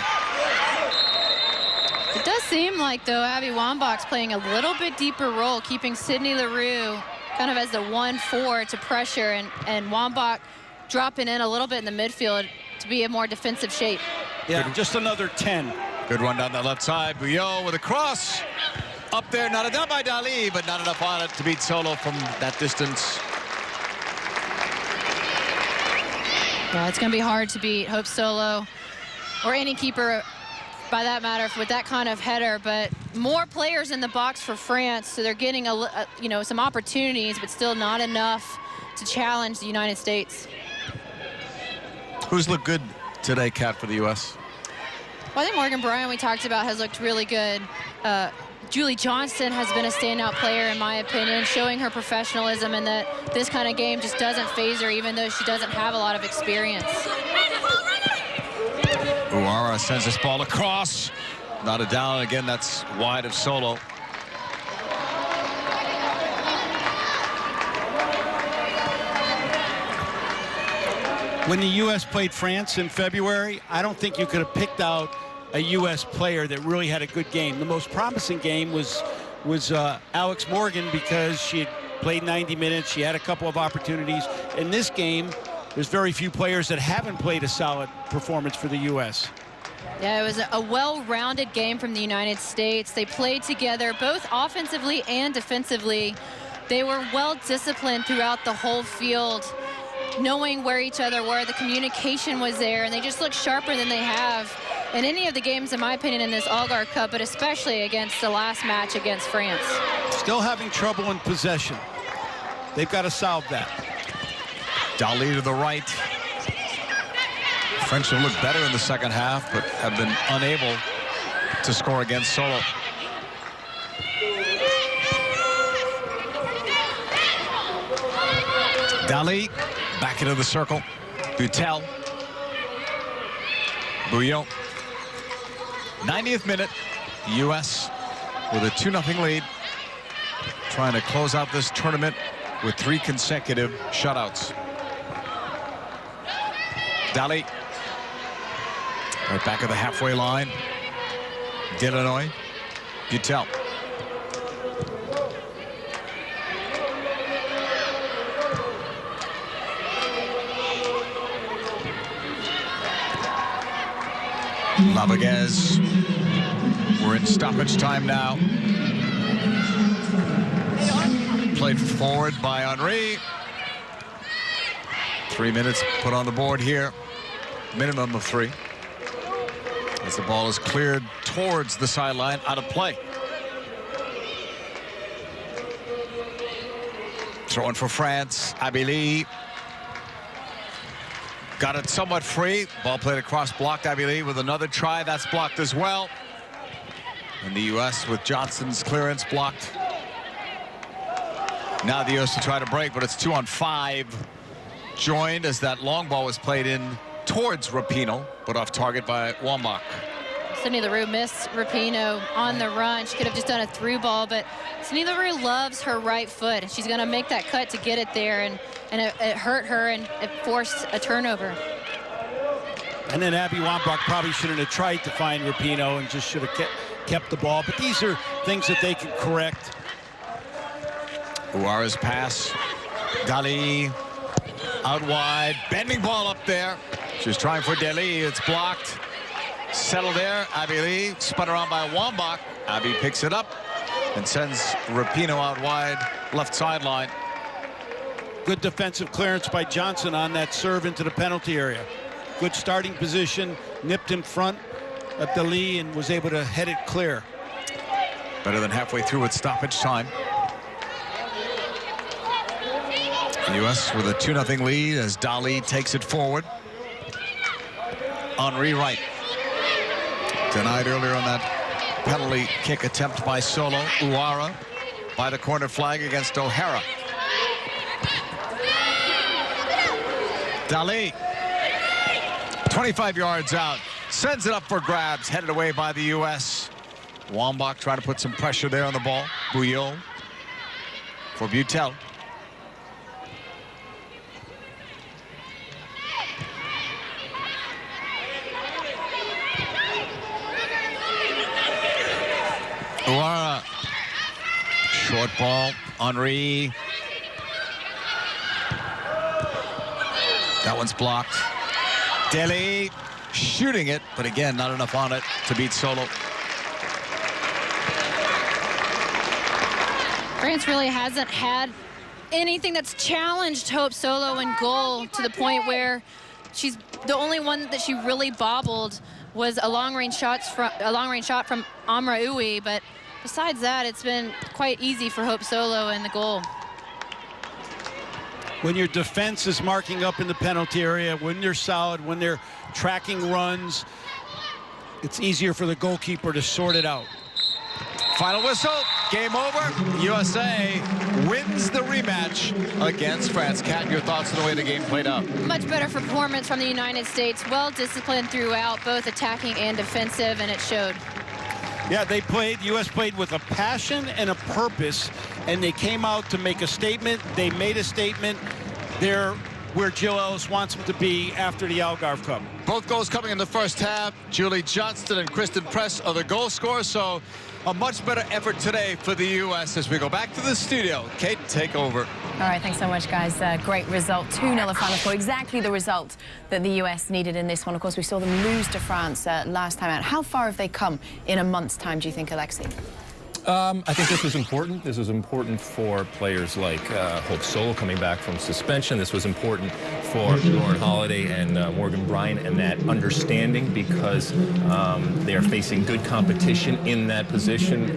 It does seem like, though, Abby Wambach's playing a little bit deeper role, keeping Sydney Leroux kind of as the 1-4 to pressure, and Wambach dropping in a little bit in the midfield to be a more defensive shape. Yeah, just another 10. Good run down the left side. Bouillot with a cross. Up there, not enough by Dali, but not enough on it to beat Solo from that distance. Yeah, it's going to be hard to beat Hope Solo or any keeper, by that matter, with that kind of header. But more players in the box for France, so they're getting some opportunities, but still not enough to challenge the United States. Who's looked good today, Kat, for the U.S.? Well, I think Morgan Bryan, we talked about, has looked really good. Julie Johnston has been a standout player, in my opinion, showing her professionalism and that this kind of game just doesn't faze her, even though she doesn't have a lot of experience. Uara sends this ball across. Not a down. Again, that's wide of Solo. When the U.S. played France in February, I don't think you could have picked out a U.S. player that really had a good game. The most promising game was Alex Morgan, because she had played 90 minutes. She had a couple of opportunities. In this game, there's very few players that haven't played a solid performance for the U.S. Yeah, it was a well-rounded game from the United States. They played together both offensively and defensively. They were well-disciplined throughout the whole field, knowing where each other were. The communication was there, and they just looked sharper than they have in any of the games, in my opinion, in this Algarve Cup, but especially against the last match against France. Still having trouble in possession. They've got to solve that. Dali to the right. French have looked better in the second half, but have been unable to score against Solo. Dali back into the circle. Butel. Bouillon. 90th minute. U.S. with a 2-0 lead. Trying to close out this tournament with 3 consecutive shutouts. Dali. Right back at the halfway line. Illinois. Butel. Laviguez. We're in stoppage time now. Played forward by Henry. 3 minutes put on the board here. Minimum of 3. As the ball is cleared towards the sideline, out of play. Throwing for France. Abili. Got it somewhat free. Ball played across, blocked. Abby Lee with another try. That's blocked as well. And the U.S. with Johnston's clearance blocked. Now the U.S. will try to break, but it's 2-on-5. Joined as that long ball was played in towards Rapinoe, but off target by Wambach. Sydney Leroux missed Rapinoe on the run. She could have just done a through ball, but Sydney Leroux loves her right foot. She's going to make that cut to get it there, and it hurt her, and it forced a turnover. And then Abby Wambach probably shouldn't have tried to find Rapinoe and just should have kept the ball. But these are things that they can correct. Uara's pass. Dali out wide. Bending ball up there. She was trying for Deli. It's blocked. Settled there. Abby Lee spun around by Wambach. Abby picks it up and sends Rapinoe out wide, left sideline. Good defensive clearance by Johnson on that serve into the penalty area. Good starting position, nipped in front of Dali and was able to head it clear. Better than halfway through at stoppage time. The U.S. with a 2-0 lead as Dali takes it forward. Henri Wright. Denied earlier on that penalty kick attempt by Solo. Uara by the corner flag against O'Hara. Dali, 25 yards out, sends it up for grabs, headed away by the U.S. Wambach trying to put some pressure there on the ball. Bouillot for Butel. Uara, short ball, Henri. That one's blocked. Deli shooting it, but again, not enough on it to beat Solo. France really hasn't had anything that's challenged Hope Solo in goal to the point where she's the only one that she really bobbled was a long-range shot from Amra Uwe, but besides that, it's been quite easy for Hope Solo in the goal. When your defense is marking up in the penalty area, when they're solid, when they're tracking runs, it's easier for the goalkeeper to sort it out. Final whistle, game over. USA wins the rematch against France. Kat, your thoughts on the way the game played out? Much better performance from the United States. Well disciplined throughout, both attacking and defensive, and it showed. Yeah, U.S. played with a passion and a purpose, and they came out to make a statement. They made a statement. They're where Jill Ellis wants them to be after the Algarve Cup. Both goals coming in the first half. Julie Johnston and Kristen Press are the goal scorers, so a much better effort today for the U.S. as we go back to the studio. Kate, take over. All right, thanks so much, guys. Great result. 2-0 the final score. Exactly the result that the U.S. needed in this one. Of course, we saw them lose to France last time out. How far have they come in a month's time, do you think, Alexei? I think this was important. This was important for players like Hope Solo coming back from suspension. This was important for Lauren Holiday and Morgan Bryan and that understanding because they are facing good competition in that position,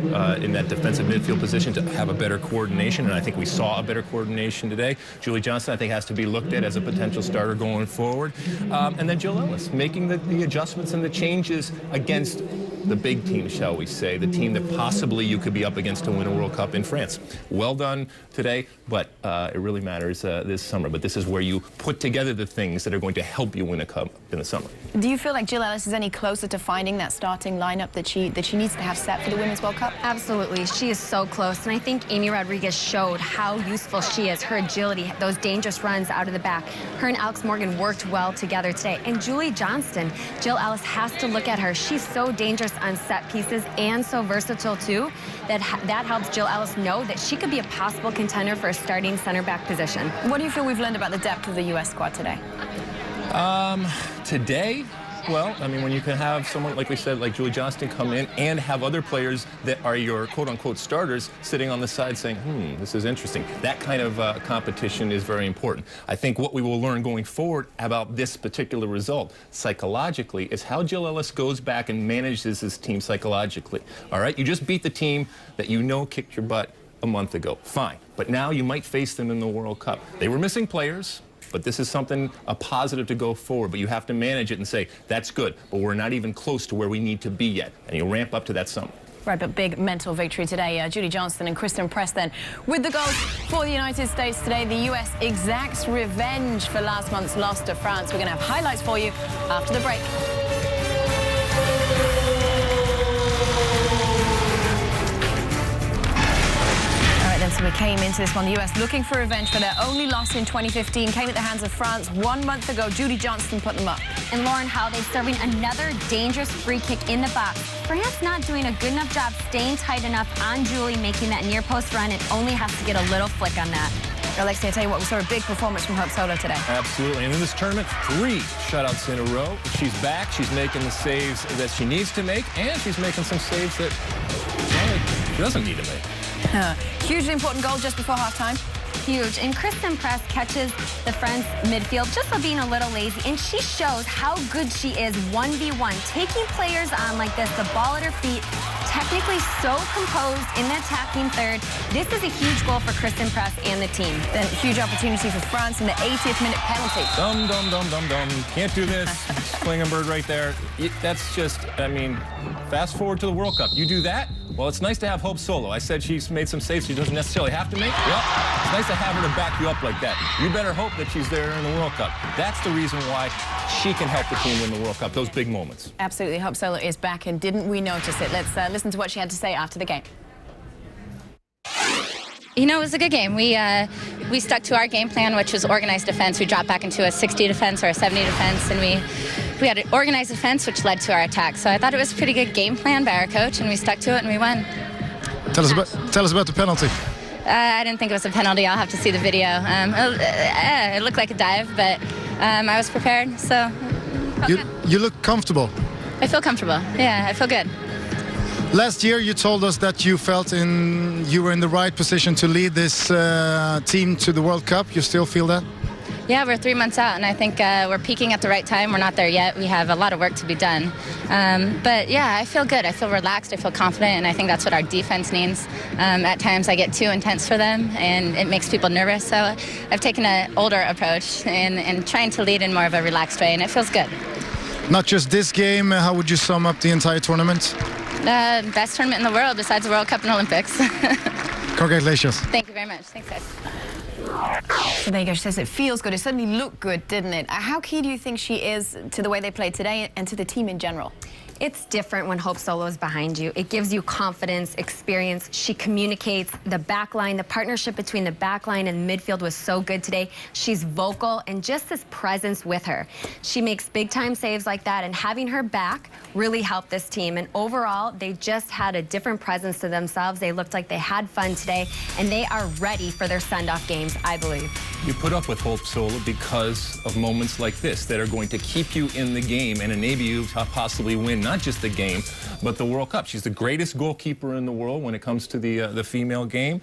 in that defensive midfield position to have a better coordination. And I think we saw a better coordination today. Julie Johnston, I think, has to be looked at as a potential starter going forward. And then Jill Ellis making the adjustments and the changes against the big team, shall we say, the team that possibly you could be up against to win a World Cup in France. Well done today, but it really matters this summer. But this is where you put together the things that are going to help you win a cup in the summer. Do you feel like Jill Ellis is any closer to finding that starting lineup that she needs to have set for the Women's World Cup? Absolutely. She is so close. And I think Amy Rodriguez showed how useful she is, her agility, those dangerous runs out of the back. Her and Alex Morgan worked well together today. And Julie Johnston, Jill Ellis has to look at her. She's so dangerous on set pieces and so versatile too that helps Jill Ellis know that she could be a possible contender for a starting center back position. What do you feel we've learned about the depth of the U.S. squad today? Today, well, I mean, when you can have someone, like we said, like Julie Johnston come in and have other players that are your quote-unquote starters sitting on the side saying, this is interesting. That kind of competition is very important. I think what we will learn going forward about this particular result psychologically is how Jill Ellis goes back and manages this team psychologically. All right? You just beat the team that you know kicked your butt a month ago. Fine. But now you might face them in the World Cup. They were missing players. but this is something, a positive to go forward. But you have to manage it and say, that's good, but we're not even close to where we need to be yet. And you ramp up to that summit. Right, but big mental victory today. Judy Johnston and Kristen Press then with the goals for the United States today. The U.S. exacts revenge for last month's loss to France. We're going to have highlights for you after the break. So we came into this one, the U.S. looking for revenge for their only loss in 2015, came at the hands of France 1 month ago. Judy Johnston put them up. And Lauren Howday serving another dangerous free kick in the box. France not doing a good enough job staying tight enough on Julie, making that near post run. It only has to get a little flick on that. Alexia, I tell you what, we saw a big performance from Hope Solo today. Absolutely, and in this tournament, 3 shutouts in a row. She's back, she's making the saves that she needs to make, and she's making some saves that she doesn't need to make. Hugely important goal just before halftime. Huge. And Kristen Press catches the France midfield just for being a little lazy, and she shows how good she is 1v1, taking players on like this, the ball at her feet, technically so composed in the attacking third. This is a huge goal for Kristen Press and the team. Then huge opportunity for France in the 80th minute penalty. Dum, dum, dum, dum, dum. Can't do this. Swinging bird right there. That's just, I mean, fast forward to the World Cup. You do that? Well, it's nice to have Hope Solo. I said she's made some saves she doesn't necessarily have to make. Well, it's nice to have her to back you up like that. You better hope that she's there in the World Cup. That's the reason why she can help the team win the World Cup, those big moments. Absolutely. Hope Solo is back, and didn't we notice it? Let's listen to what she had to say after the game. You know, it was a good game. We stuck to our game plan, which was organized defense. We dropped back into a 60 defense or a 70 defense, and we had an organized defense, which led to our attack. So I thought it was a pretty good game plan by our coach, and we stuck to it, and we won. Tell us about the penalty. I didn't think it was a penalty. I'll have to see the video. It looked like a dive, but I was prepared, so. You look comfortable. I feel comfortable. Yeah, I feel good. Last year, you told us that you felt you were in the right position to lead this team to the World Cup. You still feel that? Yeah, we're 3 months out, and I think we're peaking at the right time. We're not there yet. We have a lot of work to be done. But yeah, I feel good. I feel relaxed. I feel confident, and I think that's what our defense needs. At times, I get too intense for them, and it makes people nervous. So I've taken an older approach and trying to lead in more of a relaxed way, and it feels good. Not just this game. How would you sum up the entire tournament? Best tournament in the world besides the World Cup and Olympics. Congratulations. Thank you very much. Thanks, guys. So there you go. She says it feels good. It certainly looked good, didn't it? How key do you think she is to the way they played today and to the team in general? It's different when Hope Solo is behind you. It gives you confidence, experience. She communicates. The back line, the partnership between the back line and midfield was so good today. She's vocal and just this presence with her. She makes big-time saves like that, and having her back really helped this team. And overall, they just had a different presence to themselves. They looked like they had fun today, and they are ready for their send-off games, I believe. You put up with Hope Solo because of moments like this that are going to keep you in the game and enable you to possibly win not just the game, but the World Cup. She's the greatest goalkeeper in the world when it comes to the female game.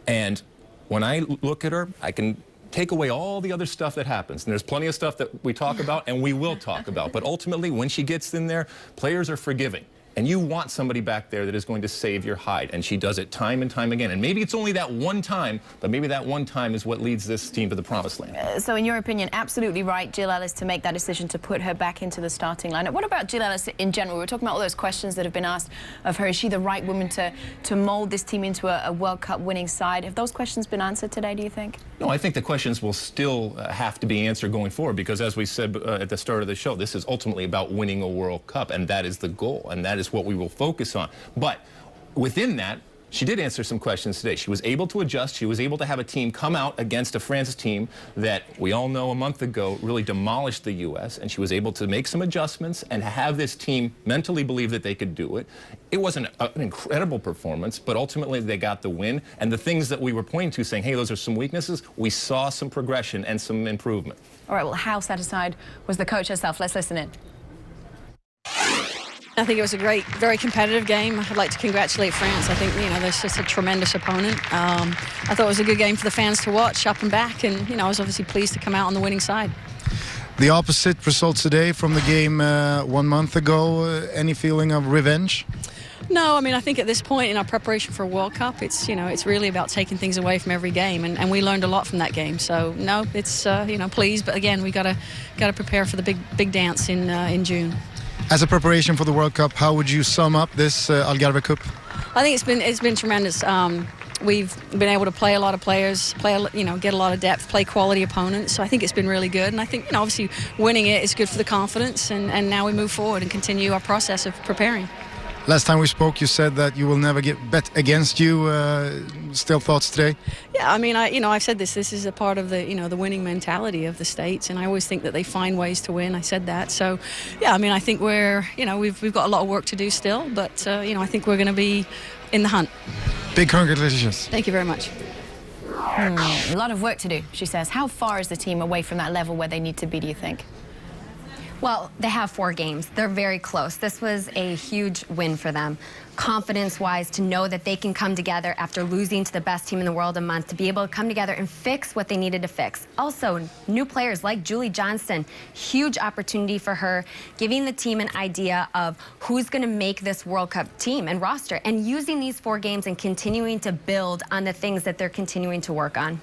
And when I look at her, I can take away all the other stuff that happens. And there's plenty of stuff that we talk about and we will talk about. But ultimately, when she gets in there, players are forgiving. And you want somebody back there that is going to save your hide. And she does it time and time again. And maybe it's only that one time, but maybe that one time is what leads this team to the promised land. So in your opinion, absolutely right, Jill Ellis, to make that decision to put her back into the starting lineup. What about Jill Ellis in general? We were talking about all those questions that have been asked of her. Is she the right woman to mold this team into a World Cup winning side? Have those questions been answered today, do you think? No, I think the questions will still have to be answered going forward because, as we said at the start of the show, this is ultimately about winning a World Cup, and that is the goal, and that is what we will focus on. But within that, she did answer some questions today. She was able to adjust. She was able to have a team come out against a France team that we all know a month ago really demolished the U.S., and she was able to make some adjustments and have this team mentally believe that they could do it. It wasn't an incredible performance, but ultimately they got the win. And the things that we were pointing to, saying, hey, those are some weaknesses, we saw some progression and some improvement. All right, well, how satisfied was the coach herself? Let's listen in. I think it was a great, very competitive game. I'd like to congratulate France. I think, you know, they're just a tremendous opponent. I thought it was a good game for the fans to watch, up and back, and, you know, I was obviously pleased to come out on the winning side. The opposite results today from the game 1 month ago. Any feeling of revenge? No, I mean, I think at this point in our preparation for a World Cup, it's, you know, it's really about taking things away from every game, and we learned a lot from that game. So no, it's you know, pleased, but again, we gotta prepare for the big dance in June. As a preparation for the World Cup, how would you sum up this Algarve Cup? I think it's been tremendous. We've been able to play a lot of players, you know, get a lot of depth, play quality opponents. So I think it's been really good, and I think, you know, obviously winning it is good for the confidence, and now we move forward and continue our process of preparing. Last time we spoke, you said that you will never get bet against you. Still thoughts today? Yeah, I mean, I've said this. This is a part of the, you know, the winning mentality of the States, and I always think that they find ways to win. I said that. So, yeah, I mean, I think we've got a lot of work to do still, but you know, I think we're going to be in the hunt. Big congratulations. Thank you very much. A lot of work to do, she says. How far is the team away from that level where they need to be, do you think? Well, they have 4 games. They're very close. This was a huge win for them. Confidence-wise, to know that they can come together after losing to the best team in the world a month, to be able to come together and fix what they needed to fix. Also, new players like Julie Johnston, huge opportunity for her, giving the team an idea of who's going to make this World Cup team and roster, and using these 4 games and continuing to build on the things that they're continuing to work on.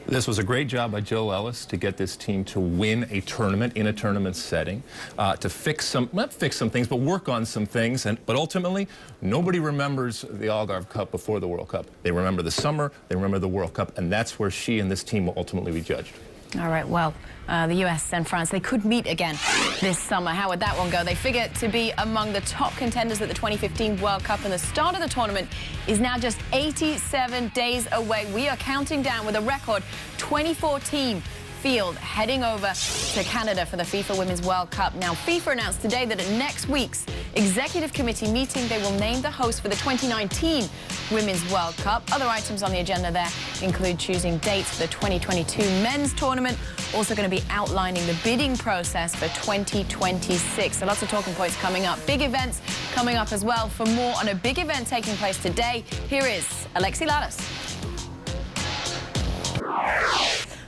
This was a great job by Jill Ellis to get this team to win a tournament in a tournament setting, to not fix some things, but work on some things. But ultimately, nobody remembers the Algarve Cup before the World Cup. They remember the summer, they remember the World Cup, and that's where she and this team will ultimately be judged. All right, well, the US and France, they could meet again this summer. How would that one go? They figure to be among the top contenders at the 2015 World Cup, and the start of the tournament is now just 87 days away. We are counting down with a record 24-team field heading over to Canada for the FIFA Women's World Cup. Now, FIFA announced today that at next week's Executive Committee meeting, they will name the host for the 2019 Women's World Cup. Other items on the agenda there include choosing dates for the 2022 men's tournament, also going to be outlining the bidding process for 2026. So lots of talking points coming up. Big events coming up as well. For more on a big event taking place today, here is Alexi Lalas.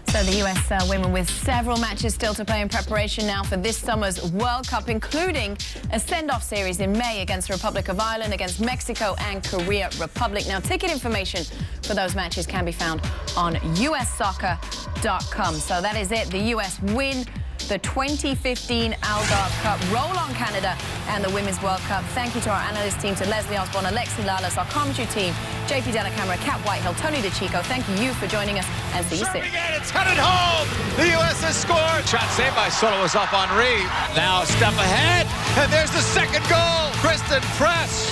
So the US women with several matches still to play in preparation now for this summer's World Cup, including a send-off series in May against the Republic of Ireland, against Mexico and Korea Republic. Now, ticket information for those matches can be found on ussoccer.com. So that is it. The US win the 2015 Algarve Cup. Roll on Canada and the Women's World Cup. Thank you to our analyst team, to Leslie Osborne, Alexi Lalas, our commentary team, JP Delacamera, Kat Whitehill, Tony DeChico. Thank you for joining us, and see you soon. It's headed home. The U.S. has scored. Shot saved by Soto was off Henry. Now a step ahead, and there's the second goal. Kristen Press.